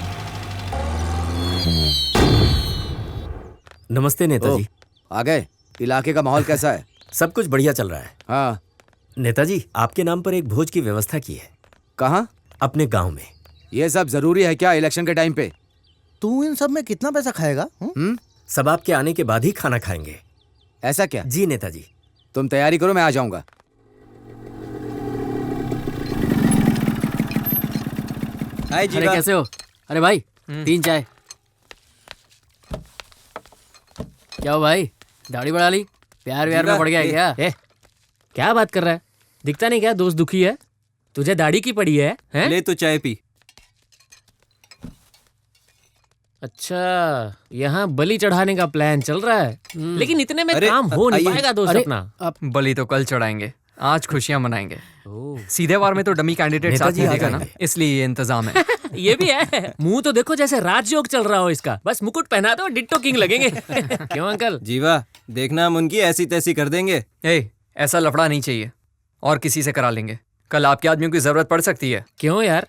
नमस्ते नेताजी। आ गए? इलाके का माहौल कैसा है? सब कुछ बढ़िया चल रहा है। हाँ नेताजी, आपके नाम पर एक भोज की व्यवस्था की है। कहाँ? अपने गांव में। ये सब जरूरी है क्या इलेक्शन के टाइम पे? तू इन सब में कितना पैसा खाएगा? सब आपके आने के बाद ही खाना खाएंगे। ऐसा क्या? जी नेताजी। तुम तैयारी करो, मैं आ जाऊंगा। अरे कैसे हो? अरे भाई 3 चाय। क्या हो भाई, दाढ़ी बढ़ा ली? प्यार व्यार में पड़ गया है क्या? क्या बात कर रहा है? दिखता नहीं क्या दोस्त दुखी है? तुझे दाढ़ी की पड़ी है? ले तो चाय पी। अच्छा, यहाँ बलि चढ़ाने का प्लान चल रहा है, लेकिन इतने में काम हो नहीं पाएगा दोस्त अपना। बलि तो कल चढ़ाएंगे, आज खुशियां मनाएंगे। सीधे वार में तो डमी कैंडिडेट साथ में देगा ना, इसलिए ये इंतजाम है। ये भी है। मुंह तो देखो जैसे राजयोग चल रहा हो इसका। बस मुकुट पहना दो, डिट्टो किंग लगेंगे। क्यों अंकल? जीवा, देखना हम उनकी ऐसी तैसी कर देंगे। ऐसा लफड़ा नहीं चाहिए, और किसी से करा लेंगे। कल आपके आदमियों की जरूरत पड़ सकती है। क्यों यार,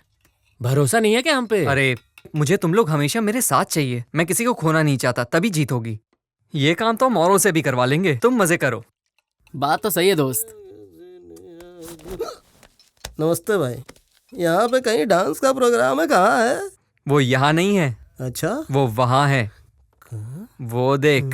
भरोसा नहीं है क्या हम पे? अरे मुझे तुम लोग हमेशा मेरे साथ चाहिए। मैं किसी को खोना नहीं चाहता, तभी जीत होगी। ये काम तो हम औरों से भी करवा लेंगे, तुम मजे करो। बात तो सही है दोस्त। नमस्ते भाई, यहाँ पे कहीं डांस का प्रोग्राम है? कहाँ है? वो यहाँ नहीं है। अच्छा, वो वहाँ है। वो देख।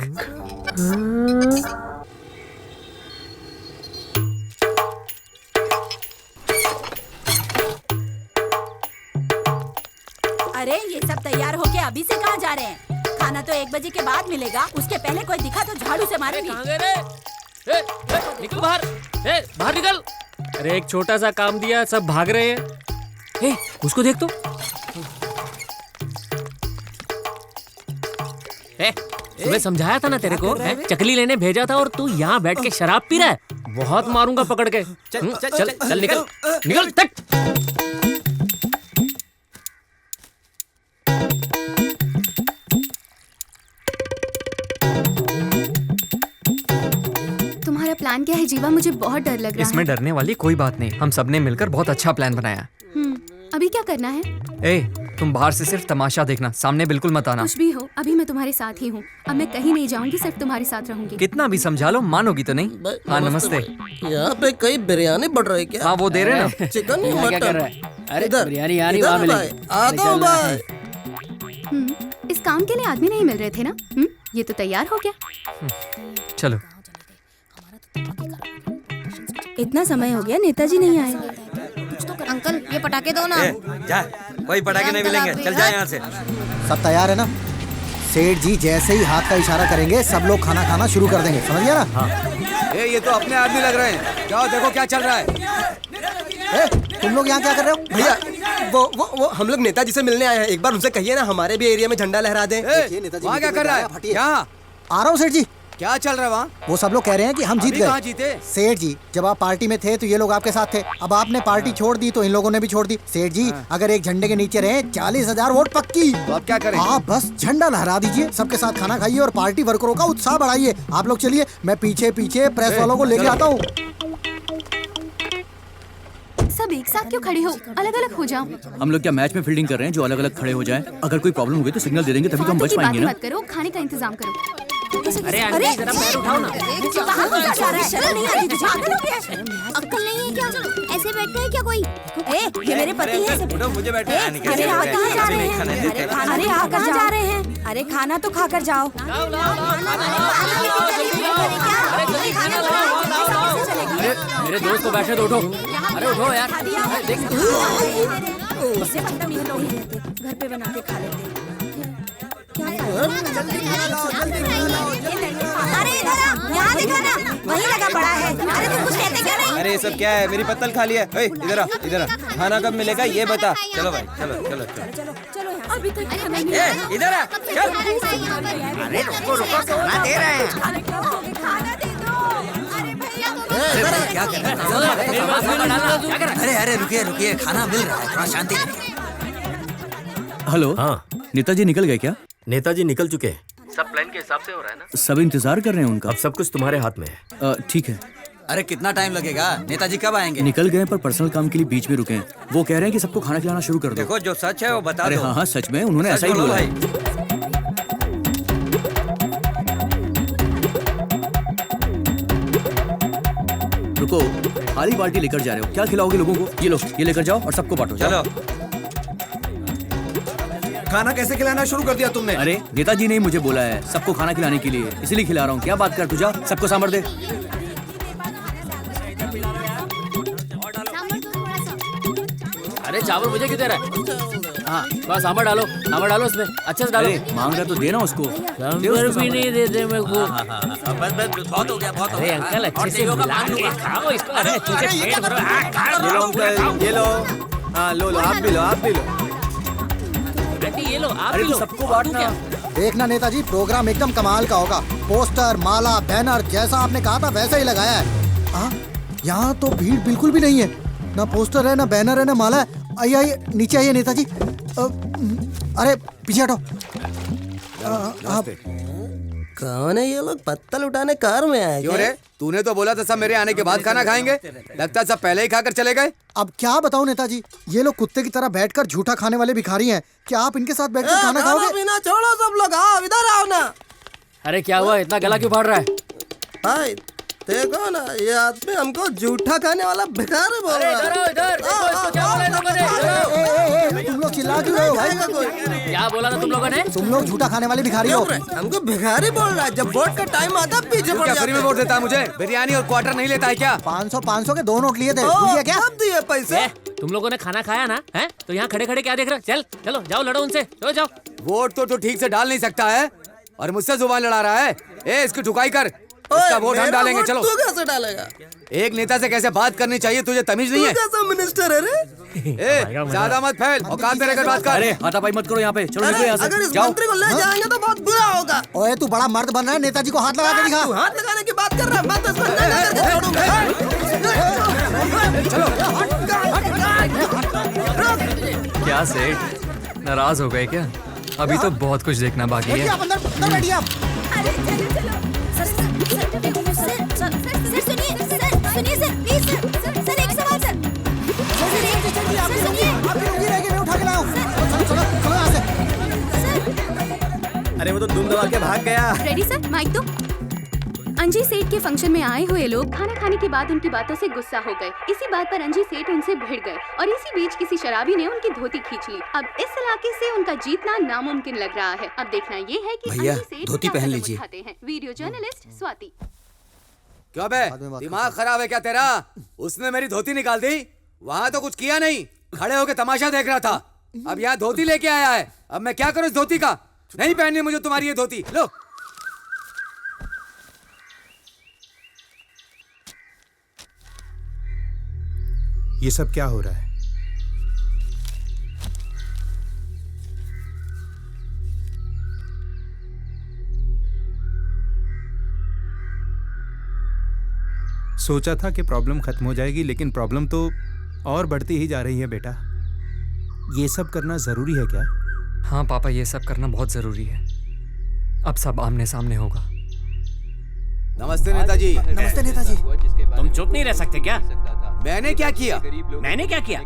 अरे ये सब तैयार होके अभी से कहाँ जा रहे हैं? खाना तो 1 बजे के बाद मिलेगा, उसके पहले कोई दिखा तो झाड़ू से मारूंगी। कहाँ गए रे? निकल बाहर, बाहर निकल। अरे एक छोटा सा काम दिया, सब भाग रहे हैं। उसको देख तो। सुबह समझाया था ना तेरे को, चकली लेने भेजा था और तू यहाँ बैठ के शराब पी रहा है। बहुत मारूंगा पकड़ के। चल चल चल, निकल निकल तक। प्लान क्या है जीवा? मुझे बहुत डर लग रहा है। इसमें डरने वाली कोई बात नहीं, हम सबने मिलकर बहुत अच्छा प्लान बनाया। अभी क्या करना है? तुम बाहर से सिर्फ तमाशा देखना, सामने बिल्कुल मत आना। कुछ भी हो, अभी मैं तुम्हारे साथ ही हूँ। अब मैं कहीं नहीं जाऊंगी, सिर्फ तुम्हारे साथ रहूंगी। कितना भी समझा लो, मानोगी तो नहीं। हाँ नमस्ते। यहाँ पे कहीं बिरयानी बढ़ रही है क्या? हाँ वो दे रहे ना। चिकन या मटन? अरे बिरयानी यानी वहाँ मिलेगी। आता हूँ भाई। इस काम के लिए आदमी नहीं मिल रहे थे ना? ये तो तैयार हो गया। चलो। इतना समय हो गया, नेताजी नहीं आए। अंकल ये पटाखे दो ना। जा, कोई पटाखे नहीं मिलेंगे, चल जा यहाँ से। सब तैयार है ना? सेठ जी जैसे ही हाथ का इशारा करेंगे सब लोग खाना खाना शुरू कर देंगे, समझ गया ना? हाँ। ये तो अपने आदमी लग रहे हैं, जाओ देखो क्या चल रहा है। तुम लोग यहाँ क्या कर रहे हो? भैया वो हम लोग नेताजी से मिलने आए हैं, एक बार उनसे कहिए ना हमारे भी एरिया में झंडा लहरा दें। वहाँ क्या कर रहा है? यहाँ आ रहा हूँ सेठ जी। क्या चल रहा है वहाँ? वो सब लोग कह रहे हैं कि हम जीत गए। कहाँ जीते? सेठ जी जब आप पार्टी में थे तो ये लोग आपके साथ थे, अब आपने पार्टी छोड़ दी तो इन लोगों ने भी छोड़ दी। सेठ जी अगर एक झंडे के नीचे रहे 40,000 वोट पक्की। तो अब क्या करें? आप बस झंडा लहरा दीजिए, सबके साथ खाना खाइए और पार्टी वर्करों का उत्साह बढ़ाइए। आप लोग चलिए, मैं पीछे पीछे प्रेस वालों को लेके आता हूँ। सब एक साथ क्यों खड़े हो? अलग अलग हो जाओ। हम लोग क्या मैच में फील्डिंग कर रहे हैं जो अलग अलग खड़े हो जाएं? अगर कोई प्रॉब्लम हुई तो सिग्नल दे देंगे, तभी तो हम बच पाएंगे ना। मत करो, खाने का इंतजाम करो। अरे आंटी जरा पैर उठाओ ना। कहाँ को जा रहा है? शर्म नहीं आती तुझे? पागल हो गया है? अक्ल नहीं है क्या? ऐसे बैठते हैं क्या कोई? ये मेरे पति हैं। मुझे बैठे अरे आप कहाँ जा रहे हैं? अरे आप कहाँ जा रहे हैं? अरे खाना तो खाकर जाओ। मेरे दोस्त को बैठे तो उठो। अरे उठो यार। इससे मतलब ये लोग ही रहते, घर पे बना के खा लेते। अरे इधर यहाँ देखो ना, वही लगा पड़ा है। अरे तुम कुछ कहते क्यों नहीं? अरे ये सब क्या है? मेरी पत्तल खाली है। ओए, इधर आ, इधर आ। खाना कब मिलेगा ये बता। चलो भाई, चलो चलो चलो। अभी तक इधर आ, चल। अरे रुको रुको, खाना दे रहे हैं। क्या कर रहे हैं? अरे अरे रुकिए रुकिए, खाना मिल रहा है, थोड़ा शांति रखिए। हेलो। हाँ नेताजी निकल गए क्या? नेताजी निकल चुके हैं। सब प्लान के हिसाब से हो रहा है ना? सब इंतजार कर रहे हैं उनका। अब सब कुछ तुम्हारे हाथ में है। ठीक है। अरे कितना टाइम लगेगा? नेताजी कब आएंगे? निकल गए पर पर्सनल काम के लिए बीच में रुके हैं। वो कह रहे हैं कि सबको खाना खिलाना शुरू कर दो। देखो जो सच है वो बता अरे दो। हाँ हाँ सच में, उन्होंने ऐसा ही बोला है। रुको, खाली बाल्टी लेकर जा रहे हो? क्या खिलाओगे लोगों को? ये लो, ये लेकर जाओ और सबको बांटो। चलो। खाना कैसे खिलाना शुरू कर दिया तुमने? अरे नेताजी ने ही मुझे बोला है सबको खाना खिलाने के लिए, इसलिए खिला रहा हूँ। क्या बात कर तू, जा सबको सांभर दे। अरे चावल मुझे क्यों दे रहा है? हाँ बस सांभर डालो इसमें, अच्छे से डालो। मांग रहा तो देना उसको। सांभर भी नहीं देते मेरे को। बस बहुत हो गया, बहुत हो अरे गया। अंकल अच्छे से मिला के खाओ इसको। अरे तुझे पेट भरो। ये लो अंकल, ये लो। हाँ लो लो, आप भी लो, आप भी लो। आंटी ये लो, आप अरे भी तो लो। सबको बांटना। देखना नेताजी, प्रोग्राम एकदम कमाल का होगा। पोस्टर, माला, बैनर जैसा आपने कहा था वैसा ही लगाया है। यहाँ तो भीड़ बिल्कुल भी नहीं है, ना पोस्टर है, ना बैनर है, ना माला है। आइए आइए, नीचे आइए नेताजी। अरे पीछे हटो। कौन है ये लोग? पत्तल उठाने कार में आए? क्यों रे? तूने तो बोला था सब मेरे आने के बाद खाना खाएंगे। लगता है सब पहले ही खाकर चले गए। अब क्या बताऊं नेताजी, ये लोग कुत्ते की तरह बैठकर झूठा खाने वाले भिखारी हैं। क्या आप इनके साथ बैठकर खाना खाओगे? बिना छोड़ो सब लोग, आओ इधर आओ ना। अरे क्या हुआ, इतना गला क्यों फाड़ रहा है? भाई देखो ना, ये आदमी हमको झूठा खाने वाला भिखारी बोल रहा है। इधर देखो इसको, क्या बोला तुम लोगों ने? तुम लोग चिल्ला क्यों रहे हो भाई? क्या बोला था तुम लोगों ने? तुम लोग झूठा खाने वाले भिखारी हो। हमको भिखारी बोल रहा है। जब वोट का टाइम आता पीछे पड़ क्या फ्री में वोट देता है मुझे? बिरयानी और क्वार्टर नहीं लेता है क्या? 500 के 2 नोट लिए थे, भूल गया क्या? कब दिए पैसे? तुम लोगों ने खाना खाया ना? हैं? तो यहाँ खड़े खड़े क्या देख रहे हो? चलो जाओ, लड़ो उनसे, चलो जाओ। वोट तो ठीक से डाल नहीं सकता है और मुझसे जुबान लड़ा रहा है। इसकी ठुकाई कर, इसका वोट हम डालेंगे। चलो। तू कैसे डालेगा? एक नेता से कैसे बात करनी चाहिए तुझे तमीज नहीं है? तू कैसा मिनिस्टर है रे? ज्यादा मत फैल, औकात में रहकर बात कर। अरे हाथापाई मत करो यहाँ पे, चलो निकलो यहाँ से। अगर इस जाओ। मंत्री को ले जाएंगे तो बहुत बुरा होगा। ओए तू बड़ा मर्द बन रहा है, नेताजी को हाथ लगा के दिखा। तू हाथ लगाने की बात कर रहा है, मैं तो इसको अंदर लेकर छोड़ूंगा। क्या सेठ, नाराज हो गए क्या? अभी तो बहुत कुछ देखना बाकी है। आप अंदर बैठिए आप। सुनिए सर, प्लीज सर, एक सवाल सर। मैं उठा के लाऊं। चलो यहाँ से। अरे वो तो दुम दबा के भाग गया। रेडी सर, माइक दो। अंजी सेठ के फंक्शन में आए हुए लोग खाना खाने के बाद उनकी बातों से गुस्सा हो गए। इसी बात पर अंजी सेठ उनसे भिड़ गए और इसी बीच किसी शराबी ने उनकी धोती खींच ली। अब इस इलाके से उनका जीतना नामुमकिन लग रहा है। अब देखना ये है कि भैया, अंजी सेठ धोती क्या पहन कदम लीजिए। उठाते हैं। Video journalist Swati. क्यों बे, दिमाग खराब है क्या तेरा? उसने मेरी धोती निकाल दी। वहाँ तो कुछ किया नहीं, खड़े होके तमाशा देख रहा था। अब यहाँ धोती लेके आया है। अब मैं क्या करूँ इस धोती का? नहीं पहननी मुझे तुम्हारी ये धोती। लो। ये सब क्या हो रहा है? सोचा था कि प्रॉब्लम खत्म हो जाएगी, लेकिन प्रॉब्लम तो और बढ़ती ही जा रही है बेटा। ये सब करना जरूरी है क्या? हाँ पापा, ये सब करना बहुत जरूरी है। अब सब आमने सामने होगा। नमस्ते नेताजी। नमस्ते नेताजी। तुम चुप नहीं रह सकते क्या? मैंने क्या किया? मैंने क्या किया?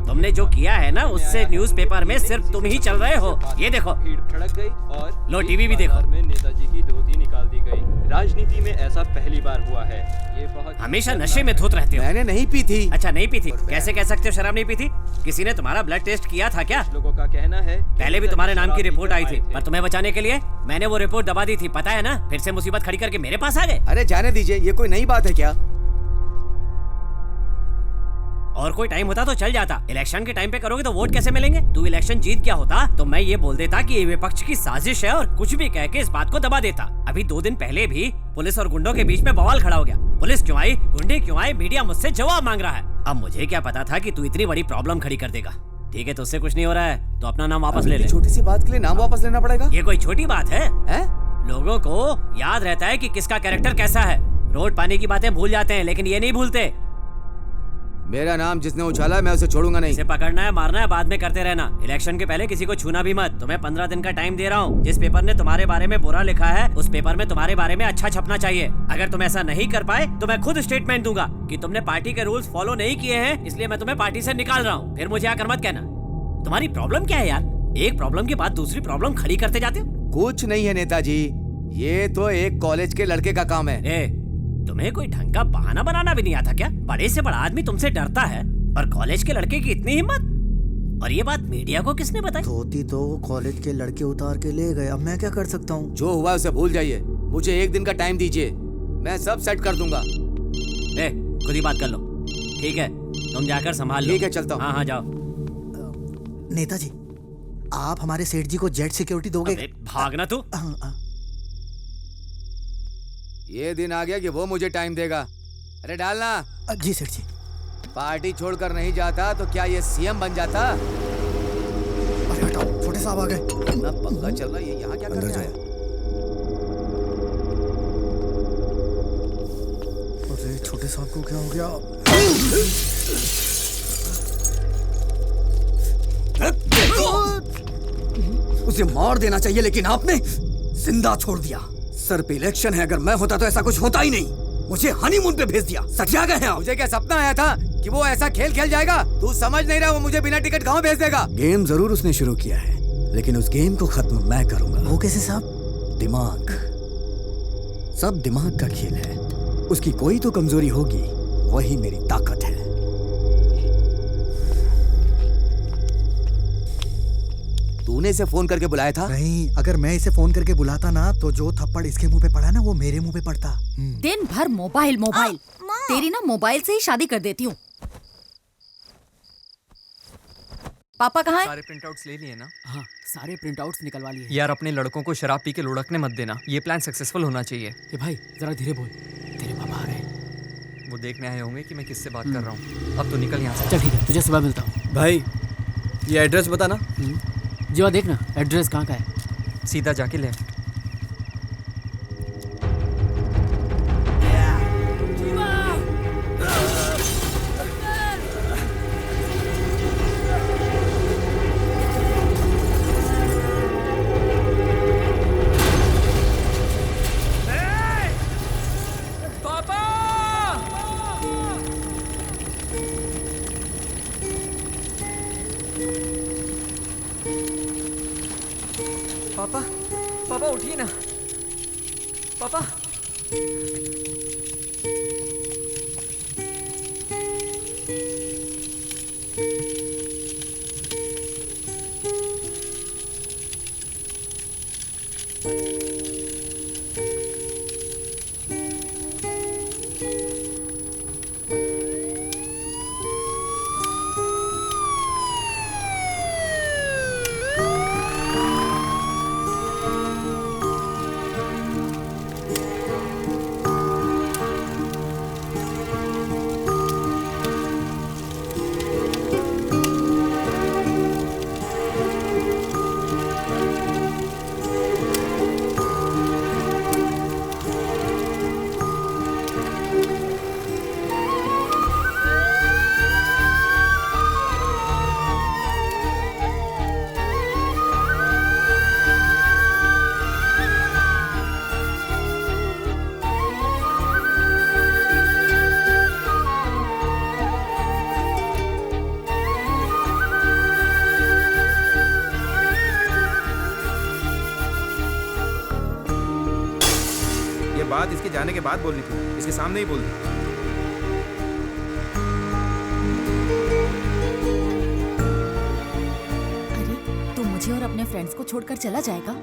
तुमने जो किया है ना, उससे न्यूज़पेपर में सिर्फ तुम ही चल रहे हो। ये देखो, भड़क गई और लो टीवी भी देखो। में नेताजी की धोती निकाल दी गई। राजनीति में ऐसा पहली बार हुआ है। ये बहुत हमेशा नशे में धुत रहते हो। मैंने नहीं पी थी। अच्छा, नहीं पी थी? कैसे कह सकते हो शराब नहीं पी थी? किसी ने तुम्हारा ब्लड टेस्ट किया था क्या? लोगों का कहना है पहले भी तुम्हारे नाम की रिपोर्ट आई थी, पर तुम्हें बचाने के लिए मैंने वो रिपोर्ट दबा दी थी, पता है ना? फिर से मुसीबत खड़ी करके मेरे पास आ गए। अरे जाने दीजिए, ये कोई नई बात है क्या? और कोई टाइम होता तो चल जाता। इलेक्शन के टाइम पे करोगे तो वोट कैसे मिलेंगे? तू इलेक्शन जीत गया होता तो मैं ये बोल देता कि ये विपक्ष की साजिश है और कुछ भी कह के इस बात को दबा देता। अभी 2 दिन पहले भी पुलिस और गुंडों के बीच में बवाल खड़ा हो गया। पुलिस क्यों आई, गुंडे क्यों आए, मीडिया मुझसे जवाब मांग रहा है। अब मुझे क्या पता था कि तू इतनी बड़ी प्रॉब्लम खड़ी कर देगा। ठीक है, तो उससे कुछ नहीं हो रहा है तो अपना नाम वापस ले ले। छोटी सी बात के लिए नाम वापस लेना पड़ेगा? ये कोई छोटी बात है? लोगों को याद रहता है कि किसका कैरेक्टर कैसा है। रोड पानी की बातें भूल जाते हैं, लेकिन ये नहीं भूलते। मेरा नाम जिसने उछाला मैं उसे छोड़ूंगा नहीं। इसे पकड़ना है, मारना है, बाद में करते रहना। इलेक्शन के पहले किसी को छूना भी मत। तुम्हें 15 दिन का टाइम दे रहा हूँ। जिस पेपर ने तुम्हारे बारे में बुरा लिखा है, उस पेपर में तुम्हारे बारे में अच्छा छपना चाहिए। अगर तुम ऐसा नहीं कर पाए तो मैं खुद स्टेटमेंट दूंगा कि तुमने पार्टी के रूल्स फॉलो नहीं किए हैं, इसलिए मैं तुम्हें पार्टी से निकाल रहा हूँ। फिर मुझे आकर मत कहना। तुम्हारी प्रॉब्लम क्या है यार? एक प्रॉब्लम के बाद दूसरी प्रॉब्लम खड़ी करते जाते हो। कुछ नहीं है नेताजी, ये तो एक कॉलेज के लड़के का काम है। तुम्हें कोई ढंग का बहाना बनाना भी नहीं आता क्या? बड़े से बड़ा आदमी तुमसे डरता है और कॉलेज के लड़के की इतनी हिम्मत? और ये बात मीडिया को किसने बताई? धोती तो कॉलेज के लड़के उतार के ले गए, अब मैं क्या कर सकता हूँ? जो हुआ उसे भूल जाइए। मुझे 1 दिन का टाइम दीजिए, मैं सब सेट कर दूंगा। खुद ही बात कर लो। ठीक है, तुम जाकर संभाल लो। ठीक है, चलता हूँ। हाँ जाओ। नेताजी, आप हमारे सेठ जी को जेट सिक्योरिटी दोगे? भागना तू। ये दिन आ गया कि वो मुझे टाइम देगा। अरे डालना। जी सेठ जी। पार्टी छोड़कर नहीं जाता तो क्या ये सीएम बन जाता? अरे हटाओ, छोटे साहब आ गए। इतना पंगा चल रहा है, ये यहाँ क्या कर रहा है? अरे छोटे साहब को क्या हो गया? उसे मार देना चाहिए, लेकिन आपने जिंदा छोड़ दिया। सर पे इलेक्शन है, अगर मैं होता तो ऐसा कुछ होता ही नहीं। मुझे हनीमून पे भेज दिया। सटिया गए हैं आप। मुझे क्या सपना आया था कि वो ऐसा खेल खेल जाएगा? तू समझ नहीं रहा, वो मुझे बिना टिकट गांव भेज देगा। गेम जरूर उसने शुरू किया है, लेकिन उस गेम को खत्म मैं करूंगा। वो कैसे साहब? दिमाग, सब दिमाग का खेल है। उसकी कोई तो कमजोरी होगी, वही मेरी ताकत है। तूने इसे फोन करके बुलाया था? नहीं, अगर मैं इसे फोन करके बुलाता ना तो जो थप्पड़ इसके मुंह पे पड़ा ना वो मेरे मुंह पे पड़ता। दिन भर मोबाइल मोबाइल। तेरी ना मोबाइल से ही शादी कर देती हूँ। पापा कहाँ हैं? सारे प्रिंटआउट्स ले लिए ना? हाँ, सारे प्रिंटआउट्स निकलवा लिए। यार अपने लड़कों को शराब पी के लुढ़कने मत देना। ये प्लान सक्सेसफुल होना चाहिए। ये भाई जरा धीरे बोल, तेरे पापा आ रहे। वो देखने आए होंगे कि मैं किससे बात कर रहा हूँ। अब तो निकल यहाँ से। चल ठीक है, तुझे सुबह मिलता हूँ। भाई ये एड्रेस बताना। जीवा देखना एड्रेस कहाँ का है। सीधा जाके लेफ्ट। पापा, पापा उठिए ना। पापा। जाने के बाद बोलनी थी, इसके सामने ही बोल दी। अरे तू मुझे और अपने फ्रेंड्स को छोड़कर चला जाएगा?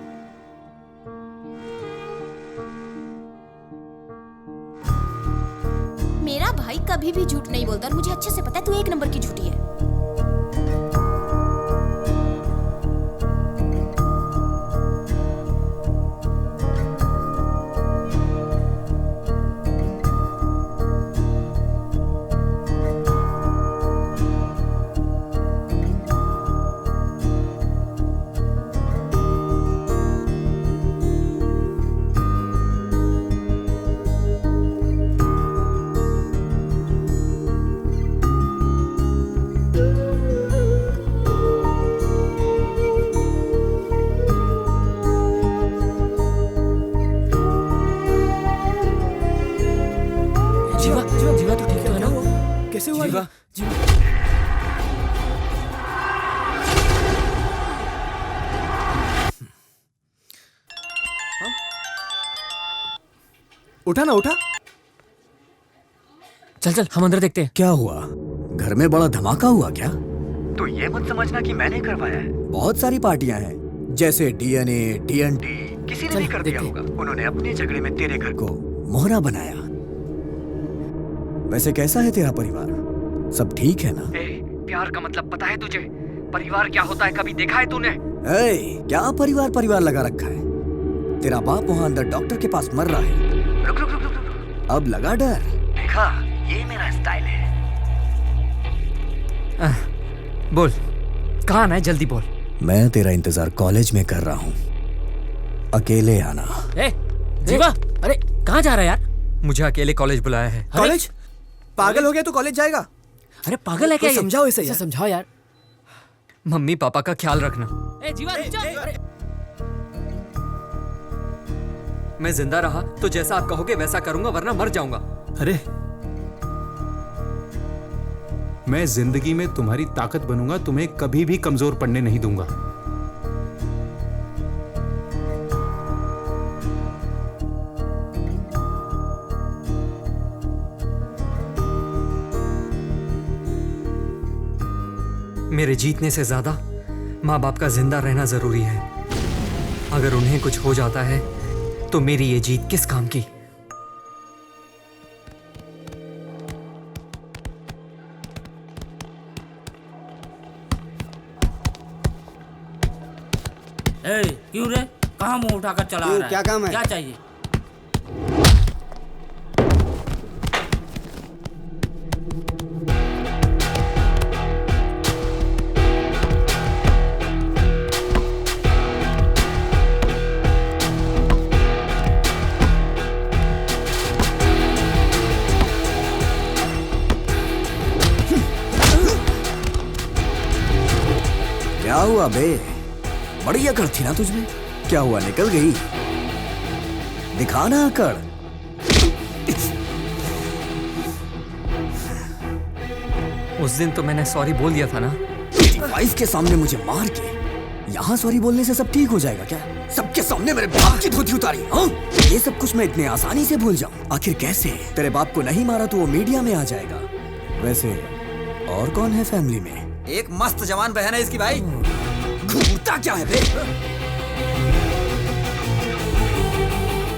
मेरा भाई कभी भी झूठ नहीं बोलता और मुझे अच्छे से पता है तू एक नंबर की झूठी है। कैसे हुआ जीवा? उठा ना उठा। चल चल हम अंदर देखते हैं। क्या हुआ? घर में बड़ा धमाका हुआ क्या? तो ये मत समझना कि मैंने करवाया है। बहुत सारी पार्टियां हैं, जैसे डीएनए, टीएनटी। किसी ने नहीं कर दिया होगा। उन्होंने अपने झगड़े में तेरे घर को मोहरा बनाया। वैसे कैसा है तेरा परिवार? सब ठीक है ना? प्यार का मतलब पता है तुझे? परिवार क्या होता है कभी देखा है तूने? क्या परिवार परिवार लगा रखा है? तेरा बाप वहाँ अंदर डॉक्टर के पास मर रहा है। रुक रुक रुक रुक रुक। अब लगा डर? देखा, ये मेरा स्टाइल है। बोल, कहाँ आना है? जल्दी बोल। मैं तेरा इंतजार कॉलेज में कर रहा हूँ, अकेले आना। जीवा, अरे कहाँ जा रहा है यार? मुझे अकेले कॉलेज बुलाया है। कॉलेज? पागल हो गया तू? कॉलेज जाएगा? अरे पागल है क्या? समझाओ इसे यार। समझाओ यार। मम्मी पापा का ख्याल रखना। जीवा रुक जा। मैं जिंदा रहा तो जैसा आप कहोगे वैसा करूंगा, वरना मर जाऊंगा। अरे मैं जिंदगी में तुम्हारी ताकत बनूंगा, तुम्हें कभी भी कमजोर पड़ने नहीं दूंगा। मेरे जीतने से ज्यादा माँ बाप का जिंदा रहना जरूरी है। अगर उन्हें कुछ हो जाता है तो मेरी ये जीत किस काम की? क्यों रे? कहाँ मुंह उठाकर चला रहा है? क्या काम है? क्या चाहिए? क्या हुआ बे? बड़ी अकड़ थी ना तुझमें। क्या हुआ, निकल गई? दिखाना अकड़। उस दिन तो मैंने सॉरी बोल दिया था ना। वाइफ के सामने मुझे मार के यहाँ सॉरी बोलने से सब ठीक हो जाएगा क्या? सबके सामने मेरे बाप की धोती उतारी। हाँ, ये सब कुछ मैं इतने आसानी से भूल जाऊं? आखिर कैसे? तेरे बाप को नहीं मारा तो वो मीडिया में आ जाएगा। वैसे और कौन है फैमिली में? एक मस्त जवान बहन है इसकी भाई। घूरता क्या है बे?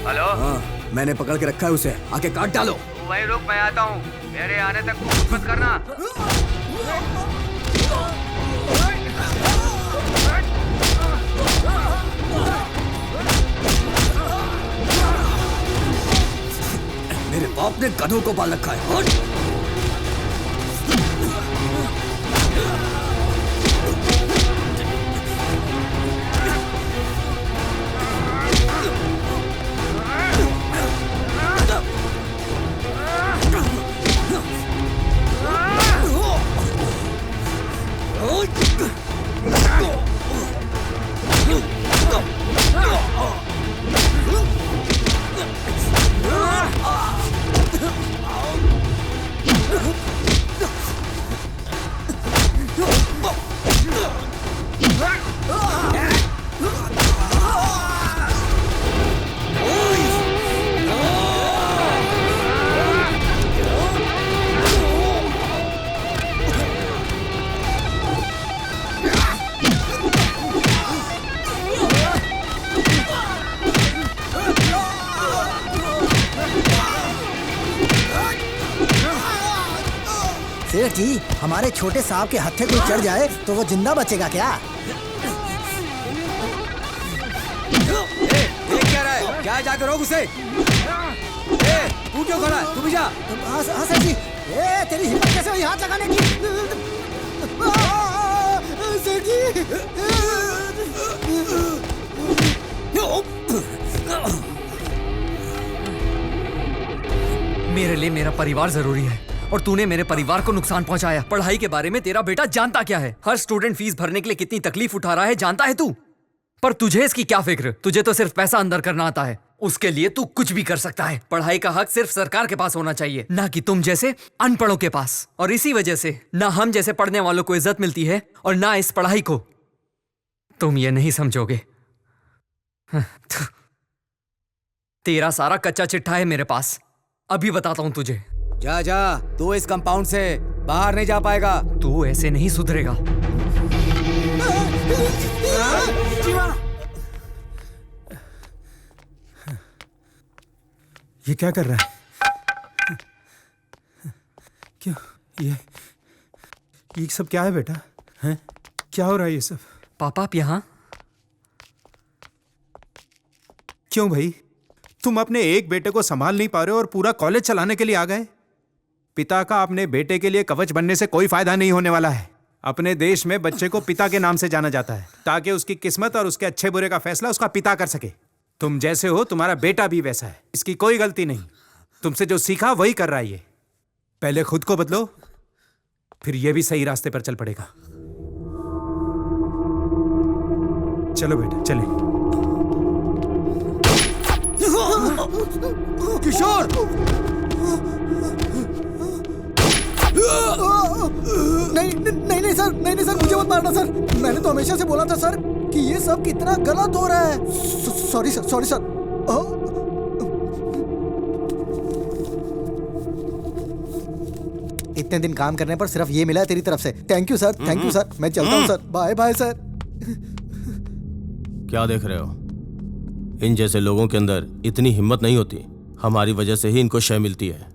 हेलो? हाँ, मैंने पकड़ के रखा है उसे, आके काट डालो। वहीं रुक, मैं आता हूँ। मेरे आने तक कुछ मत करना। मेरे बाप ने गधों को पाल रखा है। हट! सेठ जी, हमारे छोटे सांप के हत्थे कोई चढ़ जाए तो वो जिंदा बचेगा क्या? देख क्या रहा है? क्या जाकर रोक उसे? तू क्यों खड़ा है? तू भी जा। हाँ सेठ जी। तेरी हिम्मत कैसे हुई हाथ लगाने की? सेठ जी। मेरे लिए मेरा परिवार जरूरी है और तूने मेरे परिवार को नुकसान पहुंचाया। पढ़ाई के बारे में तेरा बेटा जानता क्या है? हर स्टूडेंट फीस भरने के लिए कितनी तकलीफ उठा रहा है जानता है तू? पर तुझे इसकी क्या फिक्र? तुझे तो सिर्फ पैसा अंदर करना आता है। उसके लिए तू कुछ भी कर सकता है। पढ़ाई का हक सिर्फ सरकार के पास होना चाहिए, ना कि तुम जैसे अनपढ़ों के पास। और इसी वजह से ना हम जैसे पढ़ने वालों को इज्जत मिलती है और ना इस पढ़ाई को। तुम ये नहीं समझोगे। तेरा सारा कच्चा चिट्ठा है मेरे पास। अभी बताता हूं तुझे। जा जा, तू इस कंपाउंड से बाहर नहीं जा पाएगा। तू ऐसे नहीं सुधरेगा। ये क्या कर रहा है? क्यों ये सब क्या है बेटा? हैं? क्या हो रहा है ये सब? पापा आप यहाँ? क्यों भाई, तुम अपने एक बेटे को संभाल नहीं पा रहे हो और पूरा कॉलेज चलाने के लिए आ गए? पिता का अपने बेटे के लिए कवच बनने से कोई फायदा नहीं होने वाला है। अपने देश में बच्चे को पिता के नाम से जाना जाता है ताकि उसकी किस्मत और उसके अच्छे बुरे का फैसला उसका पिता कर सके। तुम जैसे हो तुम्हारा बेटा भी वैसा है। इसकी कोई गलती नहीं। तुमसे जो सीखा वही कर रहा है ये। पहले खुद को बदलो, फिर ये भी सही रास्ते पर चल पड़ेगा। चलो बेटा चले। किशोर! नहीं सर, नहीं सर, मुझे मत मारना सर। मैंने तो हमेशा से बोला था सर कि ये सब कितना गलत हो रहा है। Sorry sir. इतने दिन काम करने पर सिर्फ ये मिला है तेरी तरफ से। Thank you sir, thank you sir. मैं चलता हूँ सर। Bye bye sir. क्या देख रहे हो? इन जैसे लोगों के अंदर इतनी हिम्मत नहीं होती। हमारी वजह से ही इनको शय मिलती है।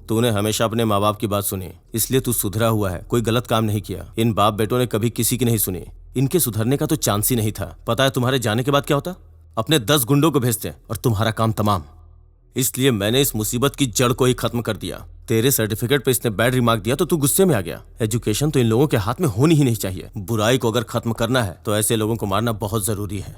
तूने हमेशा अपने माँ बाप की बात सुनी, इसलिए तू सुधरा हुआ है। कोई गलत काम नहीं किया। इन बाप बेटों ने कभी किसी की नहीं सुनी। इनके सुधरने का तो चांस ही नहीं था। पता है तुम्हारे जाने के बाद क्या होता? अपने 10 गुंडों को भेजते और तुम्हारा काम तमाम। इसलिए मैंने इस मुसीबत की जड़ को ही खत्म कर दिया। तेरे सर्टिफिकेट पे इसने बैड रिमार्क दिया तो तू गुस्से में आ गया। एजुकेशन तो इन लोगों के हाथ में होनी ही नहीं चाहिए। बुराई को अगर खत्म करना है तो ऐसे लोगों को मारना बहुत जरूरी है।